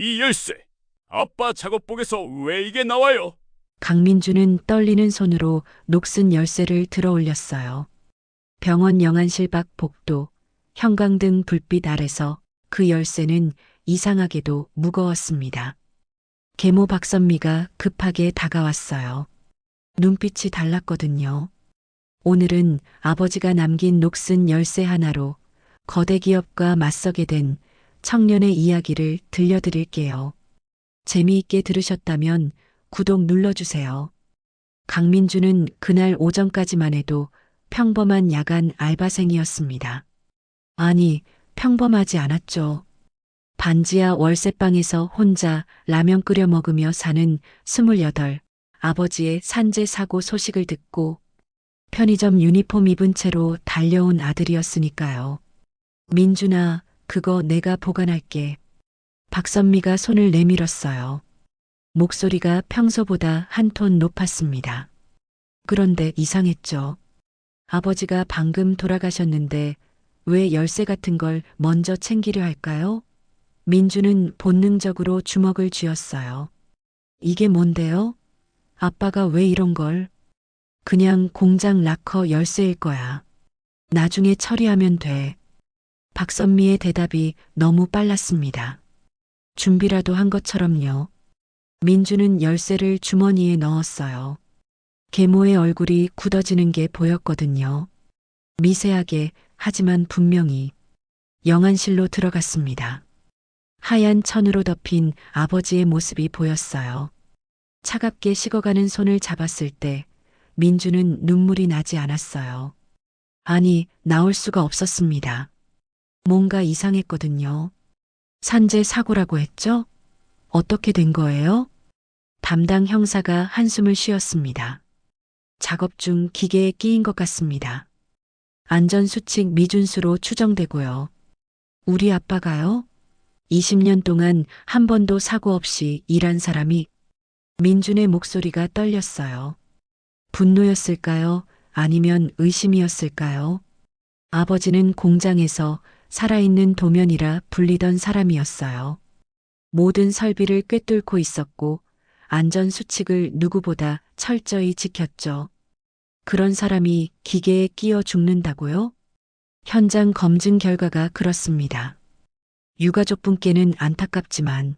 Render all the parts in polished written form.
이 열쇠, 아빠 작업복에서 왜 이게 나와요? 강민주는 떨리는 손으로 녹슨 열쇠를 들어 올렸어요. 병원 영안실 밖 복도, 형광등 불빛 아래서 그 열쇠는 이상하게도 무거웠습니다. 계모 박선미가 급하게 다가왔어요. 눈빛이 달랐거든요. 오늘은 아버지가 남긴 녹슨 열쇠 하나로 거대 기업과 맞서게 된 청년의 이야기를 들려드릴게요. 재미있게 들으셨다면 구독 눌러주세요. 강민주는 그날 오전까지만 해도 평범한 야간 알바생이었습니다. 아니, 평범하지 않았죠. 반지하 월세방에서 혼자 라면 끓여 먹으며 사는 28, 아버지의 산재 사고 소식을 듣고 편의점 유니폼 입은 채로 달려온 아들이었으니까요. 민준아, 그거 내가 보관할게. 박선미가 손을 내밀었어요. 목소리가 평소보다 한 톤 높았습니다. 그런데 이상했죠. 아버지가 방금 돌아가셨는데 왜 열쇠 같은 걸 먼저 챙기려 할까요? 민주는 본능적으로 주먹을 쥐었어요. 이게 뭔데요? 아빠가 왜 이런 걸? 그냥 공장 락커 열쇠일 거야. 나중에 처리하면 돼. 박선미의 대답이 너무 빨랐습니다. 준비라도 한 것처럼요. 민주는 열쇠를 주머니에 넣었어요. 계모의 얼굴이 굳어지는 게 보였거든요. 미세하게, 하지만 분명히 영안실로 들어갔습니다. 하얀 천으로 덮인 아버지의 모습이 보였어요. 차갑게 식어가는 손을 잡았을 때 민주는 눈물이 나지 않았어요. 아니, 나올 수가 없었습니다. 뭔가 이상했거든요. 산재 사고라고 했죠? 어떻게 된 거예요? 담당 형사가 한숨을 쉬었습니다. 작업 중 기계에 끼인 것 같습니다. 안전수칙 미준수로 추정되고요. 우리 아빠가요? 20년 동안 한 번도 사고 없이 일한 사람이 민준의 목소리가 떨렸어요. 분노였을까요? 아니면 의심이었을까요? 아버지는 공장에서 살아있는 도면이라 불리던 사람이었어요. 모든 설비를 꿰뚫고 있었고 안전수칙을 누구보다 철저히 지켰죠. 그런 사람이 기계에 끼어 죽는다고요? 현장 검증 결과가 그렇습니다. 유가족분께는 안타깝지만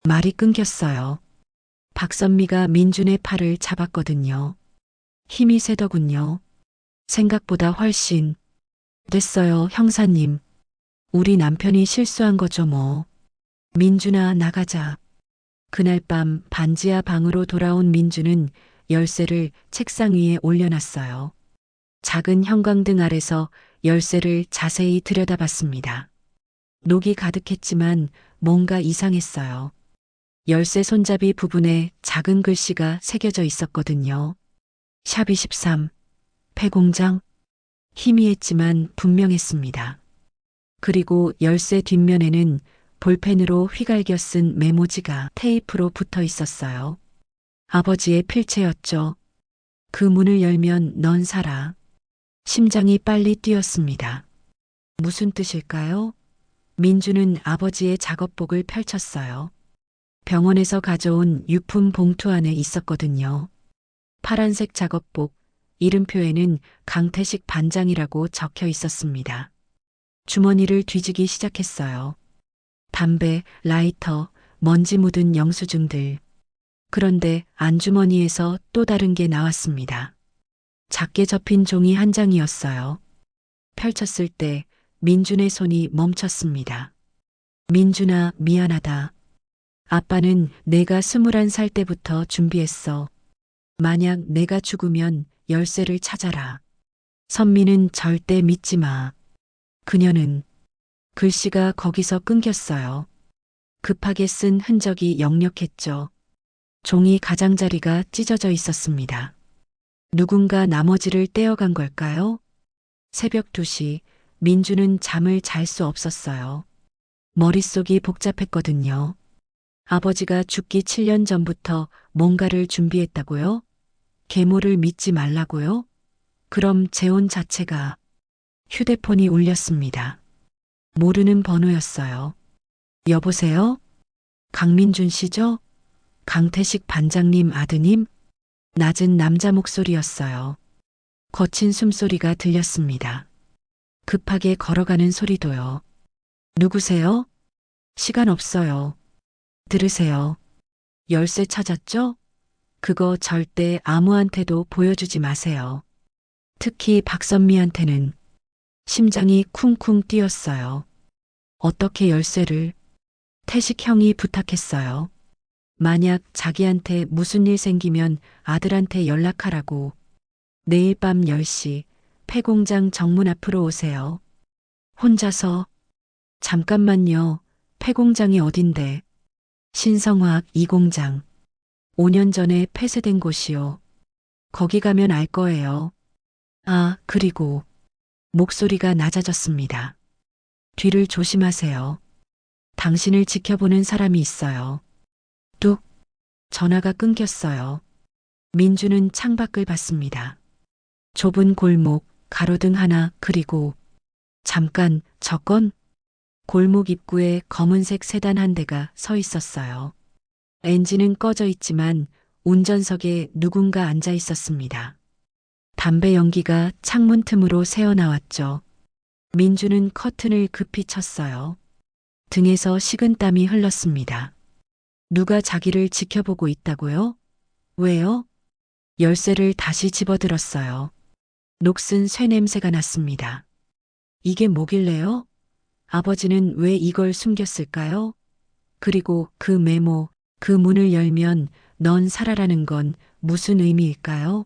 말이 끊겼어요. 박선미가 민준의 팔을 잡았거든요. 힘이 세더군요. 생각보다 훨씬. 됐어요, 형사님. 우리 남편이 실수한 거죠, 뭐. 민준아, 나가자. 그날 밤 반지하 방으로 돌아온 민주는 열쇠를 책상 위에 올려놨어요. 작은 형광등 아래서 열쇠를 자세히 들여다봤습니다. 녹이 가득했지만 뭔가 이상했어요. 열쇠 손잡이 부분에 작은 글씨가 새겨져 있었거든요. 샵 23, 폐공장. 희미했지만 분명했습니다. 그리고 열쇠 뒷면에는 볼펜으로 휘갈겨 쓴 메모지가 테이프로 붙어 있었어요. 아버지의 필체였죠. 그 문을 열면 넌 살아. 심장이 빨리 뛰었습니다. 무슨 뜻일까요? 민주는 아버지의 작업복을 펼쳤어요. 병원에서 가져온 유품 봉투 안에 있었거든요. 파란색 작업복, 이름표에는 강태식 반장이라고 적혀 있었습니다. 주머니를 뒤지기 시작했어요. 담배, 라이터, 먼지 묻은 영수증들. 그런데 안주머니에서 또 다른 게 나왔습니다. 작게 접힌 종이 한 장이었어요. 펼쳤을 때 민준의 손이 멈췄습니다. 민준아, 미안하다. 아빠는 내가 21살 때부터 준비했어. 만약 내가 죽으면 열쇠를 찾아라. 선미는 절대 믿지 마. 그녀는 글씨가 거기서 끊겼어요. 급하게 쓴 흔적이 역력했죠. 종이 가장자리가 찢어져 있었습니다. 누군가 나머지를 떼어간 걸까요? 새벽 2시, 민주는 잠을 잘 수 없었어요. 머릿속이 복잡했거든요. 아버지가 죽기 7년 전부터 뭔가를 준비했다고요? 계모를 믿지 말라고요? 그럼 재혼 자체가. 휴대폰이 울렸습니다. 모르는 번호였어요. 여보세요? 강민준 씨죠? 강태식 반장님 아드님? 낮은 남자 목소리였어요. 거친 숨소리가 들렸습니다. 급하게 걸어가는 소리도요. 누구세요? 시간 없어요. 들으세요. 열쇠 찾았죠? 그거 절대 아무한테도 보여주지 마세요. 특히 박선미한테는. 심장이 쿵쿵 뛰었어요. 어떻게 열쇠를? 태식 형이 부탁했어요. 만약 자기한테 무슨 일 생기면 아들한테 연락하라고. 내일 밤 10시 폐공장 정문 앞으로 오세요. 혼자서. 잠깐만요. 폐공장이 어딘데? 신성화학 2공장. 5년 전에 폐쇄된 곳이요. 거기 가면 알 거예요. 아, 그리고 목소리가 낮아졌습니다. 뒤를 조심하세요. 당신을 지켜보는 사람이 있어요. 뚝. 전화가 끊겼어요. 민주는 창밖을 봤습니다. 좁은 골목, 가로등 하나, 그리고 잠깐, 저건? 골목 입구에 검은색 세단 한 대가 서 있었어요. 엔진은 꺼져 있지만 운전석에 누군가 앉아 있었습니다. 담배 연기가 창문 틈으로 새어나왔죠. 민주는 커튼을 급히 쳤어요. 등에서 식은땀이 흘렀습니다. 누가 자기를 지켜보고 있다고요? 왜요? 열쇠를 다시 집어들었어요. 녹슨 쇠 냄새가 났습니다. 이게 뭐길래요? 아버지는 왜 이걸 숨겼을까요? 그리고 그 메모, 그 문을 열면 넌 살아라는 건 무슨 의미일까요?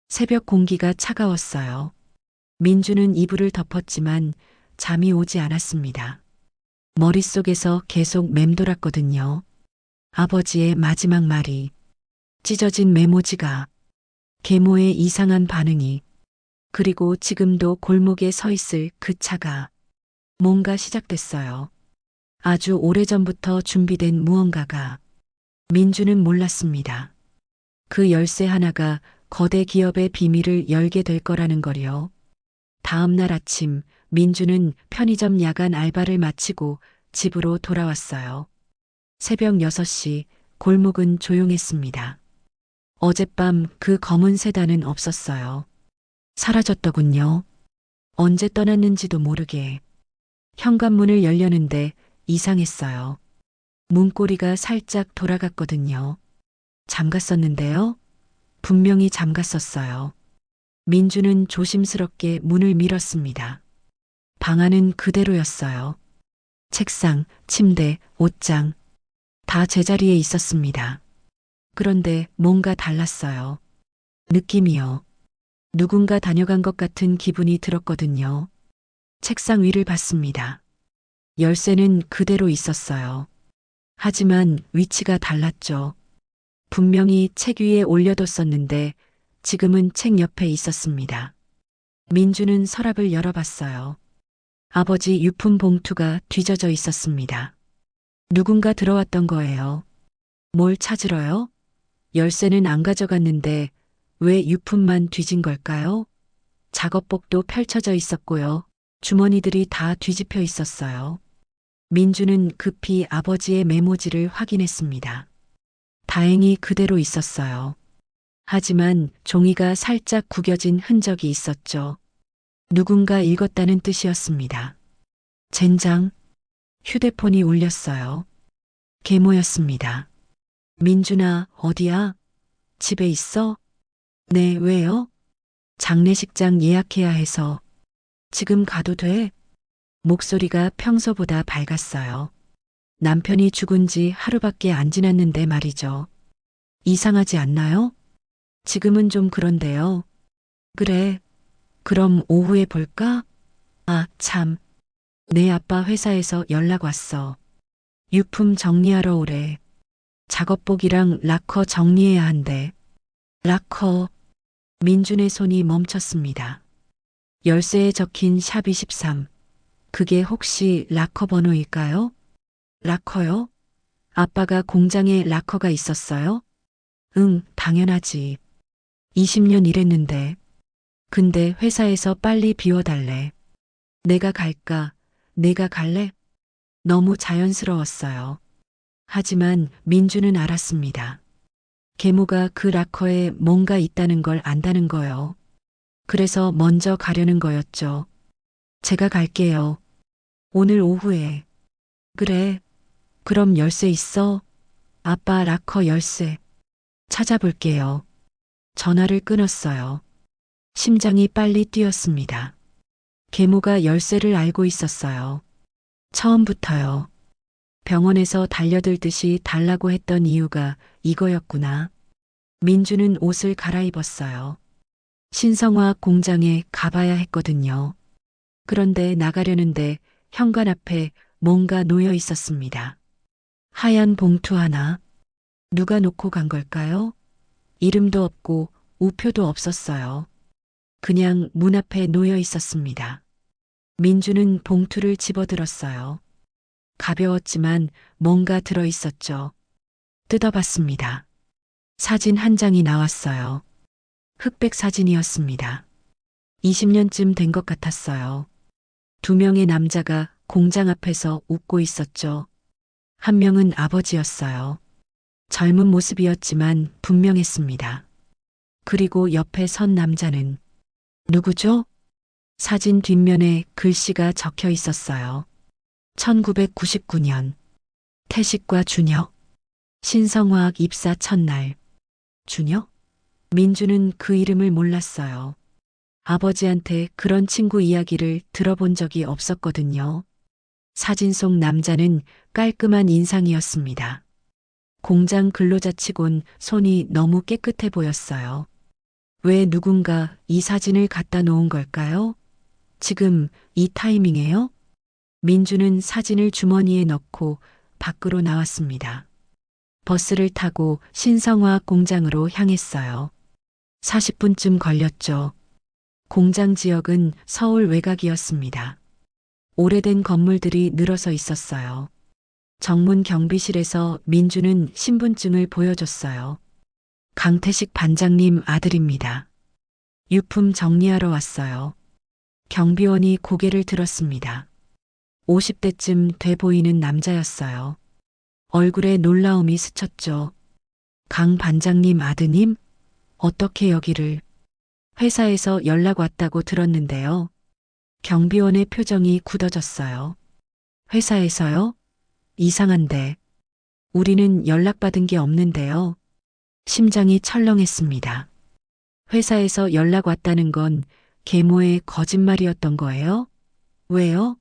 새벽 공기가 차가웠어요. 민주는 이불을 덮었지만 잠이 오지 않았습니다. 머릿속에서 계속 맴돌았거든요. 아버지의 마지막 말이, 찢어진 메모지가, 계모의 이상한 반응이, 그리고 지금도 골목에 서 있을 그 차가. 뭔가 시작됐어요. 아주 오래전부터 준비된 무언가가. 민주는 몰랐습니다. 그 열쇠 하나가 거대 기업의 비밀을 열게 될 거라는 거요. 다음 날 아침 민주는 편의점 야간 알바를 마치고 집으로 돌아왔어요. 새벽 6시 골목은 조용했습니다. 어젯밤 그 검은 세단은 없었어요. 사라졌더군요. 언제 떠났는지도 모르게. 현관문을 열려는데 이상했어요. 문고리가 살짝 돌아갔거든요. 잠갔었는데요. 분명히 잠갔었어요. 민주는 조심스럽게 문을 밀었습니다. 방 안은 그대로였어요. 책상, 침대, 옷장 다 제자리에 있었습니다. 그런데 뭔가 달랐어요. 느낌이요. 누군가 다녀간 것 같은 기분이 들었거든요. 책상 위를 봤습니다. 열쇠는 그대로 있었어요. 하지만 위치가 달랐죠. 분명히 책 위에 올려뒀었는데 지금은 책 옆에 있었습니다. 민주는 서랍을 열어봤어요. 아버지 유품 봉투가 뒤져져 있었습니다. 누군가 들어왔던 거예요. 뭘 찾으러요? 열쇠는 안 가져갔는데 왜 유품만 뒤진 걸까요? 작업복도 펼쳐져 있었고요. 주머니들이 다 뒤집혀 있었어요. 민주는 급히 아버지의 메모지를 확인했습니다. 다행히 그대로 있었어요. 하지만 종이가 살짝 구겨진 흔적이 있었죠. 누군가 읽었다는 뜻이었습니다. 젠장. 휴대폰이 울렸어요. 계모였습니다. 민준아, 어디야? 집에 있어? 네, 왜요? 장례식장 예약해야 해서. 지금 가도 돼? 목소리가 평소보다 밝았어요. 남편이 죽은 지 하루밖에 안 지났는데 말이죠. 이상하지 않나요? 지금은 좀 그런데요. 그래. 그럼 오후에 볼까? 아, 참. 내 아빠 회사에서 연락 왔어. 유품 정리하러 오래. 작업복이랑 락커 정리해야 한대. 락커. 민준의 손이 멈췄습니다. 열쇠에 적힌 샵 23. 그게 혹시 락커 번호일까요? 락커요? 아빠가 공장에 락커가 있었어요? 응, 당연하지. 20년 일했는데. 근데 회사에서 빨리 비워달래. 내가 갈까? 내가 갈래? 너무 자연스러웠어요. 하지만 민주는 알았습니다. 계모가 그 락커에 뭔가 있다는 걸 안다는 거요. 그래서 먼저 가려는 거였죠. 제가 갈게요. 오늘 오후에. 그래. 그럼 열쇠 있어? 아빠 락커 열쇠. 찾아볼게요. 전화를 끊었어요. 심장이 빨리 뛰었습니다. 계모가 열쇠를 알고 있었어요. 처음부터요. 병원에서 달려들듯이 달라고 했던 이유가 이거였구나. 민주는 옷을 갈아입었어요. 신성화학 공장에 가봐야 했거든요. 그런데 나가려는데 현관 앞에 뭔가 놓여 있었습니다. 하얀 봉투 하나. 누가 놓고 간 걸까요? 이름도 없고 우표도 없었어요. 그냥 문 앞에 놓여 있었습니다. 민주는 봉투를 집어들었어요. 가벼웠지만 뭔가 들어 있었죠. 뜯어봤습니다. 사진 한 장이 나왔어요. 흑백 사진이었습니다. 20년쯤 된 것 같았어요. 두 명의 남자가 공장 앞에서 웃고 있었죠. 한 명은 아버지였어요. 젊은 모습이었지만 분명했습니다. 그리고 옆에 선 남자는 누구죠? 사진 뒷면에 글씨가 적혀 있었어요. 1999년 태식과 준혁 신성화학 입사 첫날. 준혁? 민주는 그 이름을 몰랐어요. 아버지한테 그런 친구 이야기를 들어본 적이 없었거든요. 사진 속 남자는 깔끔한 인상이었습니다. 공장 근로자치곤 손이 너무 깨끗해 보였어요. 왜 누군가 이 사진을 갖다 놓은 걸까요? 지금 이 타이밍에요? 민주는 사진을 주머니에 넣고 밖으로 나왔습니다. 버스를 타고 신성화학 공장으로 향했어요. 40분쯤 걸렸죠. 공장 지역은 서울 외곽이었습니다. 오래된 건물들이 늘어서 있었어요. 정문 경비실에서 민주는 신분증을 보여줬어요. 강태식 반장님 아들입니다. 유품 정리하러 왔어요. 경비원이 고개를 들었습니다. 50대쯤 돼 보이는 남자였어요. 얼굴에 놀라움이 스쳤죠. 강 반장님 아드님? 어떻게 여기를? 회사에서 연락 왔다고 들었는데요. 경비원의 표정이 굳어졌어요. 회사에서요? 이상한데. 우리는 연락받은 게 없는데요. 심장이 철렁했습니다. 회사에서 연락 왔다는 건 계모의 거짓말이었던 거예요? 왜요?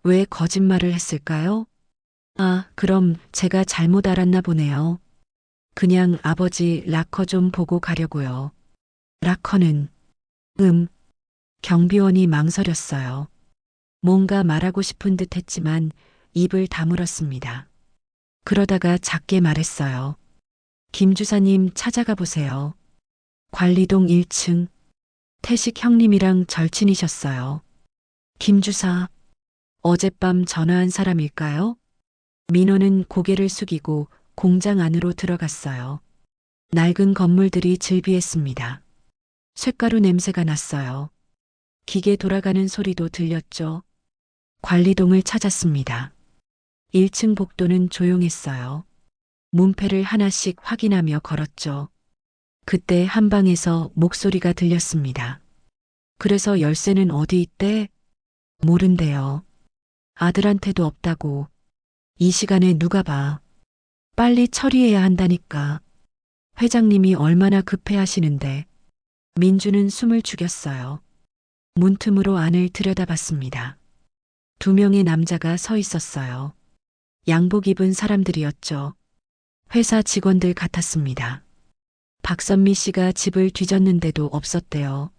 왜 거짓말을 했을까요? 아, 그럼 제가 잘못 알았나 보네요. 그냥 아버지 락커 좀 보고 가려고요. 락커는? 경비원이 망설였어요. 뭔가 말하고 싶은 듯 했지만 입을 다물었습니다. 그러다가 작게 말했어요. 김 주사님 찾아가 보세요. 관리동 1층. 태식 형님이랑 절친이셨어요. 김 주사. 어젯밤 전화한 사람일까요? 민호는 고개를 숙이고 공장 안으로 들어갔어요. 낡은 건물들이 즐비했습니다. 쇳가루 냄새가 났어요. 기계 돌아가는 소리도 들렸죠. 관리동을 찾았습니다. 1층 복도는 조용했어요. 문패를 하나씩 확인하며 걸었죠. 그때 한 방에서 목소리가 들렸습니다. 그래서 열쇠는 어디 있대? 모른대요. 아들한테도 없다고. 이 시간에 누가 봐. 빨리 처리해야 한다니까. 회장님이 얼마나 급해 하시는데. 민주는 숨을 죽였어요. 문틈으로 안을 들여다봤습니다. 두 명의 남자가 서 있었어요. 양복 입은 사람들이었죠. 회사 직원들 같았습니다. 박선미 씨가 집을 뒤졌는데도 없었대요.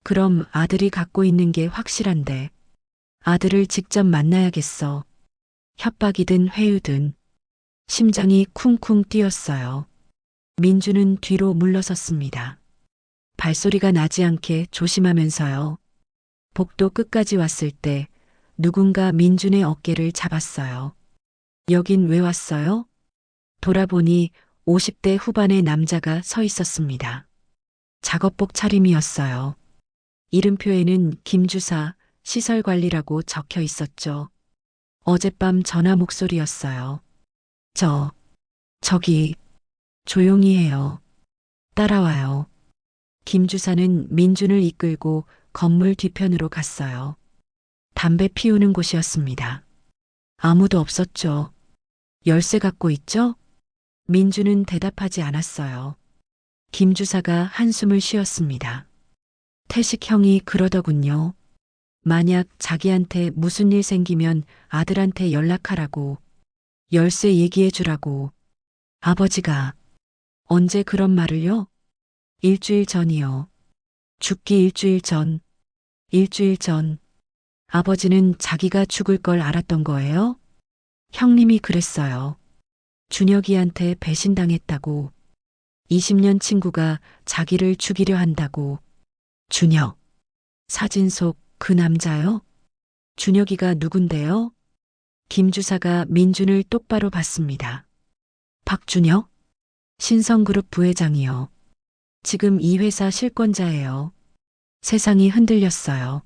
그럼 아들이 갖고 있는 게 확실한데. 아들을 직접 만나야겠어. 협박이든 회유든. 심장이 쿵쿵 뛰었어요. 민주는 뒤로 물러섰습니다. 발소리가 나지 않게 조심하면서요. 복도 끝까지 왔을 때 누군가 민준의 어깨를 잡았어요. 여긴 왜 왔어요? 돌아보니 50대 후반의 남자가 서 있었습니다. 작업복 차림이었어요. 이름표에는 김주사 시설관리라고 적혀 있었죠. 어젯밤 전화 목소리였어요. 저기, 조용히 해요. 따라와요. 김 주사는 민준을 이끌고 건물 뒤편으로 갔어요. 담배 피우는 곳이었습니다. 아무도 없었죠. 열쇠 갖고 있죠? 민준은 대답하지 않았어요. 김 주사가 한숨을 쉬었습니다. 태식 형이 그러더군요. 만약 자기한테 무슨 일 생기면 아들한테 연락하라고, 열쇠 얘기해 주라고. 아버지가 언제 그런 말을요? 일주일 전이요. 죽기 일주일 전. 일주일 전. 아버지는 자기가 죽을 걸 알았던 거예요? 형님이 그랬어요. 준혁이한테 배신당했다고. 20년 친구가 자기를 죽이려 한다고. 준혁. 사진 속 그 남자요? 준혁이가 누군데요? 김 주사가 민준을 똑바로 봤습니다. 박준혁? 신성그룹 부회장이요. 지금 이 회사 실권자예요. 세상이 흔들렸어요.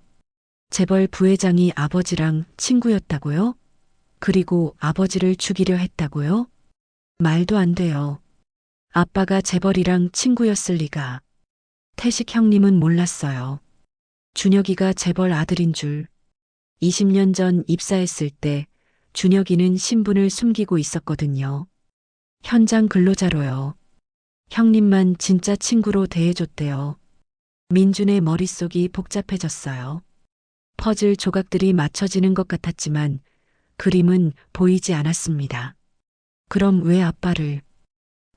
재벌 부회장이 아버지랑 친구였다고요? 그리고 아버지를 죽이려 했다고요? 말도 안 돼요. 아빠가 재벌이랑 친구였을 리가. 태식 형님은 몰랐어요. 준혁이가 재벌 아들인 줄. 20년 전 입사했을 때 준혁이는 신분을 숨기고 있었거든요. 현장 근로자로요. 형님만 진짜 친구로 대해줬대요. 민준의 머릿속이 복잡해졌어요. 퍼즐 조각들이 맞춰지는 것 같았지만 그림은 보이지 않았습니다. 그럼 왜 아빠를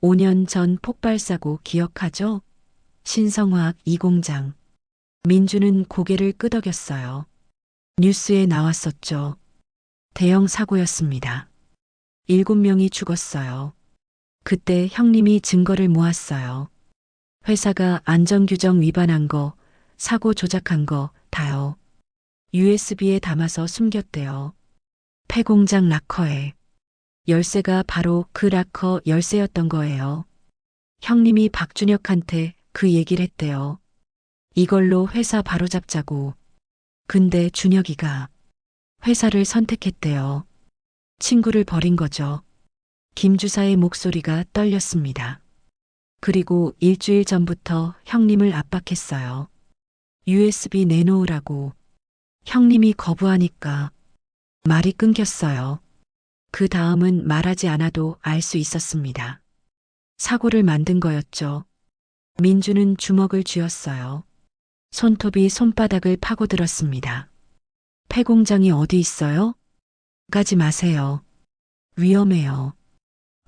5년 전 폭발사고 기억하죠? 신성화학 이공장. 민주는 고개를 끄덕였어요. 뉴스에 나왔었죠. 대형 사고였습니다. 7명이 죽었어요. 그때 형님이 증거를 모았어요. 회사가 안전규정 위반한 거, 사고 조작한 거 다요. USB에 담아서 숨겼대요. 폐공장 락커에. 열쇠가 바로 그 락커 열쇠였던 거예요. 형님이 박준혁한테 그 얘기를 했대요. 이걸로 회사 바로잡자고. 근데 준혁이가 회사를 선택했대요. 친구를 버린 거죠. 김 주사의 목소리가 떨렸습니다. 그리고 일주일 전부터 형님을 압박했어요. USB 내놓으라고. 형님이 거부하니까 말이 끊겼어요. 그 다음은 말하지 않아도 알 수 있었습니다. 사고를 만든 거였죠. 민주는 주먹을 쥐었어요. 손톱이 손바닥을 파고들었습니다. 폐공장이 어디 있어요? 가지 마세요. 위험해요.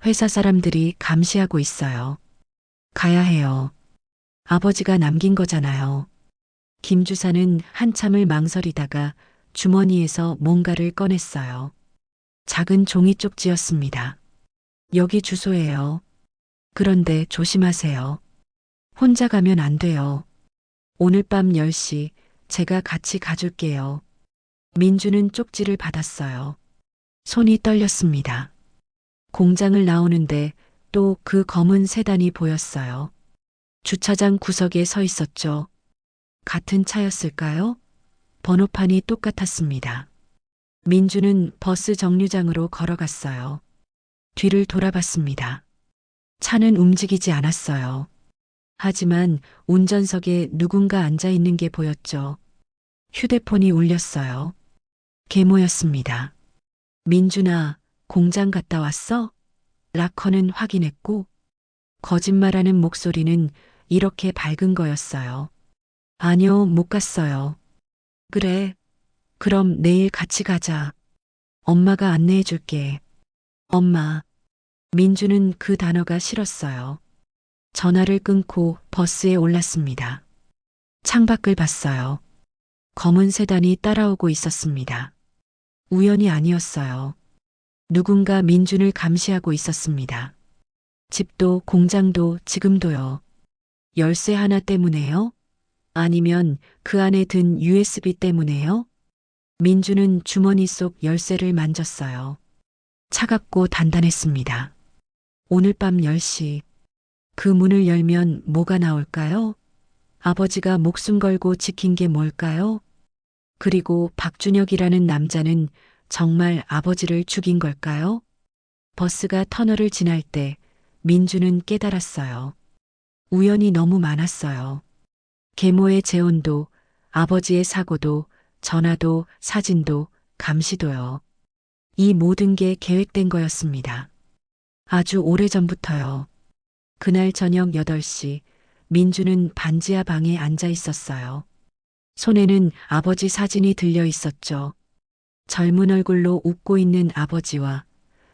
회사 사람들이 감시하고 있어요. 가야 해요. 아버지가 남긴 거잖아요. 김 주사는 한참을 망설이다가 주머니에서 뭔가를 꺼냈어요. 작은 종이 쪽지였습니다. 여기 주소예요. 그런데 조심하세요. 혼자 가면 안 돼요. 오늘 밤 10시 제가 같이 가줄게요. 민주는 쪽지를 받았어요. 손이 떨렸습니다. 공장을 나오는데 또 그 검은 세단이 보였어요. 주차장 구석에 서 있었죠. 같은 차였을까요? 번호판이 똑같았습니다. 민주는 버스 정류장으로 걸어갔어요. 뒤를 돌아봤습니다. 차는 움직이지 않았어요. 하지만 운전석에 누군가 앉아 있는 게 보였죠. 휴대폰이 울렸어요. 계모였습니다. 민준아, 공장 갔다 왔어? 락커는 확인했고, 거짓말하는 목소리는 이렇게 밝은 거였어요. 아니요, 못 갔어요. 그래. 그럼 내일 같이 가자. 엄마가 안내해 줄게. 엄마. 민주는 그 단어가 싫었어요. 전화를 끊고 버스에 올랐습니다. 창밖을 봤어요. 검은 세단이 따라오고 있었습니다. 우연이 아니었어요. 누군가 민준을 감시하고 있었습니다. 집도 공장도 지금도요. 열쇠 하나 때문에요? 아니면 그 안에 든 USB 때문에요? 민준은 주머니 속 열쇠를 만졌어요. 차갑고 단단했습니다. 오늘 밤 10시. 그 문을 열면 뭐가 나올까요? 아버지가 목숨 걸고 지킨 게 뭘까요? 그리고 박준혁이라는 남자는 정말 아버지를 죽인 걸까요? 버스가 터널을 지날 때 민주는 깨달았어요. 우연이 너무 많았어요. 계모의 재혼도, 아버지의 사고도, 전화도, 사진도, 감시도요. 이 모든 게 계획된 거였습니다. 아주 오래전부터요. 그날 저녁 8시, 민주는 반지하 방에 앉아 있었어요. 손에는 아버지 사진이 들려 있었죠. 젊은 얼굴로 웃고 있는 아버지와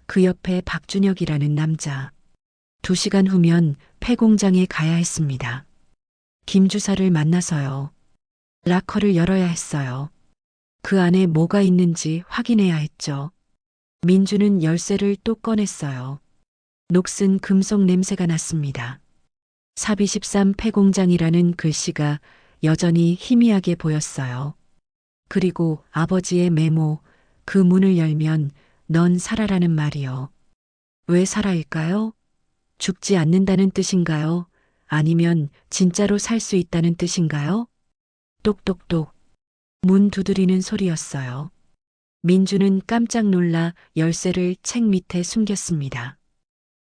그 옆에 박준혁이라는 남자. 2시간 후면 폐공장에 가야 했습니다. 김 주사를 만나서요. 락커를 열어야 했어요. 그 안에 뭐가 있는지 확인해야 했죠. 민주는 열쇠를 또 꺼냈어요. 녹슨 금속 냄새가 났습니다. 삽23 폐공장이라는 글씨가 여전히 희미하게 보였어요. 그리고 아버지의 메모, 그 문을 열면 넌 살아라는 말이요. 왜 살아일까요? 죽지 않는다는 뜻인가요? 아니면 진짜로 살 수 있다는 뜻인가요? 똑똑똑. 문 두드리는 소리였어요. 민주는 깜짝 놀라 열쇠를 책 밑에 숨겼습니다.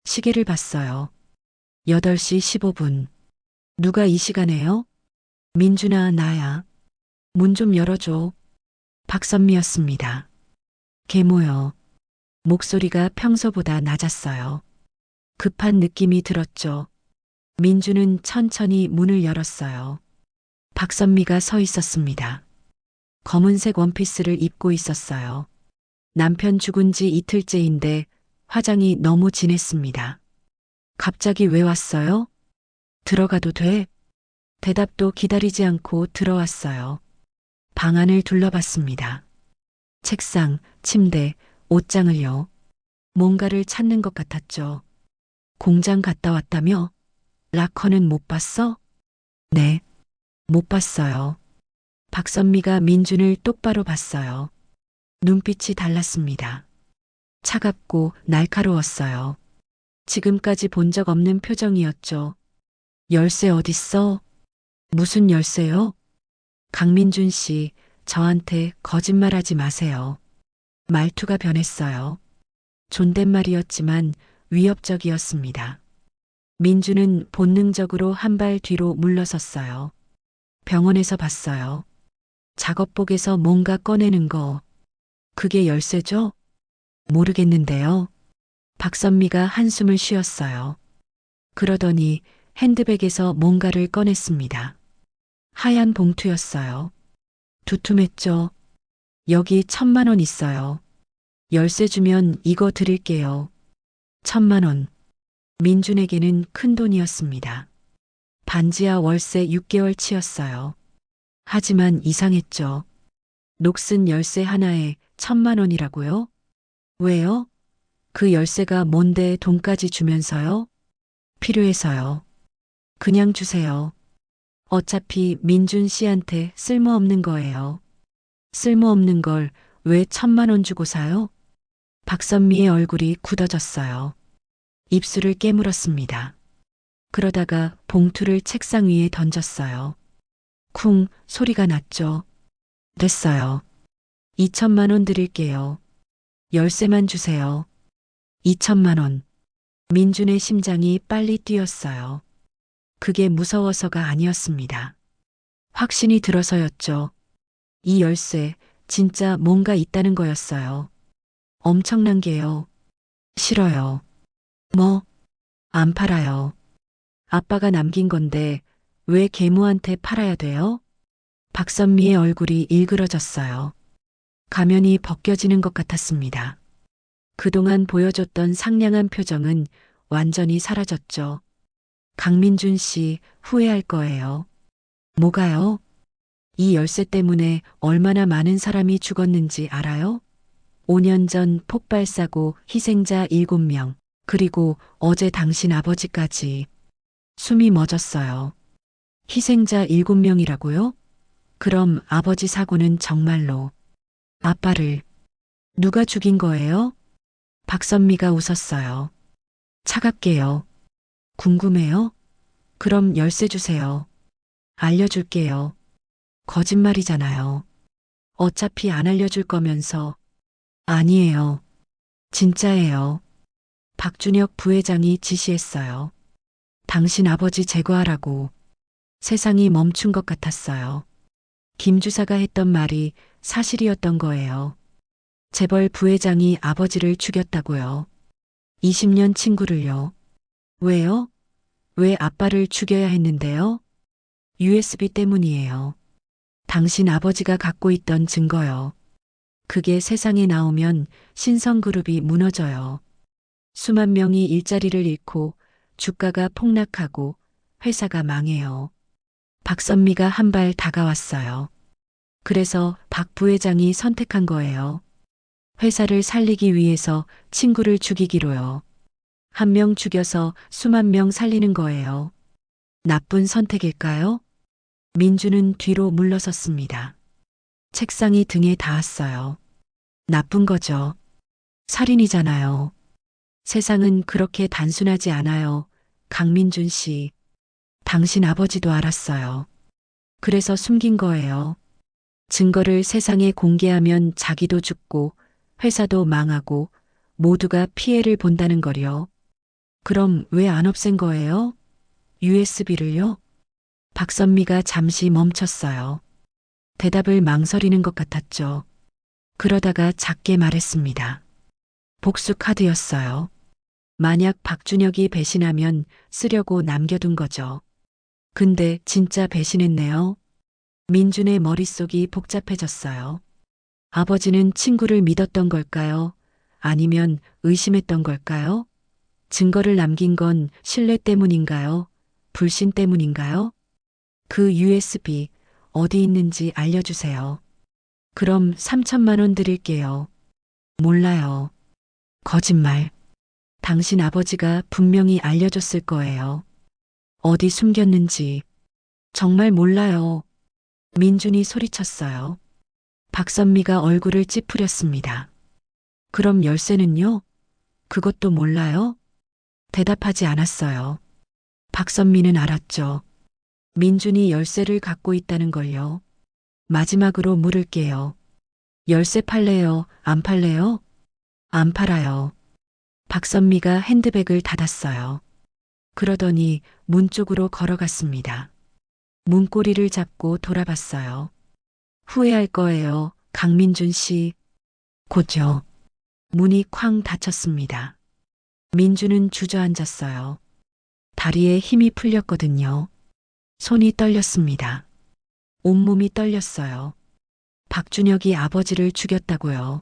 시계를 봤어요. 8시 15분. 누가 이 시간에요? 민준아, 나야. 문 좀 열어줘. 박선미였습니다. 계모요. 목소리가 평소보다 낮았어요. 급한 느낌이 들었죠. 민주는 천천히 문을 열었어요. 박선미가 서 있었습니다. 검은색 원피스를 입고 있었어요. 남편 죽은 지 이틀째인데 화장이 너무 진했습니다. 갑자기 왜 왔어요? 들어가도 돼? 대답도 기다리지 않고 들어왔어요. 방 안을 둘러봤습니다. 책상, 침대, 옷장을요. 뭔가를 찾는 것 같았죠. 공장 갔다 왔다며? 락커는 못 봤어? 네, 못 봤어요. 박선미가 민준을 똑바로 봤어요. 눈빛이 달랐습니다. 차갑고 날카로웠어요. 지금까지 본 적 없는 표정이었죠. 열쇠 어딨어? 무슨 열쇠요? 강민준 씨, 저한테 거짓말하지 마세요. 말투가 변했어요. 존댓말이었지만 위협적이었습니다. 민주는 본능적으로 한 발 뒤로 물러섰어요. 병원에서 봤어요. 작업복에서 뭔가 꺼내는 거. 그게 열쇠죠? 모르겠는데요. 박선미가 한숨을 쉬었어요. 그러더니 핸드백에서 뭔가를 꺼냈습니다. 하얀 봉투였어요. 두툼했죠. 여기 1,000만 원 있어요. 열쇠 주면 이거 드릴게요. 1,000만 원. 민준에게는 큰 돈이었습니다. 반지하 월세 6개월치였어요. 하지만 이상했죠. 녹슨 열쇠 하나에 1,000만 원이라고요? 왜요? 그 열쇠가 뭔데 돈까지 주면서요? 필요해서요. 그냥 주세요. 어차피 민준 씨한테 쓸모없는 거예요. 쓸모없는 걸 왜 1,000만 원 주고 사요? 박선미의 얼굴이 굳어졌어요. 입술을 깨물었습니다. 그러다가 봉투를 책상 위에 던졌어요. 쿵 소리가 났죠. 됐어요. 2,000만 원 드릴게요. 열쇠만 주세요. 2,000만 원. 민준의 심장이 빨리 뛰었어요. 그게 무서워서가 아니었습니다. 확신이 들어서였죠. 이 열쇠 진짜 뭔가 있다는 거였어요. 엄청난 게요. 싫어요. 뭐? 안 팔아요. 아빠가 남긴 건데 왜 계모한테 팔아야 돼요? 박선미의 얼굴이 일그러졌어요. 가면이 벗겨지는 것 같았습니다. 그동안 보여줬던 상냥한 표정은 완전히 사라졌죠. 강민준 씨 후회할 거예요. 뭐가요? 이 열쇠 때문에 얼마나 많은 사람이 죽었는지 알아요? 5년 전 폭발사고 희생자 7명, 그리고 어제 당신 아버지까지. 숨이 멎었어요. 희생자 7명이라고요? 그럼 아버지 사고는 정말로 아빠를 누가 죽인 거예요? 박선미가 웃었어요. 차갑게요. 궁금해요? 그럼 열쇠 주세요. 알려줄게요. 거짓말이잖아요. 어차피 안 알려줄 거면서. 아니에요. 진짜예요. 박준혁 부회장이 지시했어요. 당신 아버지 제거하라고. 세상이 멈춘 것 같았어요. 김 주사가 했던 말이 사실이었던 거예요. 재벌 부회장이 아버지를 죽였다고요. 20년 친구를요. 왜요? 왜 아빠를 죽여야 했는데요? USB 때문이에요. 당신 아버지가 갖고 있던 증거요. 그게 세상에 나오면 신성그룹이 무너져요. 수만 명이 일자리를 잃고 주가가 폭락하고 회사가 망해요. 박선미가 한 발 다가왔어요. 그래서 박 부회장이 선택한 거예요. 회사를 살리기 위해서 친구를 죽이기로요. 한 명 죽여서 수만 명 살리는 거예요. 나쁜 선택일까요? 민주는 뒤로 물러섰습니다. 책상이 등에 닿았어요. 나쁜 거죠. 살인이잖아요. 세상은 그렇게 단순하지 않아요. 강민준 씨. 당신 아버지도 알았어요. 그래서 숨긴 거예요. 증거를 세상에 공개하면 자기도 죽고 회사도 망하고 모두가 피해를 본다는 거요. 그럼 왜 안 없앤 거예요? USB를요? 박선미가 잠시 멈췄어요. 대답을 망설이는 것 같았죠. 그러다가 작게 말했습니다. 복수 카드였어요. 만약 박준혁이 배신하면 쓰려고 남겨둔 거죠. 근데 진짜 배신했네요. 민준의 머릿속이 복잡해졌어요. 아버지는 친구를 믿었던 걸까요? 아니면 의심했던 걸까요? 증거를 남긴 건 신뢰 때문인가요? 불신 때문인가요? 그 USB 어디 있는지 알려주세요. 그럼 3천만 원 드릴게요. 몰라요. 거짓말. 당신 아버지가 분명히 알려줬을 거예요. 어디 숨겼는지. 정말 몰라요. 민준이 소리쳤어요. 박선미가 얼굴을 찌푸렸습니다. 그럼 열쇠는요? 그것도 몰라요? 대답하지 않았어요. 박선미는 알았죠. 민준이 열쇠를 갖고 있다는 걸요. 마지막으로 물을게요. 열쇠 팔래요? 안 팔래요? 안 팔아요. 박선미가 핸드백을 닫았어요. 그러더니 문 쪽으로 걸어갔습니다. 문고리를 잡고 돌아봤어요. 후회할 거예요, 강민준 씨. 곧요. 문이 쾅 닫혔습니다. 민준은 주저앉았어요. 다리에 힘이 풀렸거든요. 손이 떨렸습니다. 온몸이 떨렸어요. 박준혁이 아버지를 죽였다고요.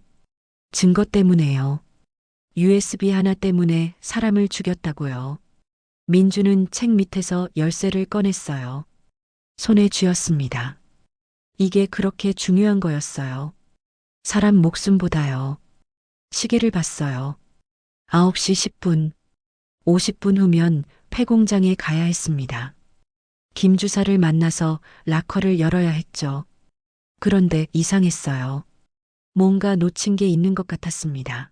증거 때문에요. USB 하나 때문에 사람을 죽였다고요. 민주는 책 밑에서 열쇠를 꺼냈어요. 손에 쥐었습니다. 이게 그렇게 중요한 거였어요. 사람 목숨보다요. 시계를 봤어요. 9시 10분. 50분 후면 폐공장에 가야 했습니다. 김 주사를 만나서 락커를 열어야 했죠. 그런데 이상했어요. 뭔가 놓친 게 있는 것 같았습니다.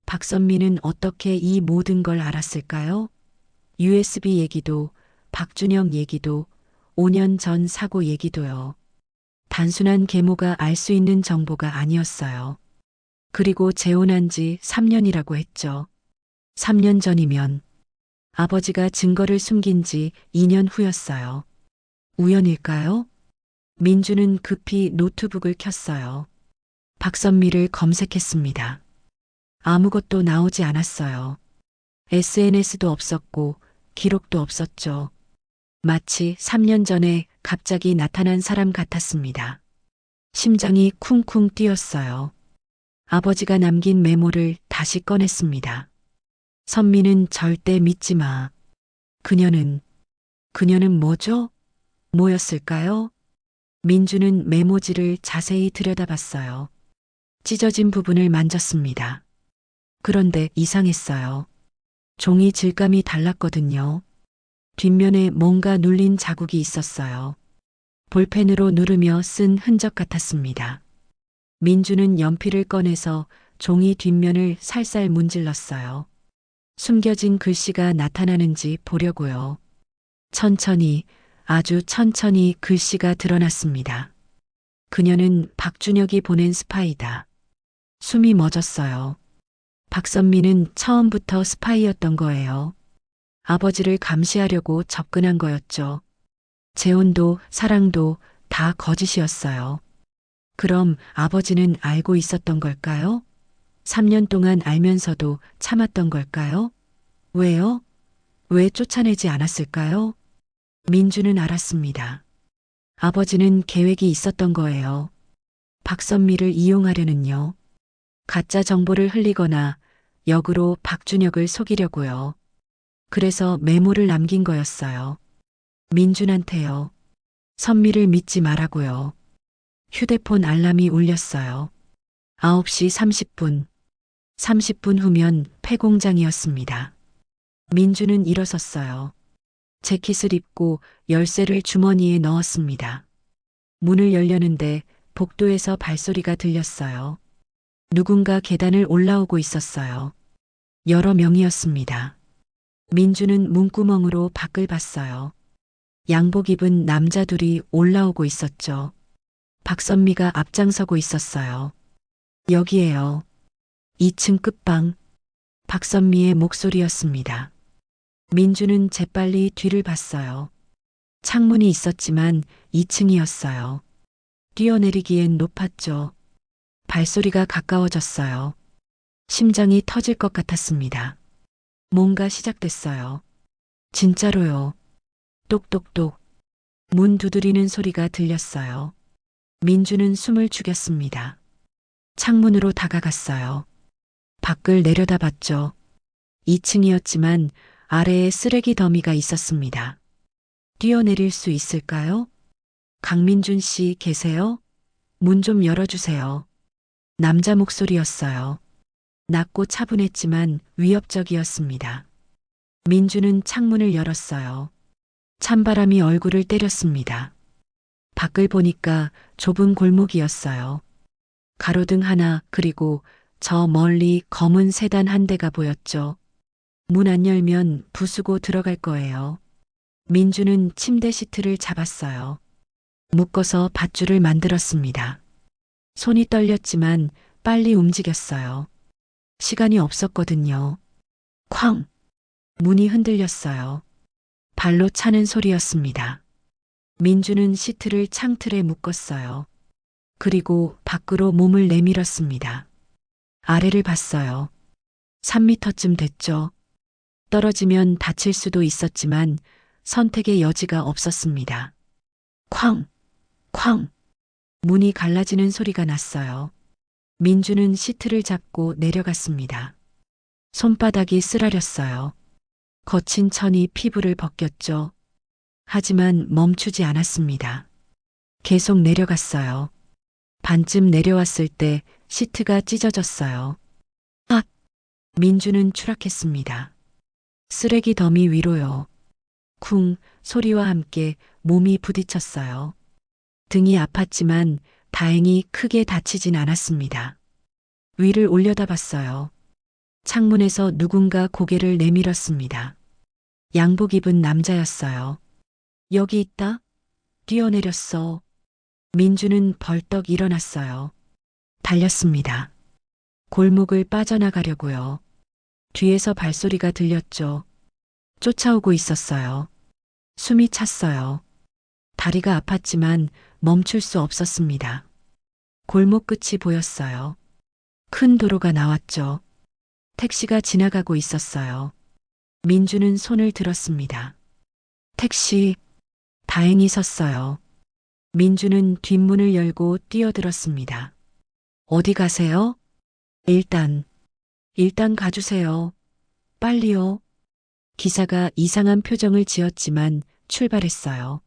박선미는 어떻게 이 모든 걸 알았을까요? USB 얘기도, 박준영 얘기도, 5년 전 사고 얘기도요. 단순한 계모가 알 수 있는 정보가 아니었어요. 그리고 재혼한 지 3년이라고 했죠. 3년 전이면 아버지가 증거를 숨긴 지 2년 후였어요. 우연일까요? 민주는 급히 노트북을 켰어요. 박선미를 검색했습니다. 아무것도 나오지 않았어요. SNS도 없었고 기록도 없었죠. 마치 3년 전에 갑자기 나타난 사람 같았습니다. 심장이 쿵쿵 뛰었어요. 아버지가 남긴 메모를 다시 꺼냈습니다. 선미는 절대 믿지 마. 그녀는 뭐죠? 뭐였을까요? 민주는 메모지를 자세히 들여다봤어요. 찢어진 부분을 만졌습니다. 그런데 이상했어요. 종이 질감이 달랐거든요. 뒷면에 뭔가 눌린 자국이 있었어요. 볼펜으로 누르며 쓴 흔적 같았습니다. 민주는 연필을 꺼내서 종이 뒷면을 살살 문질렀어요. 숨겨진 글씨가 나타나는지 보려고요. 천천히, 아주 천천히 글씨가 드러났습니다. 그녀는 박준혁이 보낸 스파이다. 숨이 멎었어요. 박선미는 처음부터 스파이였던 거예요. 아버지를 감시하려고 접근한 거였죠. 재혼도 사랑도 다 거짓이었어요. 그럼 아버지는 알고 있었던 걸까요? 3년 동안 알면서도 참았던 걸까요? 왜요? 왜 쫓아내지 않았을까요? 민주는 알았습니다. 아버지는 계획이 있었던 거예요. 박선미를 이용하려는요. 가짜 정보를 흘리거나 역으로 박준혁을 속이려고요. 그래서 메모를 남긴 거였어요. 민준한테요. 선미를 믿지 말라고요. 휴대폰 알람이 울렸어요. 9시 30분. 30분 후면 폐공장이었습니다. 민주는 일어섰어요. 재킷을 입고 열쇠를 주머니에 넣었습니다. 문을 열려는데 복도에서 발소리가 들렸어요. 누군가 계단을 올라오고 있었어요. 여러 명이었습니다. 민주는 문구멍으로 밖을 봤어요. 양복 입은 남자 둘이 올라오고 있었죠. 박선미가 앞장서고 있었어요. 여기에요. 2층 끝방. 박선미의 목소리였습니다. 민주는 재빨리 뒤를 봤어요. 창문이 있었지만 2층이었어요. 뛰어내리기엔 높았죠. 발소리가 가까워졌어요. 심장이 터질 것 같았습니다. 뭔가 시작됐어요. 진짜로요. 똑똑똑. 문 두드리는 소리가 들렸어요. 민주는 숨을 죽였습니다. 창문으로 다가갔어요. 밖을 내려다봤죠. 2층이었지만 아래에 쓰레기 더미가 있었습니다. 뛰어내릴 수 있을까요? 강민준 씨 계세요? 문 좀 열어주세요. 남자 목소리였어요. 낮고 차분했지만 위협적이었습니다. 민주는 창문을 열었어요. 찬바람이 얼굴을 때렸습니다. 밖을 보니까 좁은 골목이었어요. 가로등 하나 그리고 저 멀리 검은 세단 한 대가 보였죠. 문 안 열면 부수고 들어갈 거예요. 민주는 침대 시트를 잡았어요. 묶어서 밧줄을 만들었습니다. 손이 떨렸지만 빨리 움직였어요. 시간이 없었거든요. 쾅! 문이 흔들렸어요. 발로 차는 소리였습니다. 민주는 시트를 창틀에 묶었어요. 그리고 밖으로 몸을 내밀었습니다. 아래를 봤어요. 3미터쯤 됐죠. 떨어지면 다칠 수도 있었지만 선택의 여지가 없었습니다. 쾅! 쾅! 문이 갈라지는 소리가 났어요. 민주는 시트를 잡고 내려갔습니다. 손바닥이 쓰라렸어요. 거친 천이 피부를 벗겼죠. 하지만 멈추지 않았습니다. 계속 내려갔어요. 반쯤 내려왔을 때 시트가 찢어졌어요. 아! 민주는 추락했습니다. 쓰레기 더미 위로요. 쿵 소리와 함께 몸이 부딪혔어요. 등이 아팠지만 다행히 크게 다치진 않았습니다. 위를 올려다봤어요. 창문에서 누군가 고개를 내밀었습니다. 양복 입은 남자였어요. 여기 있다? 뛰어내렸어. 민주는 벌떡 일어났어요. 달렸습니다. 골목을 빠져나가려고요. 뒤에서 발소리가 들렸죠. 쫓아오고 있었어요. 숨이 찼어요. 다리가 아팠지만 멈출 수 없었습니다. 골목 끝이 보였어요. 큰 도로가 나왔죠. 택시가 지나가고 있었어요. 민주는 손을 들었습니다. 택시, 다행히 섰어요. 민주는 뒷문을 열고 뛰어들었습니다. 어디 가세요? 일단 가주세요. 빨리요. 기사가 이상한 표정을 지었지만 출발했어요.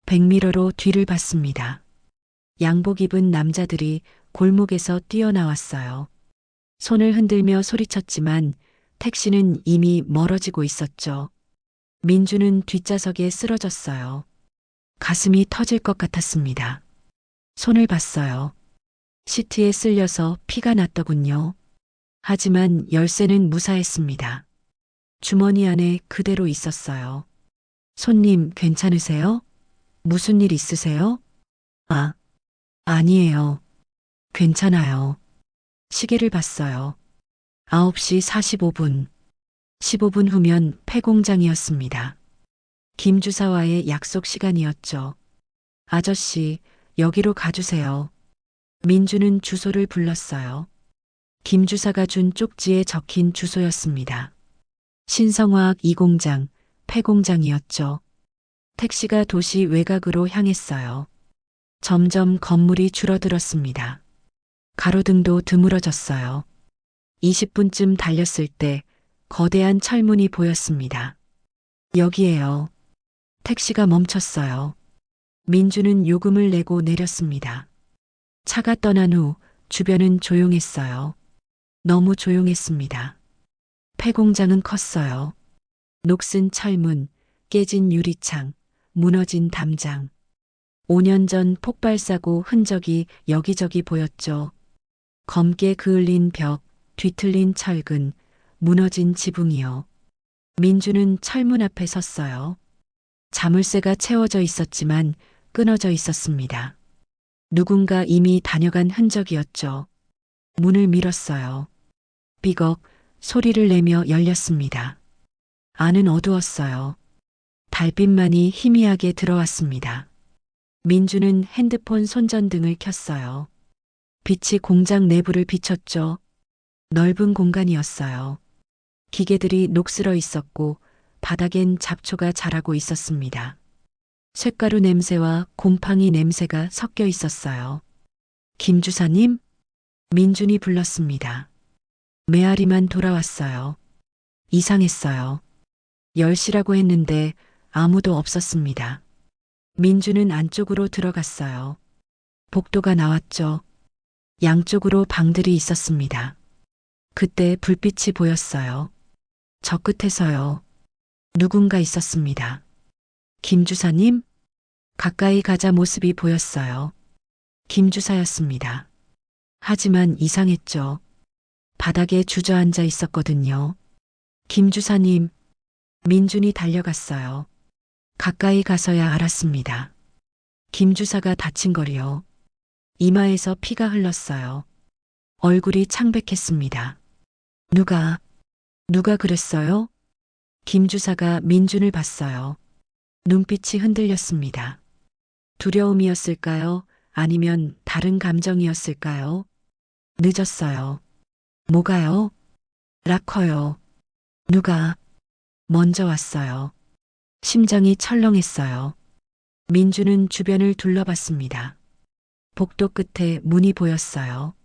백미러로 뒤를 봤습니다. 양복 입은 남자들이 골목에서 뛰어나왔어요. 손을 흔들며 소리쳤지만 택시는 이미 멀어지고 있었죠. 민주는 뒷좌석에 쓰러졌어요. 가슴이 터질 것 같았습니다. 손을 봤어요. 시트에 쓸려서 피가 났더군요. 하지만 열쇠는 무사했습니다. 주머니 안에 그대로 있었어요. 손님 괜찮으세요? 무슨 일 있으세요? 아니에요. 괜찮아요. 시계를 봤어요. 9시 45분. 15분 후면 폐공장이었습니다. 김 주사와의 약속 시간이었죠. 아저씨, 여기로 가주세요. 민주는 주소를 불렀어요. 김 주사가 준 쪽지에 적힌 주소였습니다. 신성화학 2공장, 폐공장이었죠. 택시가 도시 외곽으로 향했어요. 점점 건물이 줄어들었습니다. 가로등도 드물어졌어요. 20분쯤 달렸을 때 거대한 철문이 보였습니다. 여기에요. 택시가 멈췄어요. 민주는 요금을 내고 내렸습니다. 차가 떠난 후 주변은 조용했어요. 너무 조용했습니다. 폐공장은 컸어요. 녹슨 철문, 깨진 유리창, 무너진 담장. 5년 전 폭발사고 흔적이 여기저기 보였죠. 검게 그을린 벽, 뒤틀린 철근, 무너진 지붕이요. 민주는 철문 앞에 섰어요. 자물쇠가 채워져 있었지만 끊어져 있었습니다. 누군가 이미 다녀간 흔적이었죠. 문을 밀었어요. 삐걱 소리를 내며 열렸습니다. 안은 어두웠어요. 달빛만이 희미하게 들어왔습니다. 민주는 핸드폰 손전등을 켰어요. 빛이 공장 내부를 비췄죠. 넓은 공간이었어요. 기계들이 녹슬어 있었고 바닥엔 잡초가 자라고 있었습니다. 쇳가루 냄새와 곰팡이 냄새가 섞여 있었어요. 김 주사님? 민준이 불렀습니다. 메아리만 돌아왔어요. 이상했어요. 10시라고 했는데 아무도 없었습니다. 민주는 안쪽으로 들어갔어요. 복도가 나왔죠. 양쪽으로 방들이 있었습니다. 그때 불빛이 보였어요. 저 끝에서요. 누군가 있었습니다. 김 주사님? 가까이 가자 모습이 보였어요. 김 주사였습니다. 하지만 이상했죠. 바닥에 주저앉아 있었거든요. 김 주사님, 민준이 달려갔어요. 가까이 가서야 알았습니다. 김 주사가 다친 거리요. 이마에서 피가 흘렀어요. 얼굴이 창백했습니다. 누가 그랬어요? 김 주사가 민준을 봤어요. 눈빛이 흔들렸습니다. 두려움이었을까요? 아니면 다른 감정이었을까요? 늦었어요. 뭐가요? 락커요. 누가? 먼저 왔어요. 심장이 철렁했어요. 민주는 주변을 둘러봤습니다. 복도 끝에 문이 보였어요.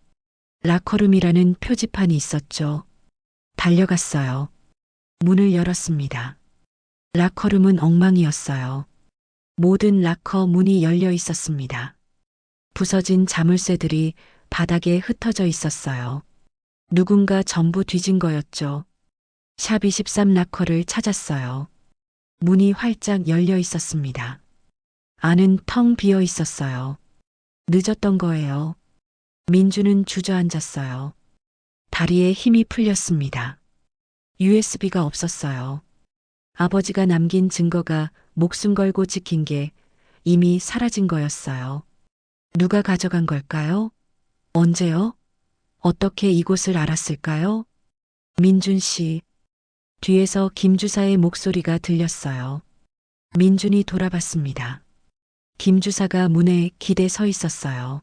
락커룸이라는 표지판이 있었죠. 달려갔어요. 문을 열었습니다. 락커룸은 엉망이었어요. 모든 락커 문이 열려 있었습니다. 부서진 자물쇠들이 바닥에 흩어져 있었어요. 누군가 전부 뒤진 거였죠. 샵 23 락커를 찾았어요. 문이 활짝 열려 있었습니다. 안은 텅 비어 있었어요. 늦었던 거예요. 민주는 주저앉았어요. 다리에 힘이 풀렸습니다. USB가 없었어요. 아버지가 남긴 증거가 목숨 걸고 지킨 게 이미 사라진 거였어요. 누가 가져간 걸까요? 언제요? 어떻게 이곳을 알았을까요? 민준 씨. 뒤에서 김 주사의 목소리가 들렸어요. 민준이 돌아봤습니다. 김 주사가 문에 기대 서 있었어요.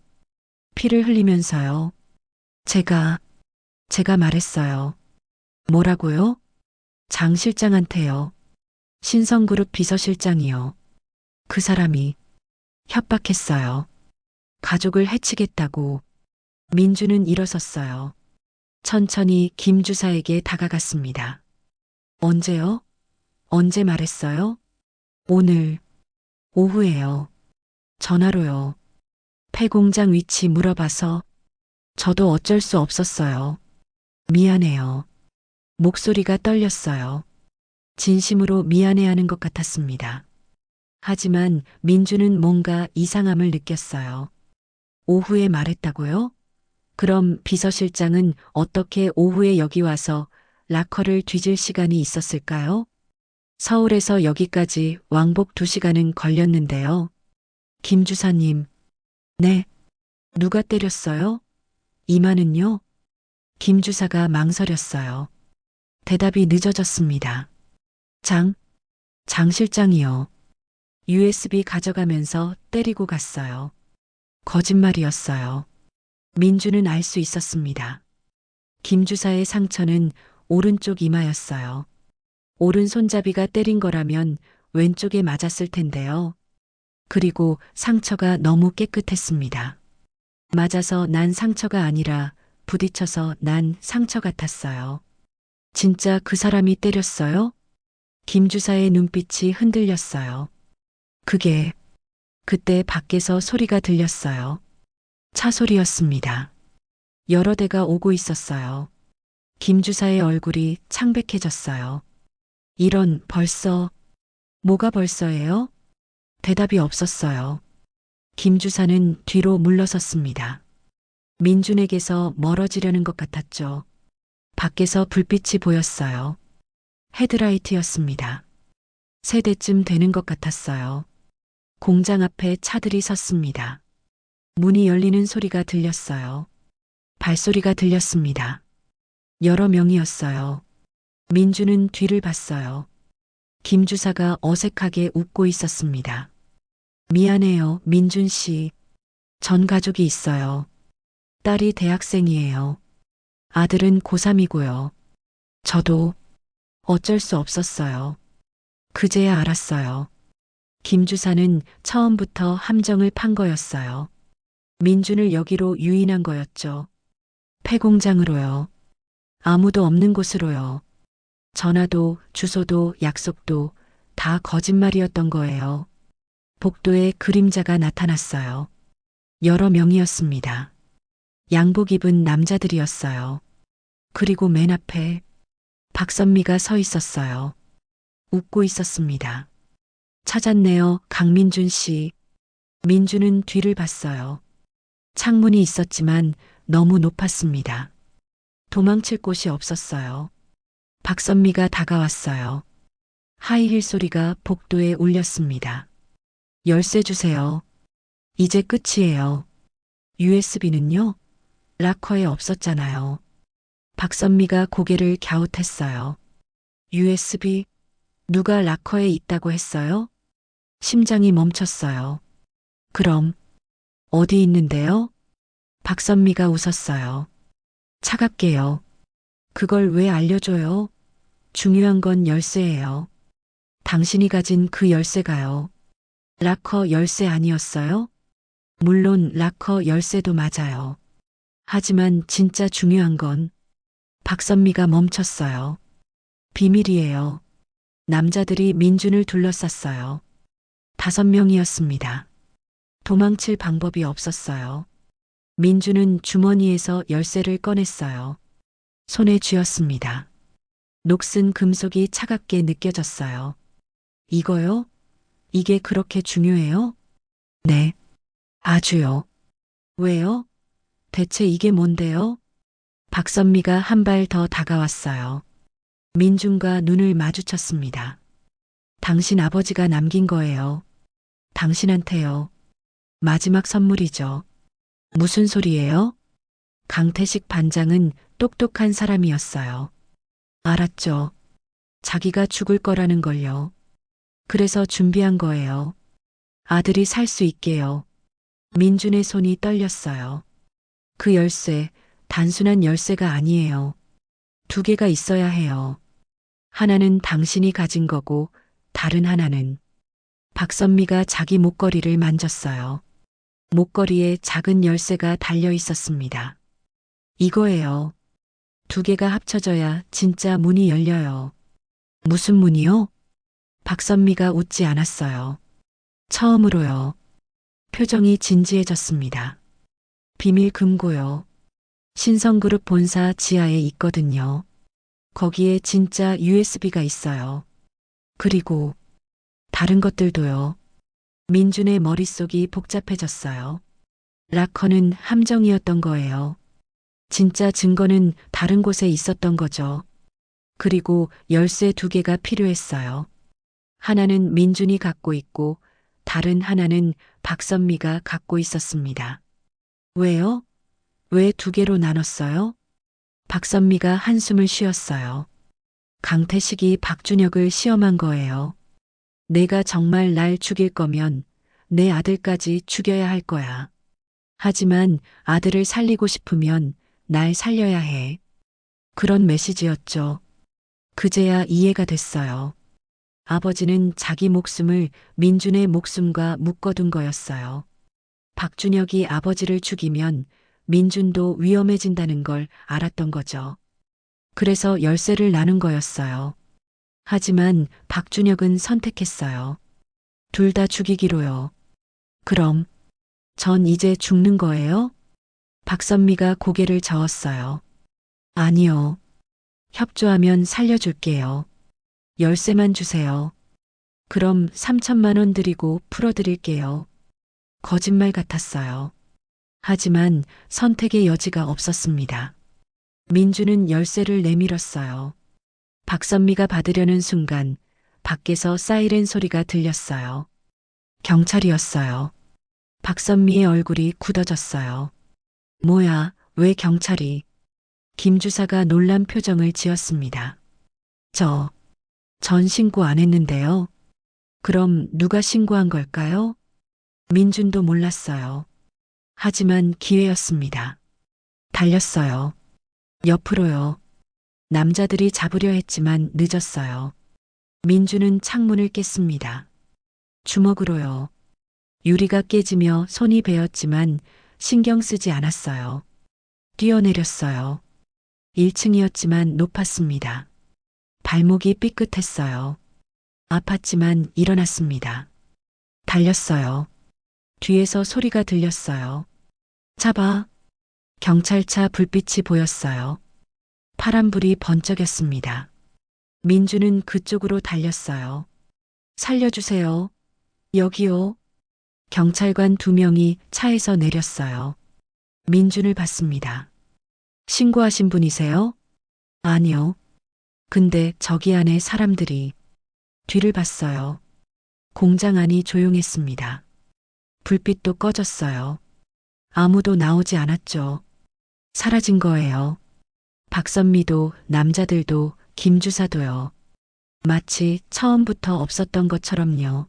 피를 흘리면서요. 제가 말했어요. 뭐라고요? 장 실장한테요. 신성그룹 비서실장이요. 그 사람이 협박했어요. 가족을 해치겠다고. 민주는 일어섰어요. 천천히 김 주사에게 다가갔습니다. 언제요? 언제 말했어요? 오늘 오후에요. 전화로요. 폐공장 위치 물어봐서 저도 어쩔 수 없었어요. 미안해요. 목소리가 떨렸어요. 진심으로 미안해하는 것 같았습니다. 하지만 민주는 뭔가 이상함을 느꼈어요. 오후에 말했다고요? 그럼 비서실장은 어떻게 오후에 여기 와서 락커를 뒤질 시간이 있었을까요? 서울에서 여기까지 왕복 2시간은 걸렸는데요. 김 주사님. 네. 누가 때렸어요? 이마는요? 김 주사가 망설였어요. 대답이 늦어졌습니다. 장 실장이요. USB 가져가면서 때리고 갔어요. 거짓말이었어요. 민주는 알 수 있었습니다. 김 주사의 상처는 오른쪽 이마였어요. 오른 손잡이가 때린 거라면 왼쪽에 맞았을 텐데요. 그리고 상처가 너무 깨끗했습니다. 맞아서 난 상처가 아니라 부딪혀서 난 상처 같았어요. 진짜 그 사람이 때렸어요? 김 주사의 눈빛이 흔들렸어요. 그때 밖에서 소리가 들렸어요. 차 소리였습니다. 여러 대가 오고 있었어요. 김 주사의 얼굴이 창백해졌어요. 뭐가 벌써예요? 대답이 없었어요. 김 주사는 뒤로 물러섰습니다. 민준에게서 멀어지려는 것 같았죠. 밖에서 불빛이 보였어요. 헤드라이트였습니다. 3대쯤 되는 것 같았어요. 공장 앞에 차들이 섰습니다. 문이 열리는 소리가 들렸어요. 발소리가 들렸습니다. 여러 명이었어요. 민주는 뒤를 봤어요. 김 주사가 어색하게 웃고 있었습니다. 미안해요, 민준 씨. 전 가족이 있어요. 딸이 대학생이에요. 아들은 고3이고요. 저도 어쩔 수 없었어요. 그제야 알았어요. 김 주사는 처음부터 함정을 판 거였어요. 민준을 여기로 유인한 거였죠. 폐공장으로요. 아무도 없는 곳으로요. 전화도, 주소도, 약속도 다 거짓말이었던 거예요. 복도에 그림자가 나타났어요. 여러 명이었습니다. 양복 입은 남자들이었어요. 그리고 맨 앞에 박선미가 서 있었어요. 웃고 있었습니다. 찾았네요, 강민준 씨. 민준은 뒤를 봤어요. 창문이 있었지만 너무 높았습니다. 도망칠 곳이 없었어요. 박선미가 다가왔어요. 하이힐 소리가 복도에 울렸습니다. 열쇠 주세요. 이제 끝이에요. USB는요? 락커에 없었잖아요. 박선미가 고개를 갸웃했어요. USB? 누가 락커에 있다고 했어요? 심장이 멈췄어요. 그럼 어디 있는데요? 박선미가 웃었어요. 차갑게요. 그걸 왜 알려줘요? 중요한 건 열쇠예요. 당신이 가진 그 열쇠가요. 락커 열쇠 아니었어요? 물론 락커 열쇠도 맞아요. 하지만 진짜 중요한 건 박선미가 멈췄어요. 비밀이에요. 남자들이 민준을 둘러쌌어요. 5명이었습니다. 도망칠 방법이 없었어요. 민준은 주머니에서 열쇠를 꺼냈어요. 손에 쥐었습니다. 녹슨 금속이 차갑게 느껴졌어요. 이거요? 이게 그렇게 중요해요? 네. 아주요. 왜요? 대체 이게 뭔데요? 박선미가 한 발 더 다가왔어요. 민준과 눈을 마주쳤습니다. 당신 아버지가 남긴 거예요. 당신한테요. 마지막 선물이죠. 무슨 소리예요? 강태식 반장은 똑똑한 사람이었어요. 알았죠. 자기가 죽을 거라는 걸요. 그래서 준비한 거예요. 아들이 살 수 있게요. 민준의 손이 떨렸어요. 그 열쇠, 단순한 열쇠가 아니에요. 2개가 있어야 해요. 하나는 당신이 가진 거고, 다른 하나는 박선미가 자기 목걸이를 만졌어요. 목걸이에 작은 열쇠가 달려 있었습니다. 이거예요. 2개가 합쳐져야 진짜 문이 열려요. 무슨 문이요? 박선미가 웃지 않았어요. 처음으로요. 표정이 진지해졌습니다. 비밀 금고요. 신성그룹 본사 지하에 있거든요. 거기에 진짜 USB가 있어요. 그리고 다른 것들도요. 민준의 머릿속이 복잡해졌어요. 락커는 함정이었던 거예요. 진짜 증거는 다른 곳에 있었던 거죠. 그리고 열쇠 2개가 필요했어요. 하나는 민준이 갖고 있고 다른 하나는 박선미가 갖고 있었습니다. 왜요? 왜 2개로 나눴어요? 박선미가 한숨을 쉬었어요. 강태식이 박준혁을 시험한 거예요. 내가 정말 날 죽일 거면 내 아들까지 죽여야 할 거야. 하지만 아들을 살리고 싶으면 날 살려야 해. 그런 메시지였죠. 그제야 이해가 됐어요. 아버지는 자기 목숨을 민준의 목숨과 묶어둔 거였어요. 박준혁이 아버지를 죽이면 민준도 위험해진다는 걸 알았던 거죠. 그래서 열쇠를 나눈 거였어요. 하지만 박준혁은 선택했어요. 둘 다 죽이기로요. 그럼 전 이제 죽는 거예요? 박선미가 고개를 저었어요. 아니요. 협조하면 살려줄게요. 열쇠만 주세요. 그럼 3천만 원 드리고 풀어드릴게요. 거짓말 같았어요. 하지만 선택의 여지가 없었습니다. 민주는 열쇠를 내밀었어요. 박선미가 받으려는 순간 밖에서 사이렌 소리가 들렸어요. 경찰이었어요. 박선미의 얼굴이 굳어졌어요. 뭐야, 왜 경찰이? 김 주사가 놀란 표정을 지었습니다. 전 신고 안 했는데요. 그럼 누가 신고한 걸까요? 민준도 몰랐어요. 하지만 기회였습니다. 달렸어요. 옆으로요. 남자들이 잡으려 했지만 늦었어요. 민준은 창문을 깼습니다. 주먹으로요. 유리가 깨지며 손이 베었지만 신경 쓰지 않았어요. 뛰어내렸어요. 1층이었지만 높았습니다. 발목이 삐끗했어요. 아팠지만 일어났습니다. 달렸어요. 뒤에서 소리가 들렸어요. 잡아. 경찰차 불빛이 보였어요. 파란불이 번쩍였습니다. 민주는 그쪽으로 달렸어요. 살려주세요. 여기요. 경찰관 2명이 차에서 내렸어요. 민준을 봤습니다. 신고하신 분이세요? 아니요. 근데 저기 안에 사람들이. 뒤를 봤어요. 공장 안이 조용했습니다. 불빛도 꺼졌어요. 아무도 나오지 않았죠. 사라진 거예요. 박선미도 남자들도 김주사도요. 마치 처음부터 없었던 것처럼요.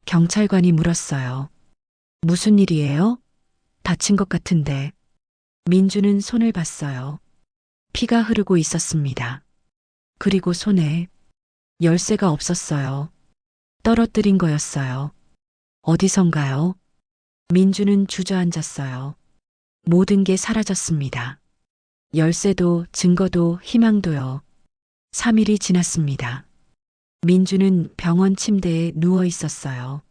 경찰관이 물었어요. 무슨 일이에요? 다친 것 같은데. 민주는 손을 봤어요. 피가 흐르고 있었습니다. 그리고 손에 열쇠가 없었어요. 떨어뜨린 거였어요. 어디선가요? 민주는 주저앉았어요. 모든 게 사라졌습니다. 열쇠도 증거도 희망도요. 3일이 지났습니다. 민주는 병원 침대에 누워 있었어요.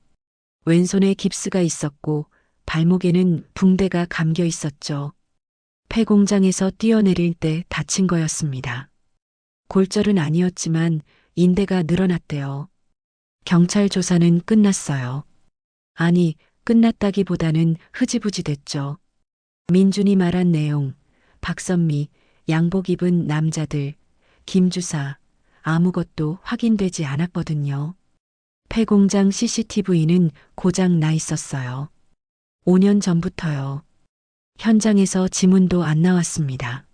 왼손에 깁스가 있었고 발목에는 붕대가 감겨 있었죠. 폐공장에서 뛰어내릴 때 다친 거였습니다. 골절은 아니었지만 인대가 늘어났대요. 경찰 조사는 끝났어요. 아니, 끝났다기보다는 흐지부지 됐죠. 민준이 말한 내용, 박선미, 양복 입은 남자들, 김주사, 아무것도 확인되지 않았거든요. 폐공장 CCTV는 고장 나 있었어요. 5년 전부터요. 현장에서 지문도 안 나왔습니다.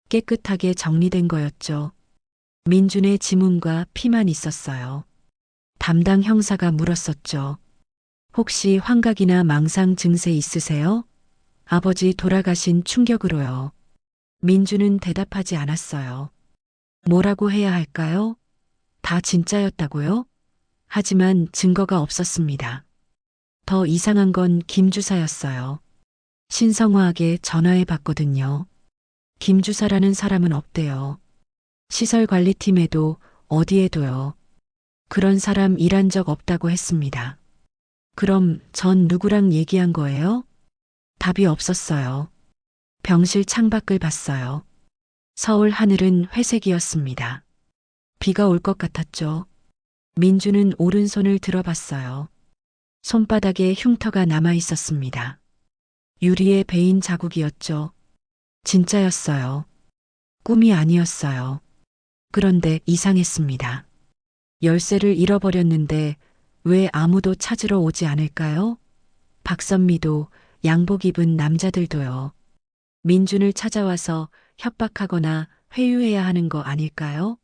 깨끗하게 정리된 거였죠. 민준의 지문과 피만 있었어요. 담당 형사가 물었었죠. 혹시 환각이나 망상 증세 있으세요? 아버지 돌아가신 충격으로요. 민준은 대답하지 않았어요. 뭐라고 해야 할까요? 다 진짜였다고요? 하지만 증거가 없었습니다. 더 이상한 건 김주사였어요. 신성화하게 전화해 봤거든요. 김주사라는 사람은 없대요. 시설관리팀에도 어디에도요. 그런 사람 일한 적 없다고 했습니다. 그럼 전 누구랑 얘기한 거예요? 답이 없었어요. 병실 창밖을 봤어요. 서울 하늘은 회색이었습니다. 비가 올 것 같았죠. 민주는 오른손을 들어봤어요. 손바닥에 흉터가 남아 있었습니다. 유리에 베인 자국이었죠. 진짜였어요. 꿈이 아니었어요. 그런데 이상했습니다. 열쇠를 잃어버렸는데 왜 아무도 찾으러 오지 않을까요? 박선미도 양복 입은 남자들도요. 민준을 찾아와서 협박하거나 회유해야 하는 거 아닐까요?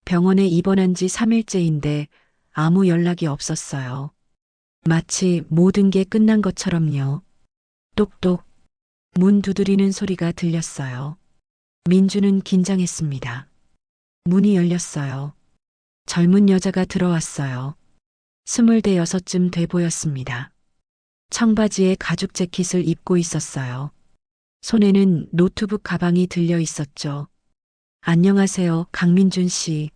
병원에 입원한 지 3일째인데 아무 연락이 없었어요. 마치 모든 게 끝난 것처럼요. 똑똑. 문 두드리는 소리가 들렸어요. 민주는 긴장했습니다. 문이 열렸어요. 젊은 여자가 들어왔어요. 26쯤 돼 보였습니다. 청바지에 가죽 재킷을 입고 있었어요. 손에는 노트북 가방이 들려 있었죠. 안녕하세요, 강민준 씨.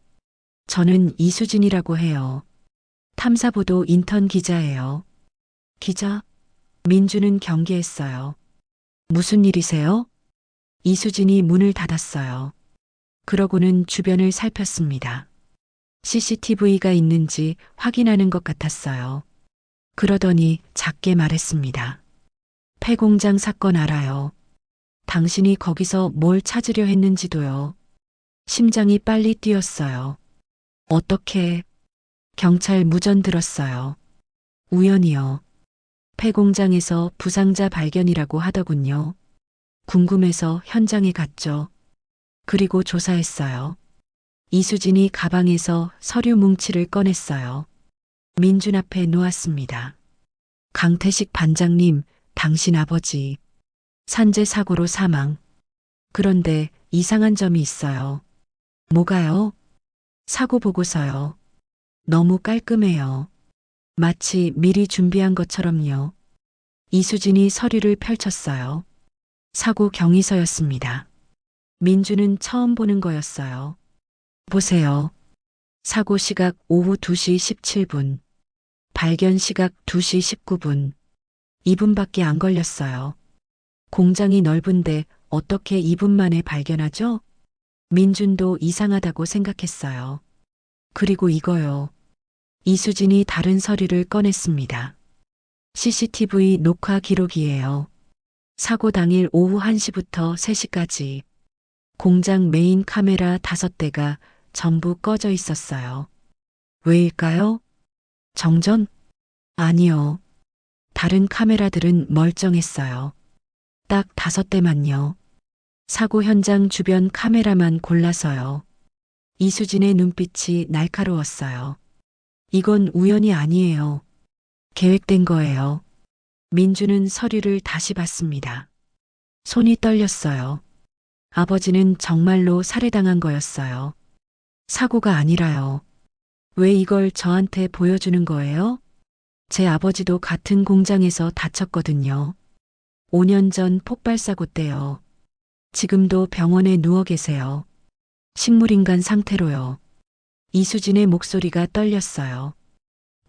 저는 이수진이라고 해요. 탐사보도 인턴 기자예요. 기자? 민주는 경계했어요. 무슨 일이세요? 이수진이 문을 닫았어요. 그러고는 주변을 살폈습니다. CCTV가 있는지 확인하는 것 같았어요. 그러더니 작게 말했습니다. 폐공장 사건 알아요. 당신이 거기서 뭘 찾으려 했는지도요. 심장이 빨리 뛰었어요. 어떻게? 경찰 무전 들었어요. 우연이요. 폐공장에서 부상자 발견이라고 하더군요. 궁금해서 현장에 갔죠. 그리고 조사했어요. 이수진이 가방에서 서류 뭉치를 꺼냈어요. 민준 앞에 놓았습니다. 강태식 반장님, 당신 아버지. 산재 사고로 사망. 그런데 이상한 점이 있어요. 뭐가요? 사고 보고서요. 너무 깔끔해요. 마치 미리 준비한 것처럼요. 이수진이 서류를 펼쳤어요. 사고 경위서였습니다. 민주는 처음 보는 거였어요. 보세요. 사고 시각 오후 2시 17분. 발견 시각 2시 19분. 2분밖에 안 걸렸어요. 공장이 넓은데 어떻게 2분 만에 발견하죠? 민준도 이상하다고 생각했어요. 그리고 이거요. 이수진이 다른 서류를 꺼냈습니다. CCTV 녹화 기록이에요. 사고 당일 오후 1시부터 3시까지 공장 메인 카메라 5대가 전부 꺼져 있었어요. 왜일까요? 정전? 아니요. 다른 카메라들은 멀쩡했어요. 딱 5대만요. 사고 현장 주변 카메라만 골라서요. 이수진의 눈빛이 날카로웠어요. 이건 우연이 아니에요. 계획된 거예요. 민주는 서류를 다시 봤습니다. 손이 떨렸어요. 아버지는 정말로 살해당한 거였어요. 사고가 아니라요. 왜 이걸 저한테 보여주는 거예요? 제 아버지도 같은 공장에서 다쳤거든요. 5년 전 폭발사고 때요. 지금도 병원에 누워 계세요. 식물인간 상태로요. 이수진의 목소리가 떨렸어요.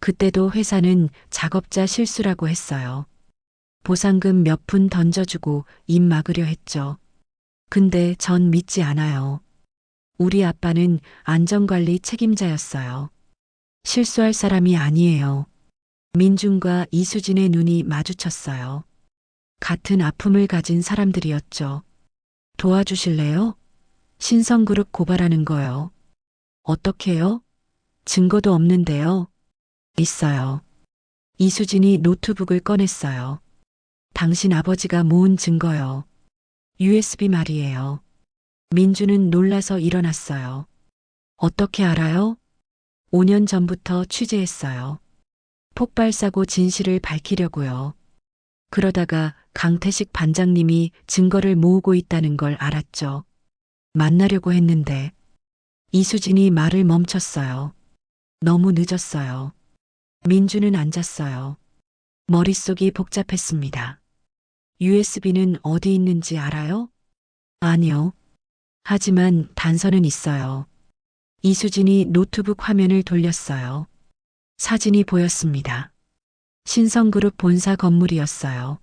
그때도 회사는 작업자 실수라고 했어요. 보상금 몇 푼 던져주고 입 막으려 했죠. 근데 전 믿지 않아요. 우리 아빠는 안전관리 책임자였어요. 실수할 사람이 아니에요. 민준과 이수진의 눈이 마주쳤어요. 같은 아픔을 가진 사람들이었죠. 도와주실래요? 신성그룹 고발하는 거요. 어떻게요? 증거도 없는데요. 있어요. 이수진이 노트북을 꺼냈어요. 당신 아버지가 모은 증거요. USB 말이에요. 민주는 놀라서 일어났어요. 어떻게 알아요? 5년 전부터 취재했어요. 폭발사고 진실을 밝히려고요. 그러다가 강태식 반장님이 증거를 모으고 있다는 걸 알았죠. 만나려고 했는데 이수진이 말을 멈췄어요. 너무 늦었어요. 민주는 앉았어요. 머릿속이 복잡했습니다. USB는 어디 있는지 알아요? 아니요. 하지만 단서는 있어요. 이수진이 노트북 화면을 돌렸어요. 사진이 보였습니다. 신성그룹 본사 건물이었어요.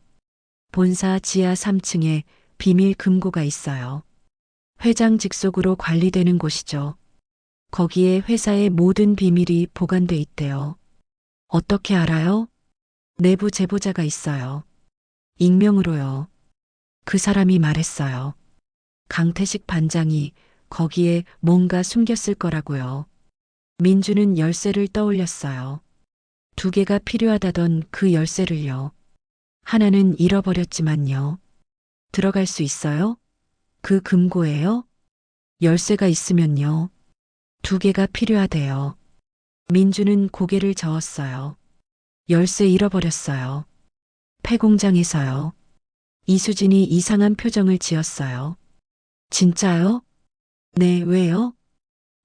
본사 지하 3층에 비밀 금고가 있어요. 회장 직속으로 관리되는 곳이죠. 거기에 회사의 모든 비밀이 보관돼 있대요. 어떻게 알아요? 내부 제보자가 있어요. 익명으로요. 그 사람이 말했어요. 강태식 반장이 거기에 뭔가 숨겼을 거라고요. 민주는 열쇠를 떠올렸어요. 2개가 필요하다던 그 열쇠를요. 하나는 잃어버렸지만요. 들어갈 수 있어요? 그 금고에요? 열쇠가 있으면요. 2개가 필요하대요. 민주는 고개를 저었어요. 열쇠 잃어버렸어요. 폐공장에서요. 이수진이 이상한 표정을 지었어요. 진짜요? 네, 왜요?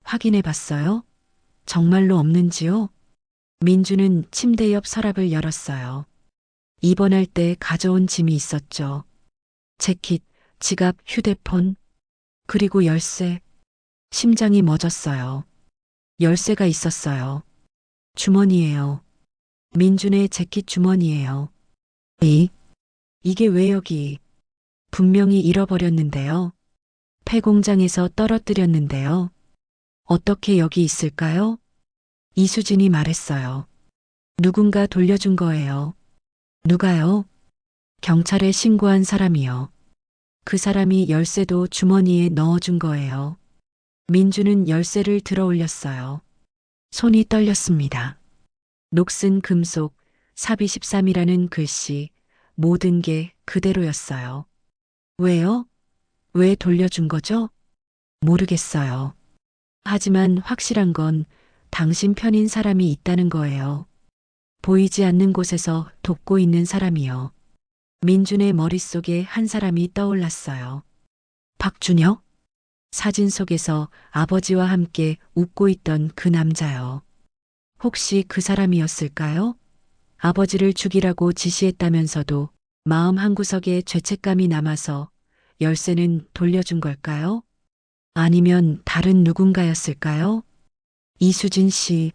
확인해 봤어요? 정말로 없는지요? 민주는 침대 옆 서랍을 열었어요. 입원할 때 가져온 짐이 있었죠. 재킷, 지갑, 휴대폰, 그리고 열쇠. 심장이 멎었어요. 열쇠가 있었어요. 주머니에요. 민준의 재킷 주머니에요. 이게 왜 여기? 분명히 잃어버렸는데요. 폐공장에서 떨어뜨렸는데요. 어떻게 여기 있을까요? 이수진이 말했어요. 누군가 돌려준 거예요. 누가요? 경찰에 신고한 사람이요. 그 사람이 열쇠도 주머니에 넣어준 거예요. 민주는 열쇠를 들어 올렸어요. 손이 떨렸습니다. 녹슨 금속, 삽이 13이라는 글씨, 모든 게 그대로였어요. 왜요? 왜 돌려준 거죠? 모르겠어요. 하지만 확실한 건 당신 편인 사람이 있다는 거예요. 보이지 않는 곳에서 돕고 있는 사람이요. 민준의 머릿속에 한 사람이 떠올랐어요. 박준혁? 사진 속에서 아버지와 함께 웃고 있던 그 남자요. 혹시 그 사람이었을까요? 아버지를 죽이라고 지시했다면서도 마음 한구석에 죄책감이 남아서 열쇠는 돌려준 걸까요? 아니면 다른 누군가였을까요? 이수진 씨.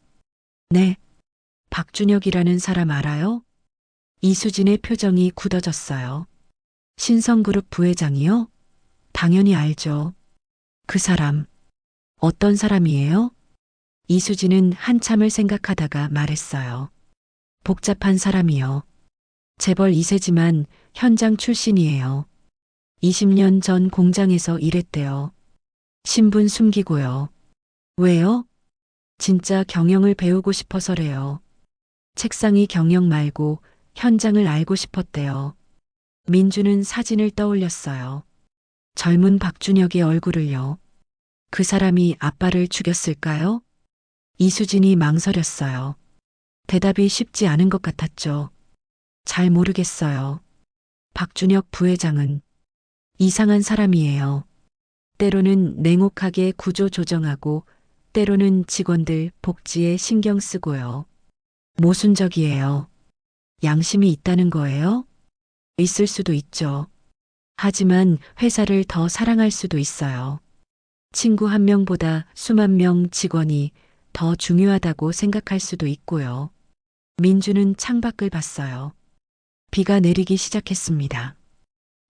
네. 박준혁이라는 사람 알아요? 이수진의 표정이 굳어졌어요. 신성그룹 부회장이요? 당연히 알죠. 그 사람. 어떤 사람이에요? 이수진은 한참을 생각하다가 말했어요. 복잡한 사람이요. 재벌 2세지만 현장 출신이에요. 20년 전 공장에서 일했대요. 신분 숨기고요. 왜요? 진짜 경영을 배우고 싶어서래요. 책상이 경영 말고 현장을 알고 싶었대요. 민주는 사진을 떠올렸어요. 젊은 박준혁의 얼굴을요. 그 사람이 아빠를 죽였을까요? 이수진이 망설였어요. 대답이 쉽지 않은 것 같았죠. 잘 모르겠어요. 박준혁 부회장은 이상한 사람이에요. 때로는 냉혹하게 구조 조정하고 때로는 직원들 복지에 신경 쓰고요. 모순적이에요. 양심이 있다는 거예요? 있을 수도 있죠. 하지만 회사를 더 사랑할 수도 있어요. 친구 한 명보다 수만 명 직원이 더 중요하다고 생각할 수도 있고요. 민주는 창밖을 봤어요. 비가 내리기 시작했습니다.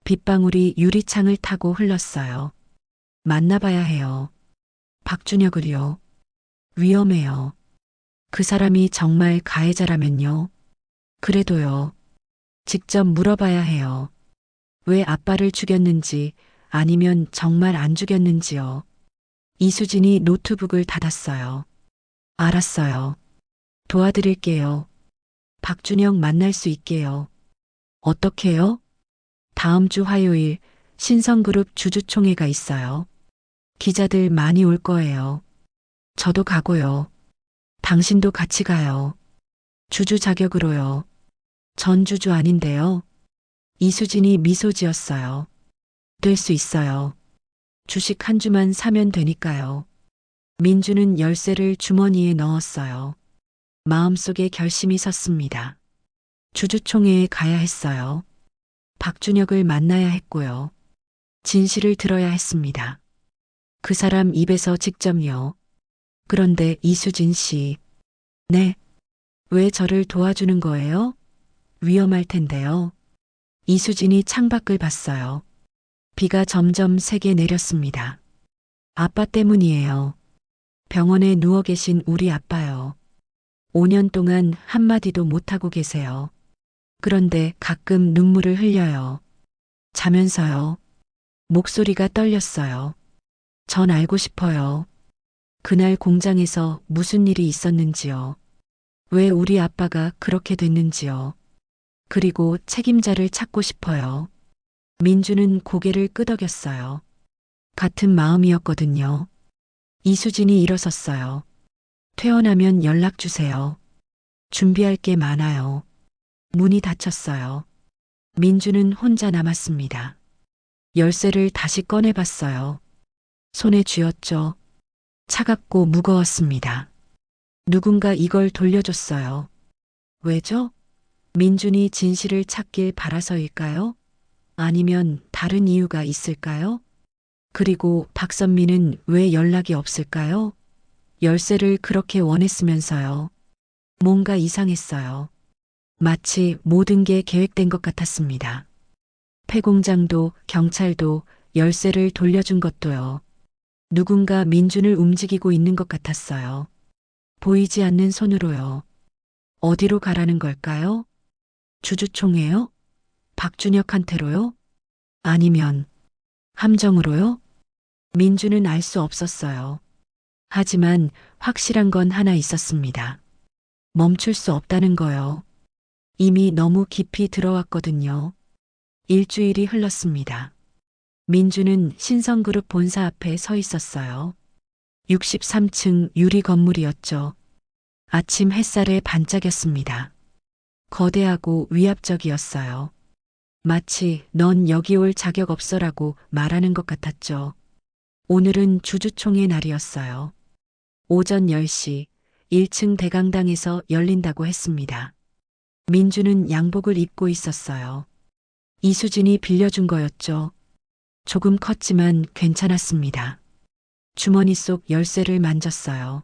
빗방울이 유리창을 타고 흘렀어요. 만나봐야 해요. 박준혁을요. 위험해요. 그 사람이 정말 가해자라면요. 그래도요. 직접 물어봐야 해요. 왜 아빠를 죽였는지 아니면 정말 안 죽였는지요. 이수진이 노트북을 닫았어요. 알았어요. 도와드릴게요. 박준혁 만날 수 있게요. 어떻게요? 다음 주 화요일 신성그룹 주주총회가 있어요. 기자들 많이 올 거예요. 저도 가고요. 당신도 같이 가요. 주주 자격으로요. 전 주주 아닌데요. 이수진이 미소 지었어요. 될 수 있어요. 주식 한 주만 사면 되니까요. 민주는 열쇠를 주머니에 넣었어요. 마음속에 결심이 섰습니다. 주주총회에 가야 했어요. 박준혁을 만나야 했고요. 진실을 들어야 했습니다. 그 사람 입에서 직접요. 그런데 이수진 씨. 네. 왜 저를 도와주는 거예요? 위험할 텐데요. 이수진이 창밖을 봤어요. 비가 점점 세게 내렸습니다. 아빠 때문이에요. 병원에 누워 계신 우리 아빠요. 5년 동안 한마디도 못하고 계세요. 그런데 가끔 눈물을 흘려요. 자면서요. 목소리가 떨렸어요. 전 알고 싶어요. 그날 공장에서 무슨 일이 있었는지요. 왜 우리 아빠가 그렇게 됐는지요. 그리고 책임자를 찾고 싶어요. 민주는 고개를 끄덕였어요. 같은 마음이었거든요. 이수진이 일어섰어요. 퇴원하면 연락 주세요. 준비할 게 많아요. 문이 닫혔어요. 민주는 혼자 남았습니다. 열쇠를 다시 꺼내봤어요. 손에 쥐었죠. 차갑고 무거웠습니다. 누군가 이걸 돌려줬어요. 왜죠? 민준이 진실을 찾길 바라서일까요? 아니면 다른 이유가 있을까요? 그리고 박선미는 왜 연락이 없을까요? 열쇠를 그렇게 원했으면서요. 뭔가 이상했어요. 마치 모든 게 계획된 것 같았습니다. 폐공장도 경찰도 열쇠를 돌려준 것도요. 누군가 민준을 움직이고 있는 것 같았어요. 보이지 않는 손으로요. 어디로 가라는 걸까요? 주주총회요? 박준혁한테로요? 아니면 함정으로요? 민준은 알 수 없었어요. 하지만 확실한 건 하나 있었습니다. 멈출 수 없다는 거요. 이미 너무 깊이 들어왔거든요. 일주일이 흘렀습니다. 민주는 신성그룹 본사 앞에 서 있었어요. 63층 유리 건물이었죠. 아침 햇살에 반짝였습니다. 거대하고 위압적이었어요. 마치 넌 여기 올 자격 없어라고 말하는 것 같았죠. 오늘은 주주총회 날이었어요. 오전 10시 1층 대강당에서 열린다고 했습니다. 민주는 양복을 입고 있었어요. 이수진이 빌려준 거였죠. 조금 컸지만 괜찮았습니다. 주머니 속 열쇠를 만졌어요.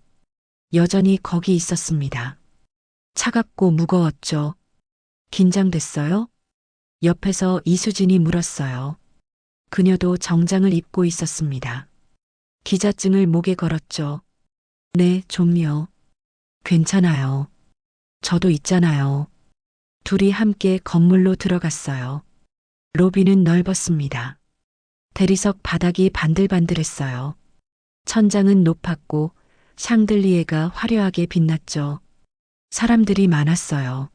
여전히 거기 있었습니다. 차갑고 무거웠죠. 긴장됐어요? 옆에서 이수진이 물었어요. 그녀도 정장을 입고 있었습니다. 기자증을 목에 걸었죠. 네, 좀요. 괜찮아요. 저도 있잖아요. 둘이 함께 건물로 들어갔어요. 로비는 넓었습니다. 대리석 바닥이 반들반들했어요. 천장은 높았고 샹들리에가 화려하게 빛났죠. 사람들이 많았어요.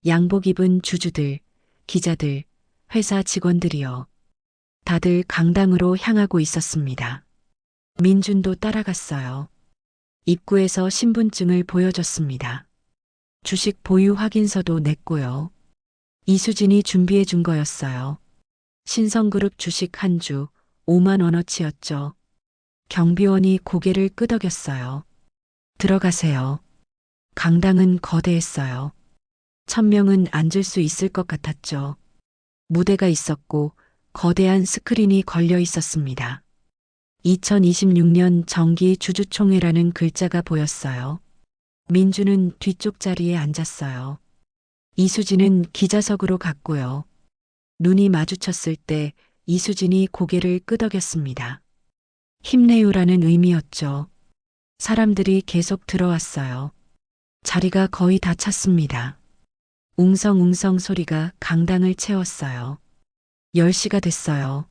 양복 입은 주주들, 기자들, 회사 직원들이요. 다들 강당으로 향하고 있었습니다. 민준도 따라갔어요. 입구에서 신분증을 보여줬습니다. 주식 보유 확인서도 냈고요. 이수진이 준비해 준 거였어요. 신성그룹 주식 한 주 5만 원어치였죠. 경비원이 고개를 끄덕였어요. 들어가세요. 강당은 거대했어요. 1000명은 앉을 수 있을 것 같았죠. 무대가 있었고 거대한 스크린이 걸려 있었습니다. 2026년 정기 주주총회라는 글자가 보였어요. 민주는 뒤쪽 자리에 앉았어요. 이수진은 기자석으로 갔고요. 눈이 마주쳤을 때 이수진이 고개를 끄덕였습니다. 힘내요라는 의미였죠. 사람들이 계속 들어왔어요. 자리가 거의 다 찼습니다. 웅성웅성 소리가 강당을 채웠어요. 10시가 됐어요.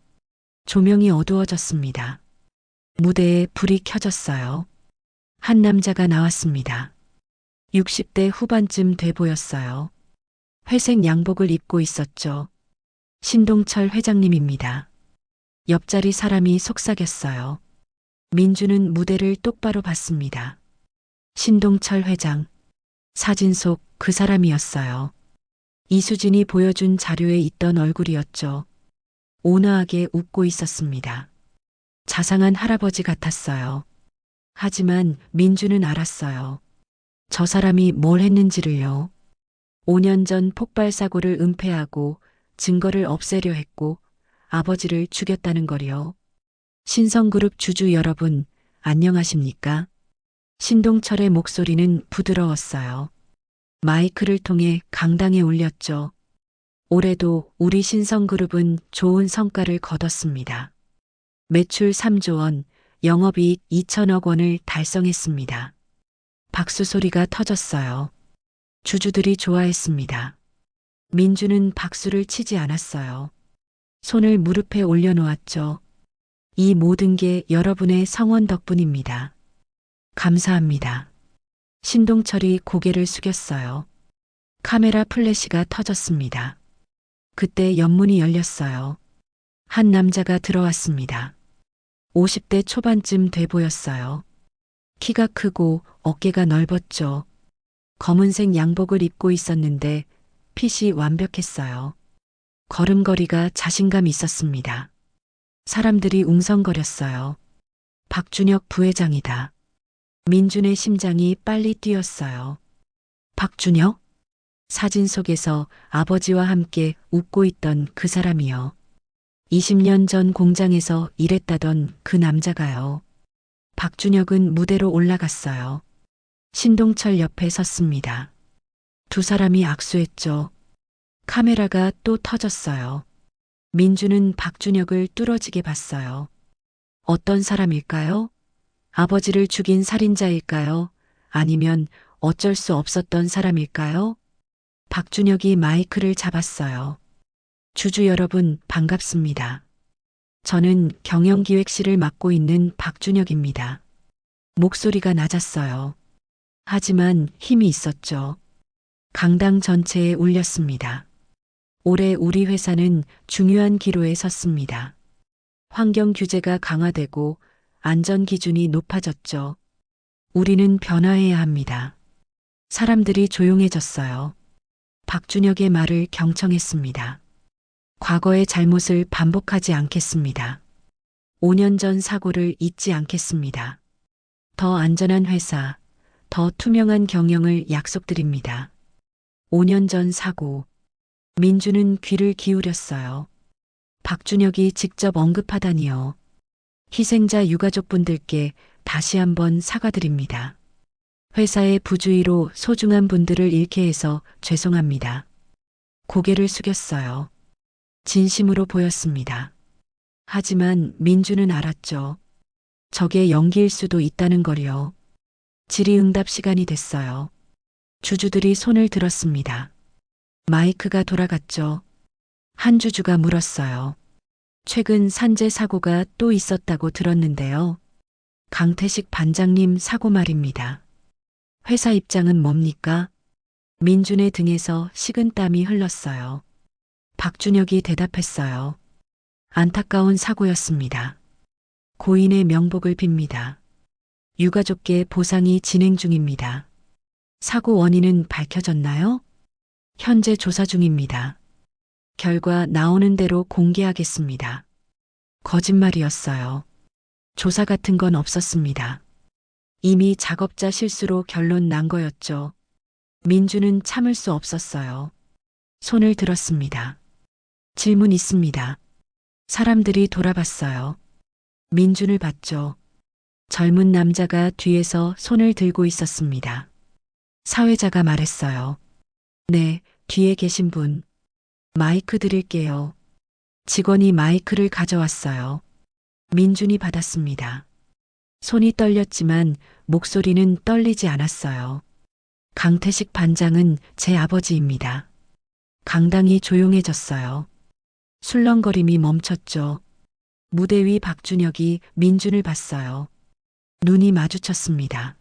조명이 어두워졌습니다. 무대에 불이 켜졌어요. 한 남자가 나왔습니다. 60대 후반쯤 돼 보였어요. 회색 양복을 입고 있었죠. 신동철 회장님입니다. 옆자리 사람이 속삭였어요. 민주는 무대를 똑바로 봤습니다. 신동철 회장. 사진 속 그 사람이었어요. 이수진이 보여준 자료에 있던 얼굴이었죠. 온화하게 웃고 있었습니다. 자상한 할아버지 같았어요. 하지만 민주는 알았어요. 저 사람이 뭘 했는지를요. 5년 전 폭발 사고를 은폐하고 증거를 없애려 했고 아버지를 죽였다는 거리요. 신성그룹 주주 여러분, 안녕하십니까? 신동철의 목소리는 부드러웠어요. 마이크를 통해 강당에 울렸죠. 올해도 우리 신성그룹은 좋은 성과를 거뒀습니다. 매출 3조 원, 영업이익 2천억 원을 달성했습니다. 박수 소리가 터졌어요. 주주들이 좋아했습니다. 민주는 박수를 치지 않았어요. 손을 무릎에 올려놓았죠. 이 모든 게 여러분의 성원 덕분입니다. 감사합니다. 신동철이 고개를 숙였어요. 카메라 플래시가 터졌습니다. 그때 옆문이 열렸어요. 한 남자가 들어왔습니다. 50대 초반쯤 돼 보였어요. 키가 크고 어깨가 넓었죠. 검은색 양복을 입고 있었는데 핏이 완벽했어요. 걸음걸이가 자신감 있었습니다. 사람들이 웅성거렸어요. 박준혁 부회장이다. 민준의 심장이 빨리 뛰었어요. 박준혁? 사진 속에서 아버지와 함께 웃고 있던 그 사람이요. 20년 전 공장에서 일했다던 그 남자가요. 박준혁은 무대로 올라갔어요. 신동철 옆에 섰습니다. 두 사람이 악수했죠. 카메라가 또 터졌어요. 민주는 박준혁을 뚫어지게 봤어요. 어떤 사람일까요? 아버지를 죽인 살인자일까요? 아니면 어쩔 수 없었던 사람일까요? 박준혁이 마이크를 잡았어요. 주주 여러분, 반갑습니다. 저는 경영기획실을 맡고 있는 박준혁입니다. 목소리가 낮았어요. 하지만 힘이 있었죠. 강당 전체에 울렸습니다. 올해 우리 회사는 중요한 기로에 섰습니다. 환경 규제가 강화되고 안전 기준이 높아졌죠. 우리는 변화해야 합니다. 사람들이 조용해졌어요. 박준혁의 말을 경청했습니다. 과거의 잘못을 반복하지 않겠습니다. 5년 전 사고를 잊지 않겠습니다. 더 안전한 회사, 더 투명한 경영을 약속드립니다. 5년 전 사고. 민주는 귀를 기울였어요. 박준혁이 직접 언급하다니요. 희생자 유가족분들께 다시 한번 사과드립니다. 회사의 부주의로 소중한 분들을 잃게 해서 죄송합니다. 고개를 숙였어요. 진심으로 보였습니다. 하지만 민주는 알았죠. 저게 연기일 수도 있다는 걸요. 질의응답 시간이 됐어요. 주주들이 손을 들었습니다. 마이크가 돌아갔죠. 한 주주가 물었어요. 최근 산재 사고가 또 있었다고 들었는데요. 강태식 반장님 사고 말입니다. 회사 입장은 뭡니까? 민준의 등에서 식은땀이 흘렀어요. 박준혁이 대답했어요. 안타까운 사고였습니다. 고인의 명복을 빕니다. 유가족께 보상이 진행 중입니다. 사고 원인은 밝혀졌나요? 현재 조사 중입니다. 결과 나오는 대로 공개하겠습니다. 거짓말이었어요. 조사 같은 건 없었습니다. 이미 작업자 실수로 결론 난 거였죠. 민주는 참을 수 없었어요. 손을 들었습니다. 질문 있습니다. 사람들이 돌아봤어요. 민준을 봤죠. 젊은 남자가 뒤에서 손을 들고 있었습니다. 사회자가 말했어요. 네, 뒤에 계신 분. 마이크 드릴게요. 직원이 마이크를 가져왔어요. 민준이 받았습니다. 손이 떨렸지만 목소리는 떨리지 않았어요. 강태식 반장은 제 아버지입니다. 강당이 조용해졌어요. 술렁거림이 멈췄죠. 무대 위 박준혁이 민준을 봤어요. 눈이 마주쳤습니다.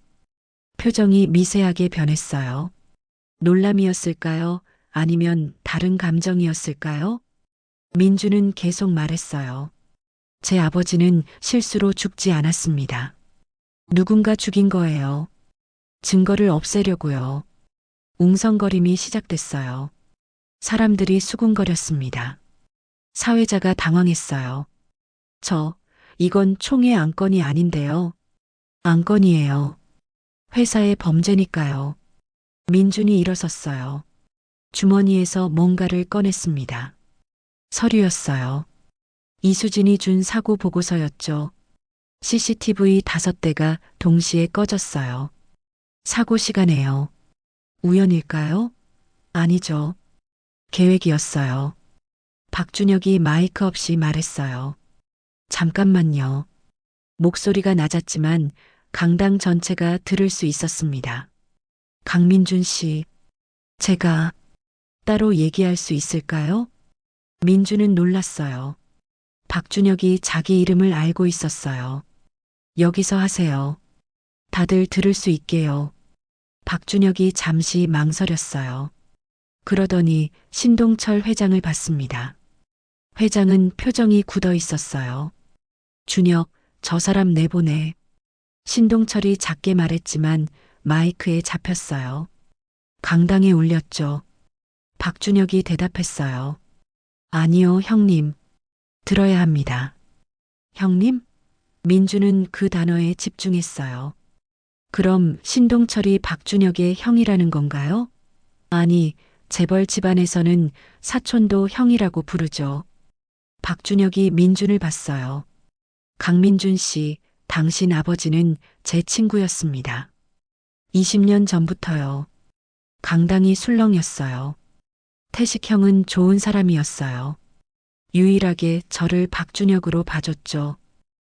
표정이 미세하게 변했어요. 놀람이었을까요? 아니면 다른 감정이었을까요? 민준은 계속 말했어요. 제 아버지는 실수로 죽지 않았습니다. 누군가 죽인 거예요. 증거를 없애려고요. 웅성거림이 시작됐어요. 사람들이 수군거렸습니다. 사회자가 당황했어요. 이건 총회 안건이 아닌데요. 안건이에요. 회사의 범죄니까요. 민준이 일어섰어요. 주머니에서 뭔가를 꺼냈습니다. 서류였어요. 이수진이 준 사고 보고서였죠. CCTV 5대가 동시에 꺼졌어요. 사고 시간에요. 우연일까요? 아니죠. 계획이었어요. 박준혁이 마이크 없이 말했어요. 잠깐만요. 목소리가 낮았지만 강당 전체가 들을 수 있었습니다. 강민준 씨, 제가 따로 얘기할 수 있을까요? 민준은 놀랐어요. 박준혁이 자기 이름을 알고 있었어요. 여기서 하세요. 다들 들을 수 있게요. 박준혁이 잠시 망설였어요. 그러더니 신동철 회장을 봤습니다. 회장은 표정이 굳어 있었어요. 준혁, 저 사람 내보내. 신동철이 작게 말했지만 마이크에 잡혔어요. 강당에 울렸죠. 박준혁이 대답했어요. 아니요, 형님. 들어야 합니다. 형님? 민주는 그 단어에 집중했어요. 그럼 신동철이 박준혁의 형이라는 건가요? 아니, 재벌 집안에서는 사촌도 형이라고 부르죠. 박준혁이 민준을 봤어요. 강민준 씨, 당신 아버지는 제 친구였습니다. 20년 전부터요. 강당이 술렁였어요. 태식 형은 좋은 사람이었어요. 유일하게 저를 박준혁으로 봐줬죠.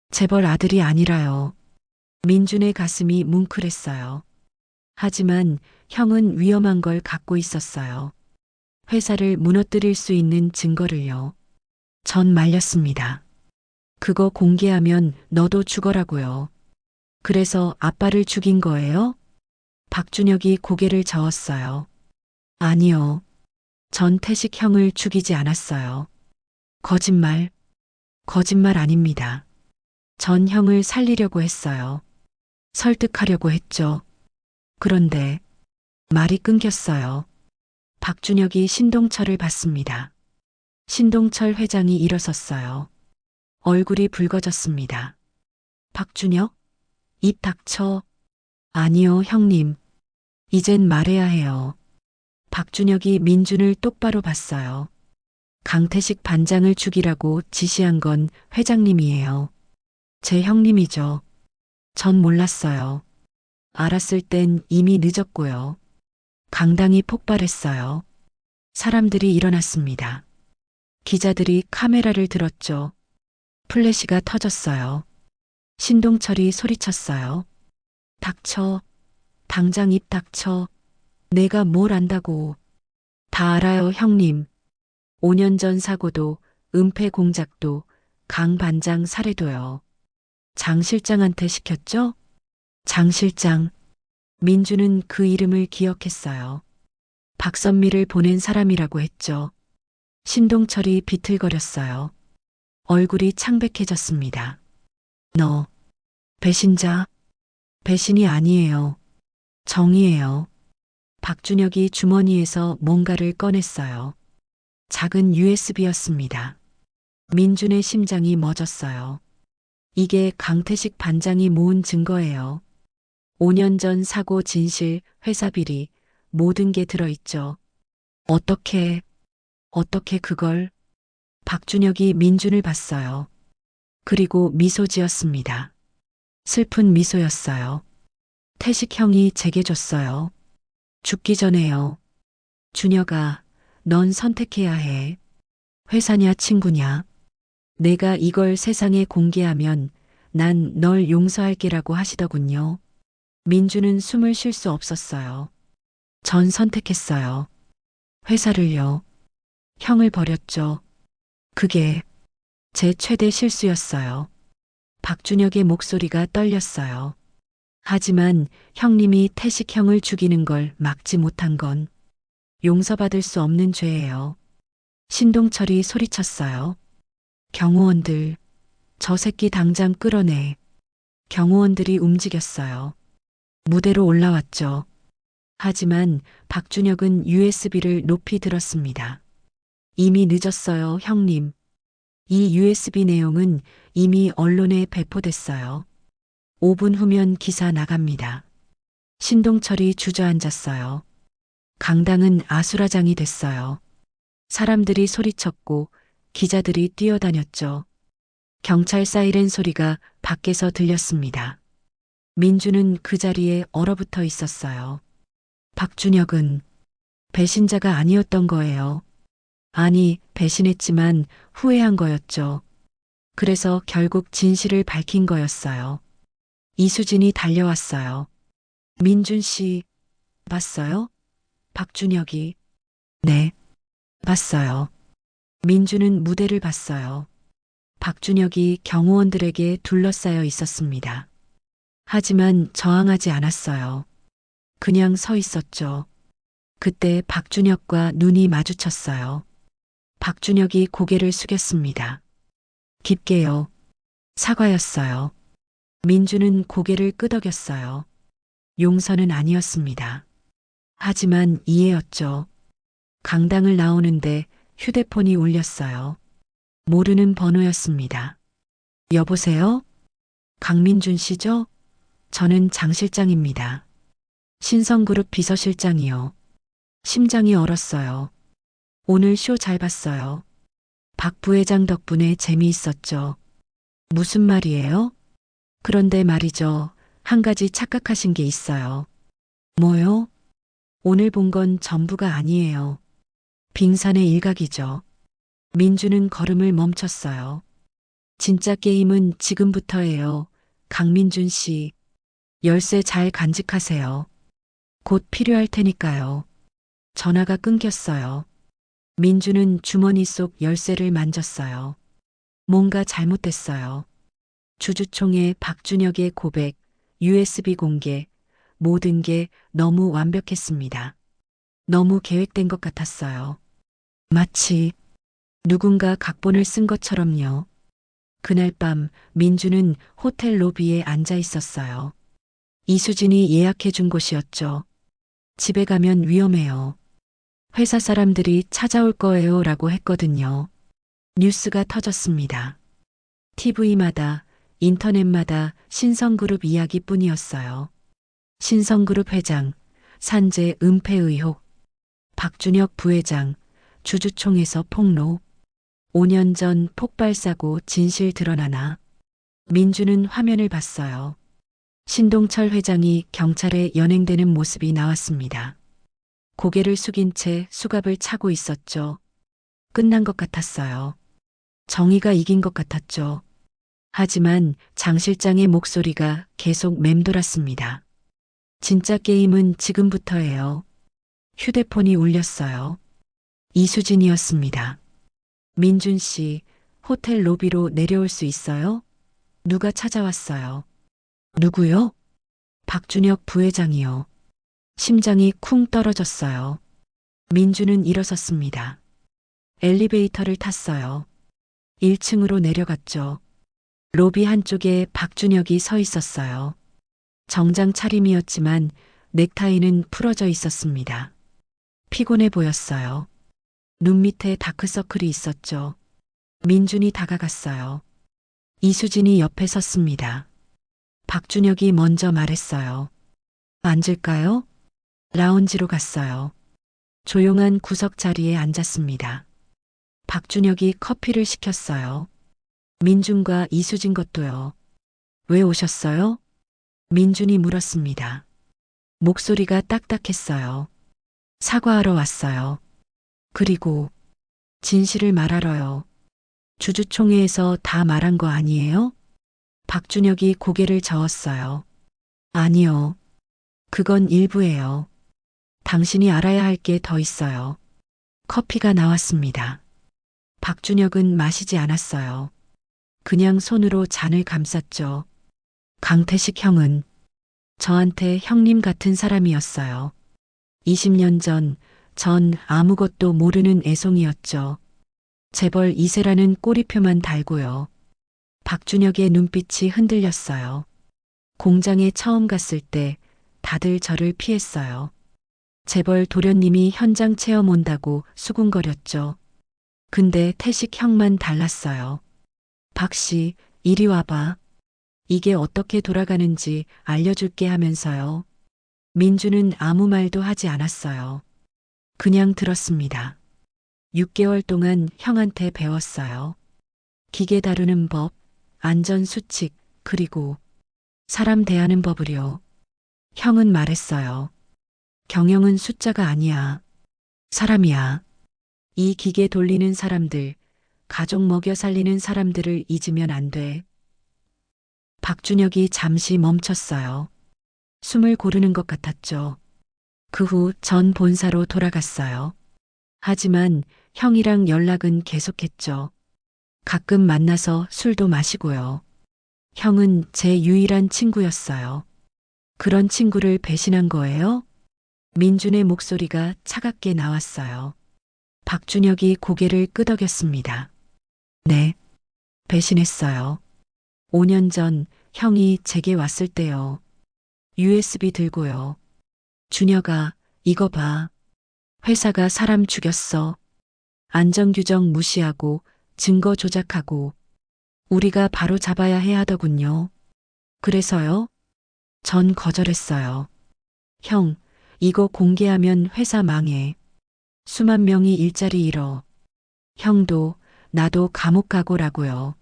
재벌 아들이 아니라요. 민준의 가슴이 뭉클했어요. 하지만 형은 위험한 걸 갖고 있었어요. 회사를 무너뜨릴 수 있는 증거를요. 전 말렸습니다. 그거 공개하면 너도 죽어라고요. 그래서 아빠를 죽인 거예요? 박준혁이 고개를 저었어요. 아니요. 전 태식 형을 죽이지 않았어요. 거짓말. 거짓말 아닙니다. 전 형을 살리려고 했어요. 설득하려고 했죠. 그런데 말이 끊겼어요. 박준혁이 신동철을 봤습니다. 신동철 회장이 일어섰어요. 얼굴이 붉어졌습니다. 박준혁? 입 닥쳐. 아니요, 형님. 이젠 말해야 해요. 박준혁이 민준을 똑바로 봤어요. 강태식 반장을 죽이라고 지시한 건 회장님이에요. 제 형님이죠. 전 몰랐어요. 알았을 땐 이미 늦었고요. 강당이 폭발했어요. 사람들이 일어났습니다. 기자들이 카메라를 들었죠. 플래시가 터졌어요. 신동철이 소리쳤어요. 닥쳐. 당장 입 닥쳐. 내가 뭘 안다고. 다 알아요, 형님. 5년 전 사고도, 은폐 공작도, 강 반장 살해도요. 장 실장한테 시켰죠? 장 실장. 민주는 그 이름을 기억했어요. 박선미를 보낸 사람이라고 했죠. 신동철이 비틀거렸어요. 얼굴이 창백해졌습니다. 너, 배신자? 배신이 아니에요. 정의예요. 박준혁이 주머니에서 뭔가를 꺼냈어요. 작은 USB였습니다. 민준의 심장이 멎었어요. 이게 강태식 반장이 모은 증거예요. 5년 전 사고 진실, 회사 비리, 모든 게 들어있죠. 어떻게 그걸? 박준혁이 민준을 봤어요. 그리고 미소 지었습니다. 슬픈 미소였어요. 태식 형이 제게 줬어요. 죽기 전에요. 준혁아, 넌 선택해야 해. 회사냐 친구냐. 내가 이걸 세상에 공개하면 난 널 용서할게라고 하시더군요. 민주는 숨을 쉴 수 없었어요. 전 선택했어요. 회사를요. 형을 버렸죠. 그게 제 최대 실수였어요. 박준혁의 목소리가 떨렸어요. 하지만 형님이 태식 형을 죽이는 걸 막지 못한 건 용서받을 수 없는 죄예요. 신동철이 소리쳤어요. 경호원들, 저 새끼 당장 끌어내. 경호원들이 움직였어요. 무대로 올라왔죠. 하지만 박준혁은 USB를 높이 들었습니다. 이미 늦었어요, 형님. 이 USB 내용은 이미 언론에 배포됐어요. 5분 후면 기사 나갑니다. 신동철이 주저앉았어요. 강당은 아수라장이 됐어요. 사람들이 소리쳤고 기자들이 뛰어다녔죠. 경찰 사이렌 소리가 밖에서 들렸습니다. 민주는 그 자리에 얼어붙어 있었어요. 박준혁은 배신자가 아니었던 거예요. 아니, 배신했지만 후회한 거였죠. 그래서 결국 진실을 밝힌 거였어요. 이수진이 달려왔어요. 민준 씨, 봤어요? 박준혁이. 네, 봤어요. 민주는 무대를 봤어요. 박준혁이 경호원들에게 둘러싸여 있었습니다. 하지만 저항하지 않았어요. 그냥 서 있었죠. 그때 박준혁과 눈이 마주쳤어요. 박준혁이 고개를 숙였습니다. 깊게요. 사과였어요. 민주는 고개를 끄덕였어요. 용서는 아니었습니다. 하지만 이해였죠. 강당을 나오는데 휴대폰이 울렸어요. 모르는 번호였습니다. 여보세요? 강민준 씨죠? 저는 장 실장입니다. 신성그룹 비서실장이요. 심장이 얼었어요. 오늘 쇼 잘 봤어요. 박 부회장 덕분에 재미있었죠. 무슨 말이에요? 그런데 말이죠. 한 가지 착각하신 게 있어요. 뭐요? 오늘 본 건 전부가 아니에요. 빙산의 일각이죠. 민주는 걸음을 멈췄어요. 진짜 게임은 지금부터예요. 강민준 씨. 열쇠 잘 간직하세요. 곧 필요할 테니까요. 전화가 끊겼어요. 민주는 주머니 속 열쇠를 만졌어요. 뭔가 잘못됐어요. 주주총회 박준혁의 고백, USB 공개, 모든 게 너무 완벽했습니다. 너무 계획된 것 같았어요. 마치 누군가 각본을 쓴 것처럼요. 그날 밤 민주는 호텔 로비에 앉아 있었어요. 이수진이 예약해 준 곳이었죠. 집에 가면 위험해요. 회사 사람들이 찾아올 거예요 라고 했거든요. 뉴스가 터졌습니다. TV마다, 인터넷마다 신성그룹 이야기뿐이었어요. 신성그룹 회장, 산재 은폐 의혹, 박준혁 부회장, 주주총에서 폭로, 5년 전 폭발사고 진실 드러나나. 민주는 화면을 봤어요. 신동철 회장이 경찰에 연행되는 모습이 나왔습니다. 고개를 숙인 채 수갑을 차고 있었죠. 끝난 것 같았어요. 정의가 이긴 것 같았죠. 하지만 장 실장의 목소리가 계속 맴돌았습니다. 진짜 게임은 지금부터예요. 휴대폰이 울렸어요. 이수진이었습니다. 민준 씨, 호텔 로비로 내려올 수 있어요? 누가 찾아왔어요? 누구요? 박준혁 부회장이요. 심장이 쿵 떨어졌어요. 민주는 일어섰습니다. 엘리베이터를 탔어요. 1층으로 내려갔죠. 로비 한쪽에 박준혁이 서 있었어요. 정장 차림이었지만 넥타이는 풀어져 있었습니다. 피곤해 보였어요. 눈 밑에 다크서클이 있었죠. 민준이 다가갔어요. 이수진이 옆에 섰습니다. 박준혁이 먼저 말했어요. 앉을까요? 라운지로 갔어요. 조용한 구석 자리에 앉았습니다. 박준혁이 커피를 시켰어요. 민준과 이수진 것도요. 왜 오셨어요? 민준이 물었습니다. 목소리가 딱딱했어요. 사과하러 왔어요. 그리고 진실을 말하러요. 주주총회에서 다 말한 거 아니에요? 박준혁이 고개를 저었어요. 아니요. 그건 일부예요. 당신이 알아야 할 게 더 있어요. 커피가 나왔습니다. 박준혁은 마시지 않았어요. 그냥 손으로 잔을 감쌌죠. 강태식 형은 저한테 형님 같은 사람이었어요. 20년 전 아무것도 모르는 애송이었죠. 재벌 2세라는 꼬리표만 달고요. 박준혁의 눈빛이 흔들렸어요. 공장에 처음 갔을 때 다들 저를 피했어요. 재벌 도련님이 현장 체험 온다고 수군거렸죠. 근데 태식 형만 달랐어요. 박 씨, 이리 와봐. 이게 어떻게 돌아가는지 알려줄게 하면서요. 민주는 아무 말도 하지 않았어요. 그냥 들었습니다. 6개월 동안 형한테 배웠어요. 기계 다루는 법, 안전수칙, 그리고 사람 대하는 법을요. 형은 말했어요. 경영은 숫자가 아니야. 사람이야. 이 기계 돌리는 사람들, 가족 먹여 살리는 사람들을 잊으면 안 돼. 박준혁이 잠시 멈췄어요. 숨을 고르는 것 같았죠. 그 후 전 본사로 돌아갔어요. 하지만 형이랑 연락은 계속했죠. 가끔 만나서 술도 마시고요. 형은 제 유일한 친구였어요. 그런 친구를 배신한 거예요? 민준의 목소리가 차갑게 나왔어요. 박준혁이 고개를 끄덕였습니다. 네, 배신했어요. 5년 전 형이 제게 왔을 때요. USB 들고요. 준혁아, 이거 봐. 회사가 사람 죽였어. 안전규정 무시하고 증거 조작하고 우리가 바로 잡아야 해 하더군요. 그래서요? 전 거절했어요. 형, 이거 공개하면 회사 망해. 수만 명이 일자리 잃어. 형도 나도 감옥 가고라고요.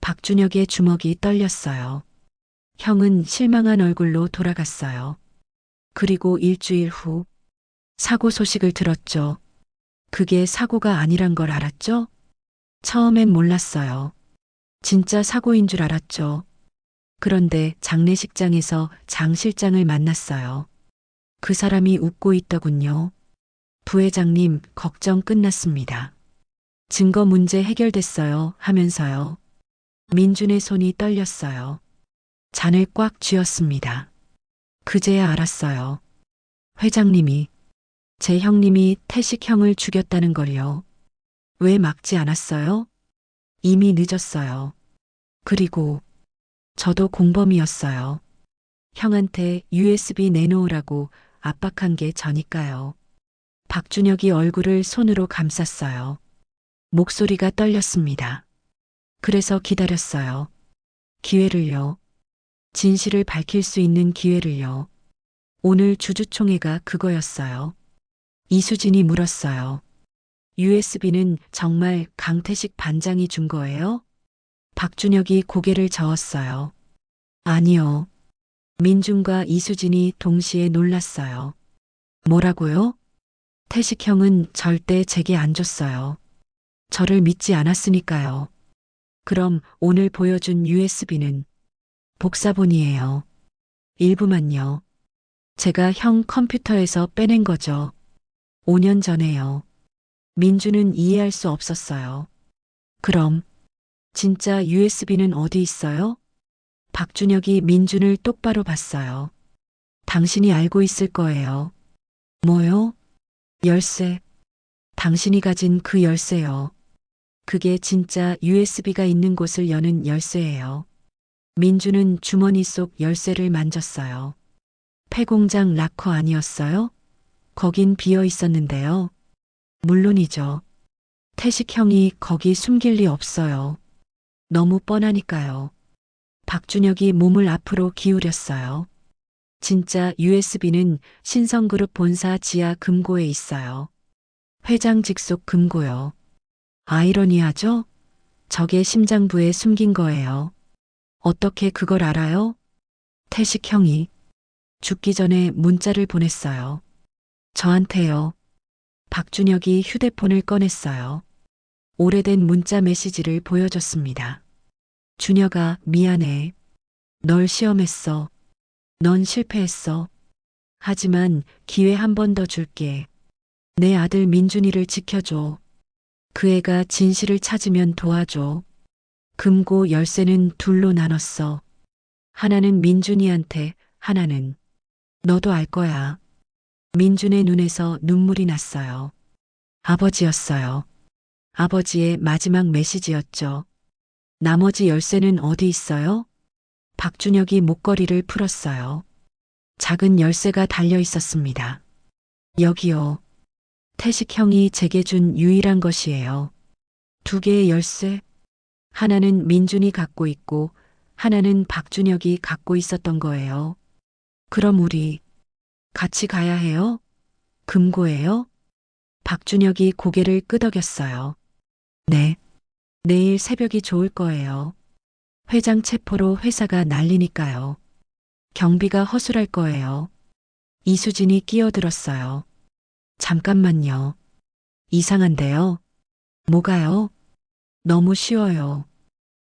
박준혁의 주먹이 떨렸어요. 형은 실망한 얼굴로 돌아갔어요. 그리고 일주일 후 사고 소식을 들었죠. 그게 사고가 아니란 걸 알았죠? 처음엔 몰랐어요. 진짜 사고인 줄 알았죠. 그런데 장례식장에서 장 실장을 만났어요. 그 사람이 웃고 있더군요. 부회장님, 걱정 끝났습니다. 증거 문제 해결됐어요 하면서요. 민준의 손이 떨렸어요. 잔을 꽉 쥐었습니다. 그제야 알았어요. 회장님이, 제 형님이 태식 형을 죽였다는 걸요. 왜 막지 않았어요? 이미 늦었어요. 그리고 저도 공범이었어요. 형한테 USB 내놓으라고 압박한 게 저니까요. 박준혁이 얼굴을 손으로 감쌌어요. 목소리가 떨렸습니다. 그래서 기다렸어요. 기회를요. 진실을 밝힐 수 있는 기회를요. 오늘 주주총회가 그거였어요. 이수진이 물었어요. USB는 정말 강태식 반장이 준 거예요? 박준혁이 고개를 저었어요. 아니요. 민준과 이수진이 동시에 놀랐어요. 뭐라고요? 태식 형은 절대 제게 안 줬어요. 저를 믿지 않았으니까요. 그럼 오늘 보여준 USB는 복사본이에요. 일부만요. 제가 형 컴퓨터에서 빼낸 거죠. 5년 전에요. 민주는 이해할 수 없었어요. 그럼 진짜 USB는 어디 있어요? 박준혁이 민준을 똑바로 봤어요. 당신이 알고 있을 거예요. 뭐요? 열쇠. 당신이 가진 그 열쇠요. 그게 진짜 USB가 있는 곳을 여는 열쇠예요. 민주는 주머니 속 열쇠를 만졌어요. 폐공장 락커 아니었어요? 거긴 비어 있었는데요. 물론이죠. 태식 형이 거기 숨길 리 없어요. 너무 뻔하니까요. 박준혁이 몸을 앞으로 기울였어요. 진짜 USB는 신성그룹 본사 지하 금고에 있어요. 회장 직속 금고요. 아이러니하죠? 저게 심장부에 숨긴 거예요. 어떻게 그걸 알아요? 태식 형이 죽기 전에 문자를 보냈어요. 저한테요. 박준혁이 휴대폰을 꺼냈어요. 오래된 문자 메시지를 보여줬습니다. 준혁아, 미안해. 널 시험했어. 넌 실패했어. 하지만 기회 한 번 더 줄게. 내 아들 민준이를 지켜줘. 그 애가 진실을 찾으면 도와줘. 금고 열쇠는 둘로 나눴어. 하나는 민준이한테, 하나는 너도 알 거야. 민준의 눈에서 눈물이 났어요. 아버지였어요. 아버지의 마지막 메시지였죠. 나머지 열쇠는 어디 있어요? 박준혁이 목걸이를 풀었어요. 작은 열쇠가 달려 있었습니다. 여기요. 태식 형이 제게 준 유일한 것이에요. 2개의 열쇠. 하나는 민준이 갖고 있고 하나는 박준혁이 갖고 있었던 거예요. 그럼 우리 같이 가야 해요? 금고예요? 박준혁이 고개를 끄덕였어요. 네. 내일 새벽이 좋을 거예요. 회장 체포로 회사가 난리니까요. 경비가 허술할 거예요. 이수진이 끼어들었어요. 잠깐만요. 이상한데요. 뭐가요? 너무 쉬워요.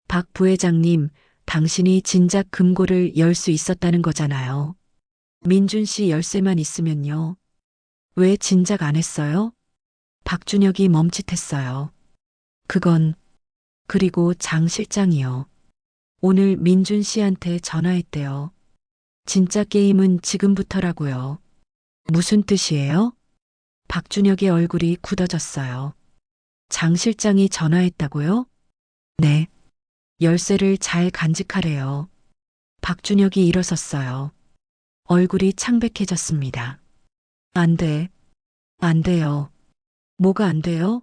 박 부회장님, 당신이 진작 금고를 열 수 있었다는 거잖아요. 민준 씨 열쇠만 있으면요. 왜 진작 안 했어요? 박준혁이 멈칫했어요. 그건, 그리고 장 실장이요. 오늘 민준 씨한테 전화했대요. 진짜 게임은 지금부터라고요. 무슨 뜻이에요? 박준혁의 얼굴이 굳어졌어요. 장 실장이 전화했다고요? 네. 열쇠를 잘 간직하래요. 박준혁이 일어섰어요. 얼굴이 창백해졌습니다. 안 돼. 안 돼요. 뭐가 안 돼요?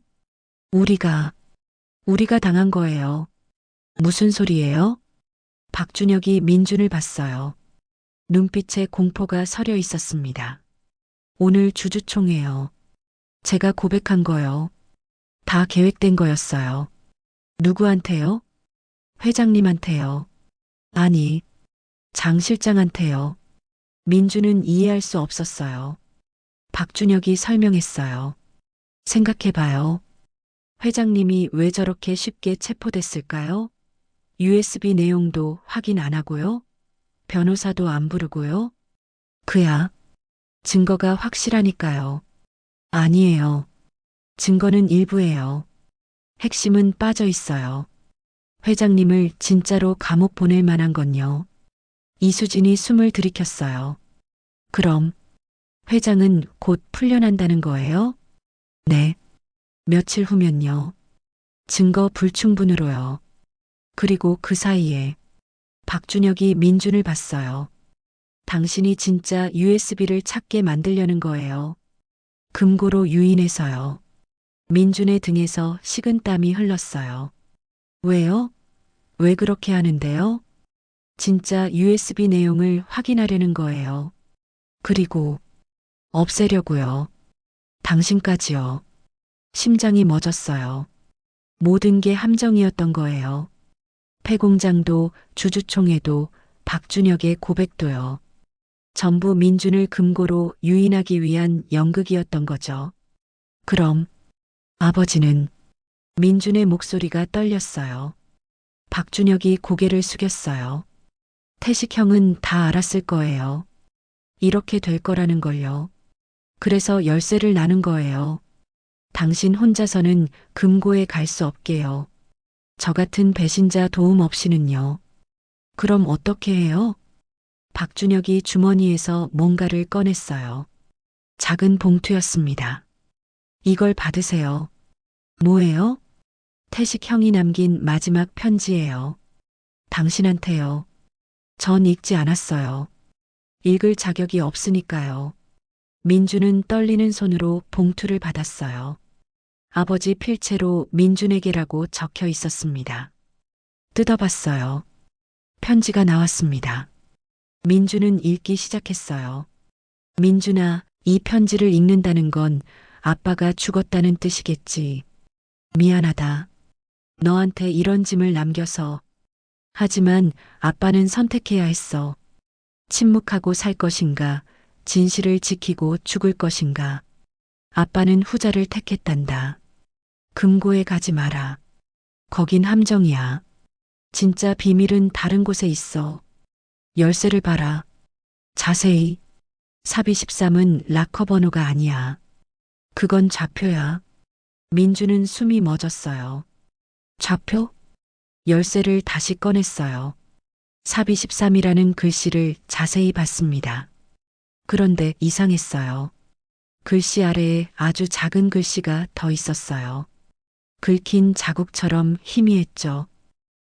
우리가 당한 거예요. 무슨 소리예요? 박준혁이 민준을 봤어요. 눈빛에 공포가 서려 있었습니다. 오늘 주주총회요. 제가 고백한 거요. 다 계획된 거였어요. 누구한테요? 회장님한테요. 아니, 장 실장한테요. 민주는 이해할 수 없었어요. 박준혁이 설명했어요. 생각해봐요. 회장님이 왜 저렇게 쉽게 체포됐을까요? USB 내용도 확인 안 하고요. 변호사도 안 부르고요. 그야 증거가 확실하니까요. 아니에요. 증거는 일부예요. 핵심은 빠져 있어요. 회장님을 진짜로 감옥 보낼 만한 건요. 이수진이 숨을 들이켰어요. 그럼 회장은 곧 풀려난다는 거예요? 네. 며칠 후면요. 증거 불충분으로요. 그리고 그 사이에 박준혁이 민준을 봤어요. 당신이 진짜 USB를 찾게 만들려는 거예요. 금고로 유인해서요. 민준의 등에서 식은땀이 흘렀어요. 왜요? 왜 그렇게 하는데요? 진짜 USB 내용을 확인하려는 거예요. 그리고 없애려고요. 당신까지요. 심장이 멎었어요. 모든 게 함정이었던 거예요. 폐공장도 주주총회도 박준혁의 고백도요. 전부 민준을 금고로 유인하기 위한 연극이었던 거죠. 그럼 아버지는 민준의 목소리가 떨렸어요. 박준혁이 고개를 숙였어요. 태식 형은 다 알았을 거예요. 이렇게 될 거라는 걸요. 그래서 열쇠를 나눈 거예요. 당신 혼자서는 금고에 갈 수 없게요. 저 같은 배신자 도움 없이는요. 그럼 어떻게 해요? 박준혁이 주머니에서 뭔가를 꺼냈어요. 작은 봉투였습니다. 이걸 받으세요. 뭐예요? 태식 형이 남긴 마지막 편지예요. 당신한테요. 전 읽지 않았어요. 읽을 자격이 없으니까요. 민주는 떨리는 손으로 봉투를 받았어요. 아버지 필체로 민준에게라고 적혀 있었습니다. 뜯어봤어요. 편지가 나왔습니다. 민준은 읽기 시작했어요. 민준아, 이 편지를 읽는다는 건 아빠가 죽었다는 뜻이겠지. 미안하다. 너한테 이런 짐을 남겨서. 하지만 아빠는 선택해야 했어. 침묵하고 살 것인가, 진실을 지키고 죽을 것인가. 아빠는 후자를 택했단다. 금고에 가지 마라. 거긴 함정이야. 진짜 비밀은 다른 곳에 있어. 열쇠를 봐라. 자세히. 삽 23은 락커 번호가 아니야. 그건 좌표야. 민주는 숨이 멎었어요. 좌표? 열쇠를 다시 꺼냈어요. 삽 23이라는 글씨를 자세히 봤습니다. 그런데 이상했어요. 글씨 아래에 아주 작은 글씨가 더 있었어요. 긁힌 자국처럼 희미했죠.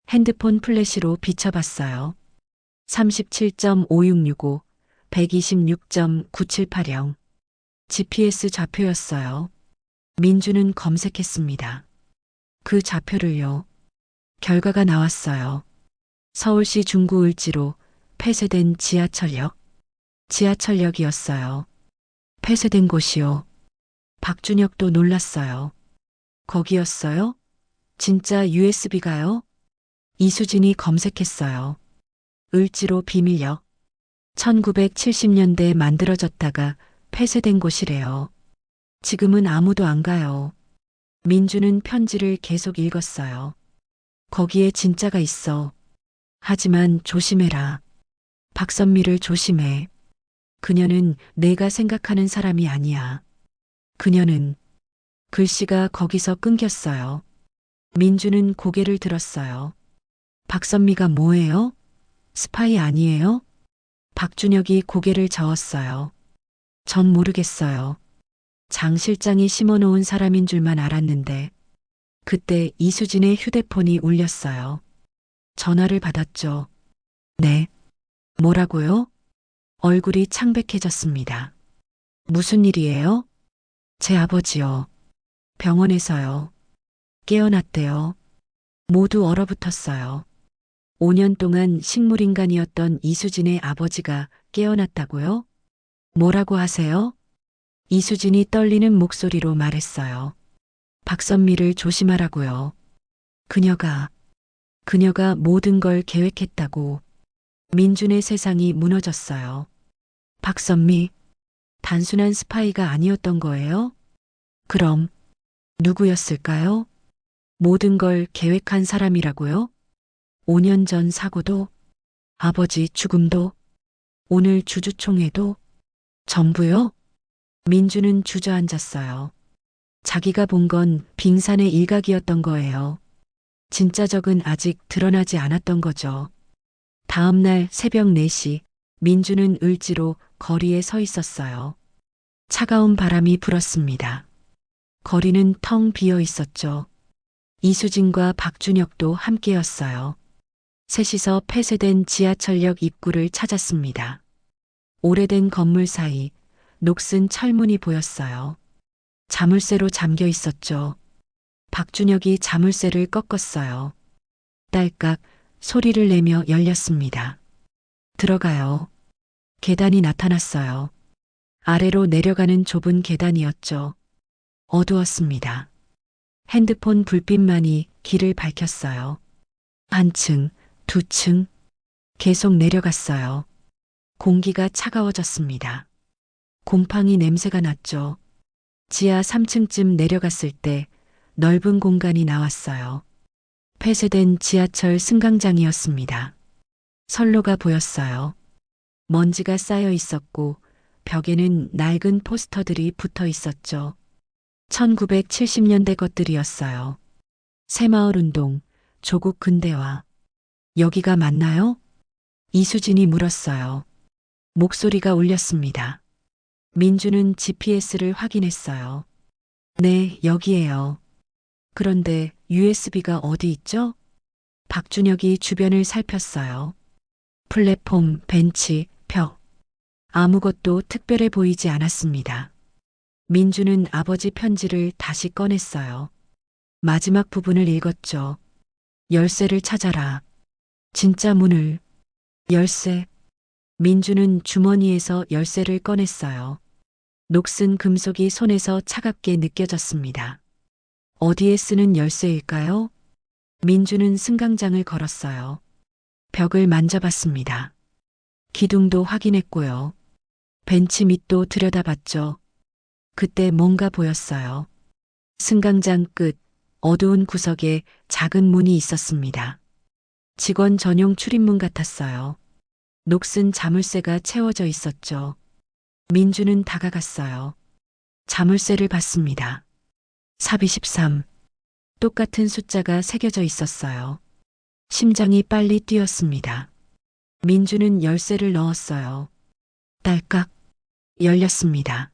핸드폰 플래시로 비춰봤어요. 37.5665, 126.978형. GPS 좌표였어요. 민주는 검색했습니다. 그 좌표를요. 결과가 나왔어요. 서울시 중구 을지로 폐쇄된 지하철역. 지하철역이었어요. 폐쇄된 곳이요. 박준혁도 놀랐어요. 거기였어요? 진짜 USB가요? 이수진이 검색했어요. 을지로 비밀역. 1970년대에 만들어졌다가 폐쇄된 곳이래요. 지금은 아무도 안 가요. 민주는 편지를 계속 읽었어요. 거기에 진짜가 있어. 하지만 조심해라. 박선미를 조심해. 그녀는 내가 생각하는 사람이 아니야. 그녀는 글씨가 거기서 끊겼어요. 민주는 고개를 들었어요. 박선미가 뭐예요? 스파이 아니에요? 박준혁이 고개를 저었어요. 전 모르겠어요. 장 실장이 심어놓은 사람인 줄만 알았는데 그때 이수진의 휴대폰이 울렸어요. 전화를 받았죠. 네. 뭐라고요? 얼굴이 창백해졌습니다. 무슨 일이에요? 제 아버지요. 병원에서요. 깨어났대요. 모두 얼어붙었어요. 5년 동안 식물인간이었던 이수진의 아버지가 깨어났다고요? 뭐라고 하세요? 이수진이 떨리는 목소리로 말했어요. 박선미를 조심하라고요. 그녀가 모든 걸 계획했다고. 민준의 세상이 무너졌어요. 박선미, 단순한 스파이가 아니었던 거예요? 그럼 누구였을까요? 모든 걸 계획한 사람이라고요? 5년 전 사고도, 아버지 죽음도, 오늘 주주총회도, 전부요? 민주는 주저앉았어요. 자기가 본 건 빙산의 일각이었던 거예요. 진짜 적은 아직 드러나지 않았던 거죠. 다음 날 새벽 4시, 민주는 을지로 거리에 서 있었어요. 차가운 바람이 불었습니다. 거리는 텅 비어 있었죠. 이수진과 박준혁도 함께였어요. 셋이서 폐쇄된 지하철역 입구를 찾았습니다. 오래된 건물 사이 녹슨 철문이 보였어요. 자물쇠로 잠겨 있었죠. 박준혁이 자물쇠를 꺾었어요. 딸깍 소리를 내며 열렸습니다. 들어가요. 계단이 나타났어요. 아래로 내려가는 좁은 계단이었죠. 어두웠습니다. 핸드폰 불빛만이 길을 밝혔어요. 한 층, 두 층, 계속 내려갔어요. 공기가 차가워졌습니다. 곰팡이 냄새가 났죠. 지하 3층쯤 내려갔을 때 넓은 공간이 나왔어요. 폐쇄된 지하철 승강장이었습니다. 선로가 보였어요. 먼지가 쌓여 있었고 벽에는 낡은 포스터들이 붙어 있었죠. 1970년대 것들이었어요. 새마을운동, 조국 근대화. 여기가 맞나요? 이수진이 물었어요. 목소리가 울렸습니다. 민주는 GPS를 확인했어요. 네, 여기에요. 그런데 USB가 어디 있죠? 박준혁이 주변을 살폈어요. 플랫폼, 벤치, 벽. 아무것도 특별해 보이지 않았습니다. 민주는 아버지 편지를 다시 꺼냈어요. 마지막 부분을 읽었죠. 열쇠를 찾아라. 진짜 문을. 열쇠. 민주는 주머니에서 열쇠를 꺼냈어요. 녹슨 금속이 손에서 차갑게 느껴졌습니다. 어디에 쓰는 열쇠일까요? 민주는 승강장을 걸었어요. 벽을 만져봤습니다. 기둥도 확인했고요. 벤치 밑도 들여다봤죠. 그때 뭔가 보였어요. 승강장 끝, 어두운 구석에 작은 문이 있었습니다. 직원 전용 출입문 같았어요. 녹슨 자물쇠가 채워져 있었죠. 민주는 다가갔어요. 자물쇠를 봤습니다. 삽 23. 똑같은 숫자가 새겨져 있었어요. 심장이 빨리 뛰었습니다. 민주는 열쇠를 넣었어요. 딸깍 열렸습니다.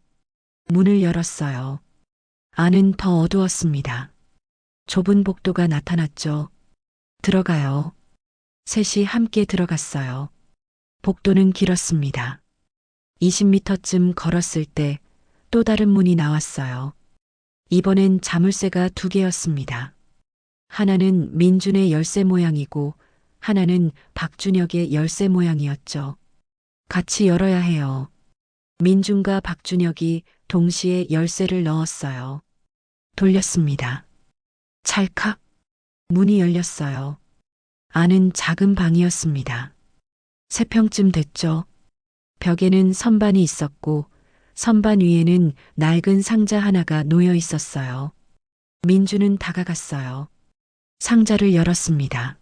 문을 열었어요. 안은 더 어두웠습니다. 좁은 복도가 나타났죠. 들어가요. 셋이 함께 들어갔어요. 복도는 길었습니다. 20m쯤 걸었을 때 또 다른 문이 나왔어요. 이번엔 자물쇠가 2개였습니다. 하나는 민준의 열쇠 모양이고 하나는 박준혁의 열쇠 모양이었죠. 같이 열어야 해요. 민준과 박준혁이 동시에 열쇠를 넣었어요. 돌렸습니다. 찰칵 문이 열렸어요. 안은 작은 방이었습니다. 3평쯤 됐죠. 벽에는 선반이 있었고 선반 위에는 낡은 상자 하나가 놓여 있었어요. 민주는 다가갔어요. 상자를 열었습니다.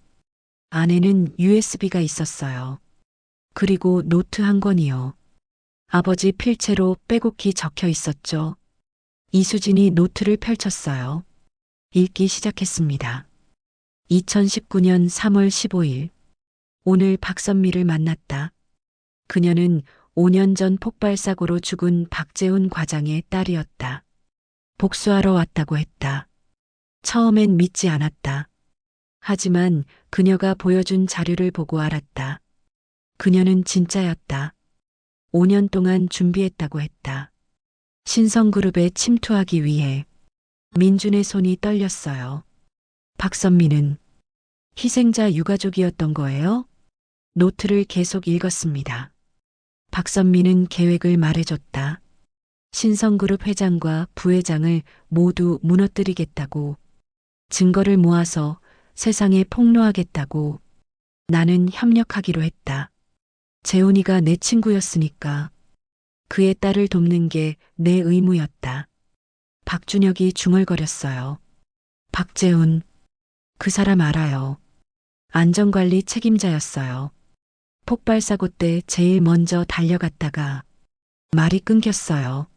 안에는 USB가 있었어요. 그리고 노트 한 권이요. 아버지 필체로 빼곡히 적혀 있었죠. 이수진이 노트를 펼쳤어요. 읽기 시작했습니다. 2019년 3월 15일. 오늘 박선미를 만났다. 그녀는 5년 전 폭발사고로 죽은 박재훈 과장의 딸이었다. 복수하러 왔다고 했다. 처음엔 믿지 않았다. 하지만 그녀가 보여준 자료를 보고 알았다. 그녀는 진짜였다. 5년 동안 준비했다고 했다. 신성그룹에 침투하기 위해. 민준의 손이 떨렸어요. 박선미는 희생자 유가족이었던 거예요? 노트를 계속 읽었습니다. 박선미는 계획을 말해줬다. 신성그룹 회장과 부회장을 모두 무너뜨리겠다고. 증거를 모아서 세상에 폭로하겠다고. 나는 협력하기로 했다. 재훈이가 내 친구였으니까. 그의 딸을 돕는 게 내 의무였다. 박준혁이 중얼거렸어요. 박재훈, 그 사람 알아요. 안전관리 책임자였어요. 폭발사고 때 제일 먼저 달려갔다가 말이 끊겼어요.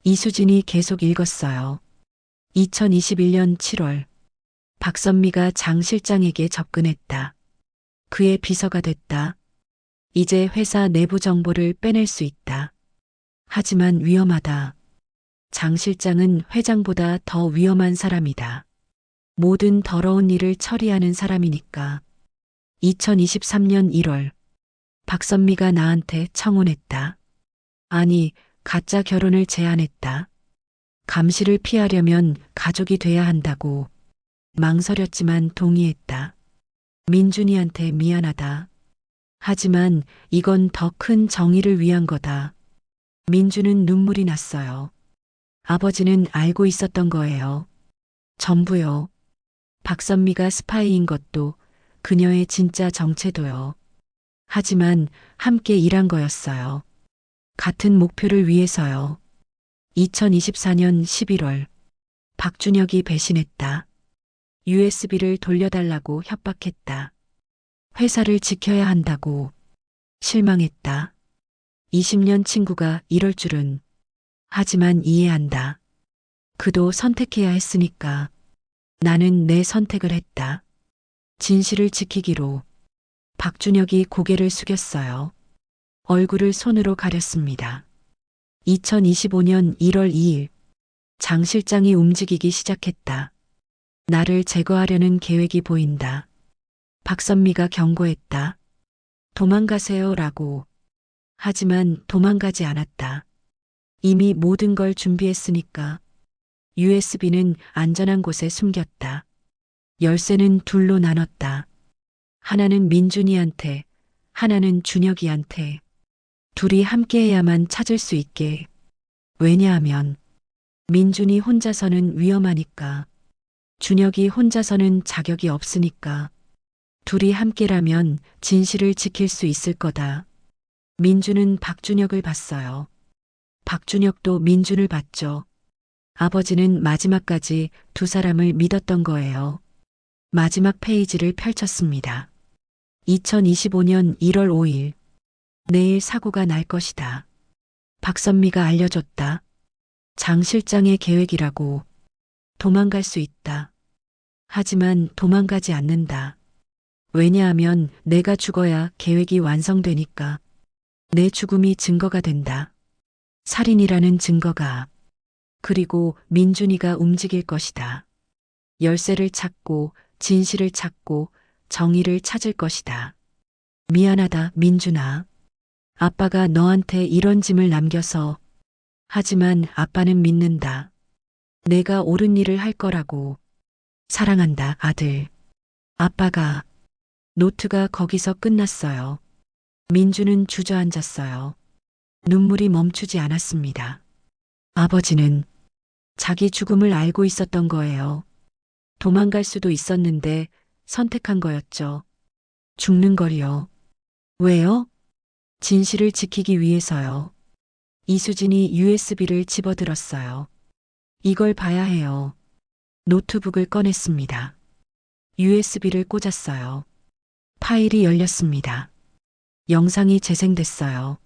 이수진이 계속 읽었어요. 2021년 7월, 박선미가 장 실장에게 접근했다. 그의 비서가 됐다. 이제 회사 내부 정보를 빼낼 수 있다. 하지만 위험하다. 장 실장은 회장보다 더 위험한 사람이다. 모든 더러운 일을 처리하는 사람이니까. 2023년 1월, 박선미가 나한테 청혼했다. 아니, 가짜 결혼을 제안했다. 감시를 피하려면 가족이 돼야 한다고. 망설였지만 동의했다. 민준이한테 미안하다. 하지만 이건 더 큰 정의를 위한 거다. 민준은 눈물이 났어요. 아버지는 알고 있었던 거예요. 전부요. 박선미가 스파이인 것도, 그녀의 진짜 정체도요. 하지만 함께 일한 거였어요. 같은 목표를 위해서요. 2024년 11월, 박준혁이 배신했다. USB를 돌려달라고 협박했다. 회사를 지켜야 한다고. 실망했다. 20년 친구가 이럴 줄은. 하지만 이해한다. 그도 선택해야 했으니까. 나는 내 선택을 했다. 진실을 지키기로. 박준혁이 고개를 숙였어요. 얼굴을 손으로 가렸습니다. 2025년 1월 2일, 장 실장이 움직이기 시작했다. 나를 제거하려는 계획이 보인다. 박선미가 경고했다. 도망가세요 라고. 하지만 도망가지 않았다. 이미 모든 걸 준비했으니까. USB는 안전한 곳에 숨겼다. 열쇠는 둘로 나눴다. 하나는 민준이한테, 하나는 준혁이한테. 둘이 함께해야만 찾을 수 있게. 왜냐하면 민준이 혼자서는 위험하니까. 준혁이 혼자서는 자격이 없으니까. 둘이 함께라면 진실을 지킬 수 있을 거다. 민준은 박준혁을 봤어요. 박준혁도 민준을 봤죠. 아버지는 마지막까지 두 사람을 믿었던 거예요. 마지막 페이지를 펼쳤습니다. 2025년 1월 5일. 내일 사고가 날 것이다. 박선미가 알려줬다. 장 실장의 계획이라고. 도망갈 수 있다. 하지만 도망가지 않는다. 왜냐하면 내가 죽어야 계획이 완성되니까. 내 죽음이 증거가 된다. 살인이라는 증거가. 그리고 민준이가 움직일 것이다. 열쇠를 찾고 진실을 찾고 정의를 찾을 것이다. 미안하다, 민준아. 아빠가 너한테 이런 짐을 남겨서. 하지만 아빠는 믿는다. 내가 옳은 일을 할 거라고. 사랑한다, 아들. 아빠가. 노트가 거기서 끝났어요. 민준은 주저앉았어요. 눈물이 멈추지 않았습니다. 아버지는 자기 죽음을 알고 있었던 거예요. 도망갈 수도 있었는데 선택한 거였죠. 죽는 걸요. 왜요? 진실을 지키기 위해서요. 이수진이 USB를 집어들었어요. 이걸 봐야 해요. 노트북을 꺼냈습니다. USB를 꽂았어요. 파일이 열렸습니다. 영상이 재생됐어요.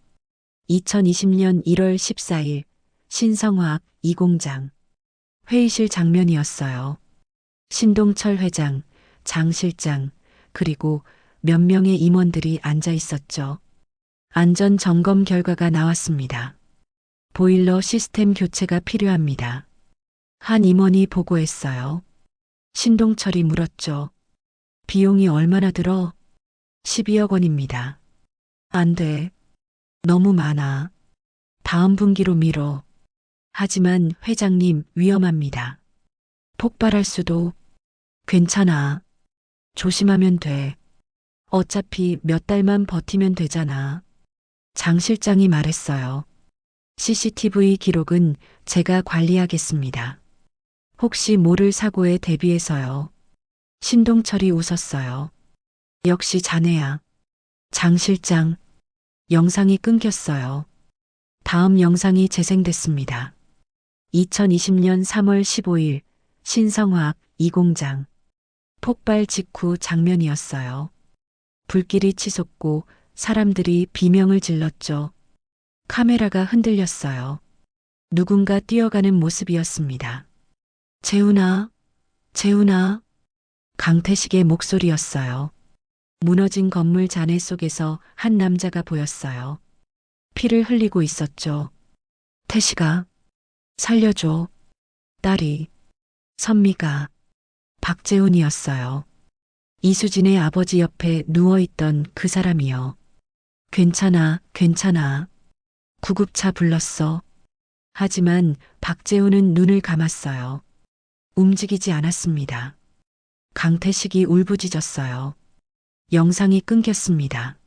2020년 1월 14일 신성화학 2공장. 회의실 장면이었어요. 신동철 회장, 장 실장, 그리고 몇 명의 임원들이 앉아 있었죠. 안전 점검 결과가 나왔습니다. 보일러 시스템 교체가 필요합니다. 한 임원이 보고했어요. 신동철이 물었죠. 비용이 얼마나 들어? 12억 원입니다. 안 돼. 너무 많아. 다음 분기로 미뤄. 하지만 회장님 위험합니다. 폭발할 수도. 괜찮아. 조심하면 돼. 어차피 몇 달만 버티면 되잖아. 장 실장이 말했어요. CCTV 기록은 제가 관리하겠습니다. 혹시 모를 사고에 대비해서요. 신동철이 웃었어요. 역시 자네야. 장 실장. 영상이 끊겼어요. 다음 영상이 재생됐습니다. 2020년 3월 15일 신성화학 이공장. 폭발 직후 장면이었어요. 불길이 치솟고 사람들이 비명을 질렀죠. 카메라가 흔들렸어요. 누군가 뛰어가는 모습이었습니다. 재훈아, 재훈아. 강태식의 목소리였어요. 무너진 건물 잔해 속에서 한 남자가 보였어요. 피를 흘리고 있었죠. 태식아, 살려줘. 딸이. 선미가. 박재훈이었어요. 이수진의 아버지 옆에 누워있던 그 사람이요. 괜찮아, 괜찮아. 구급차 불렀어. 하지만 박재훈은 눈을 감았어요. 움직이지 않았습니다. 강태식이 울부짖었어요. 영상이 끊겼습니다.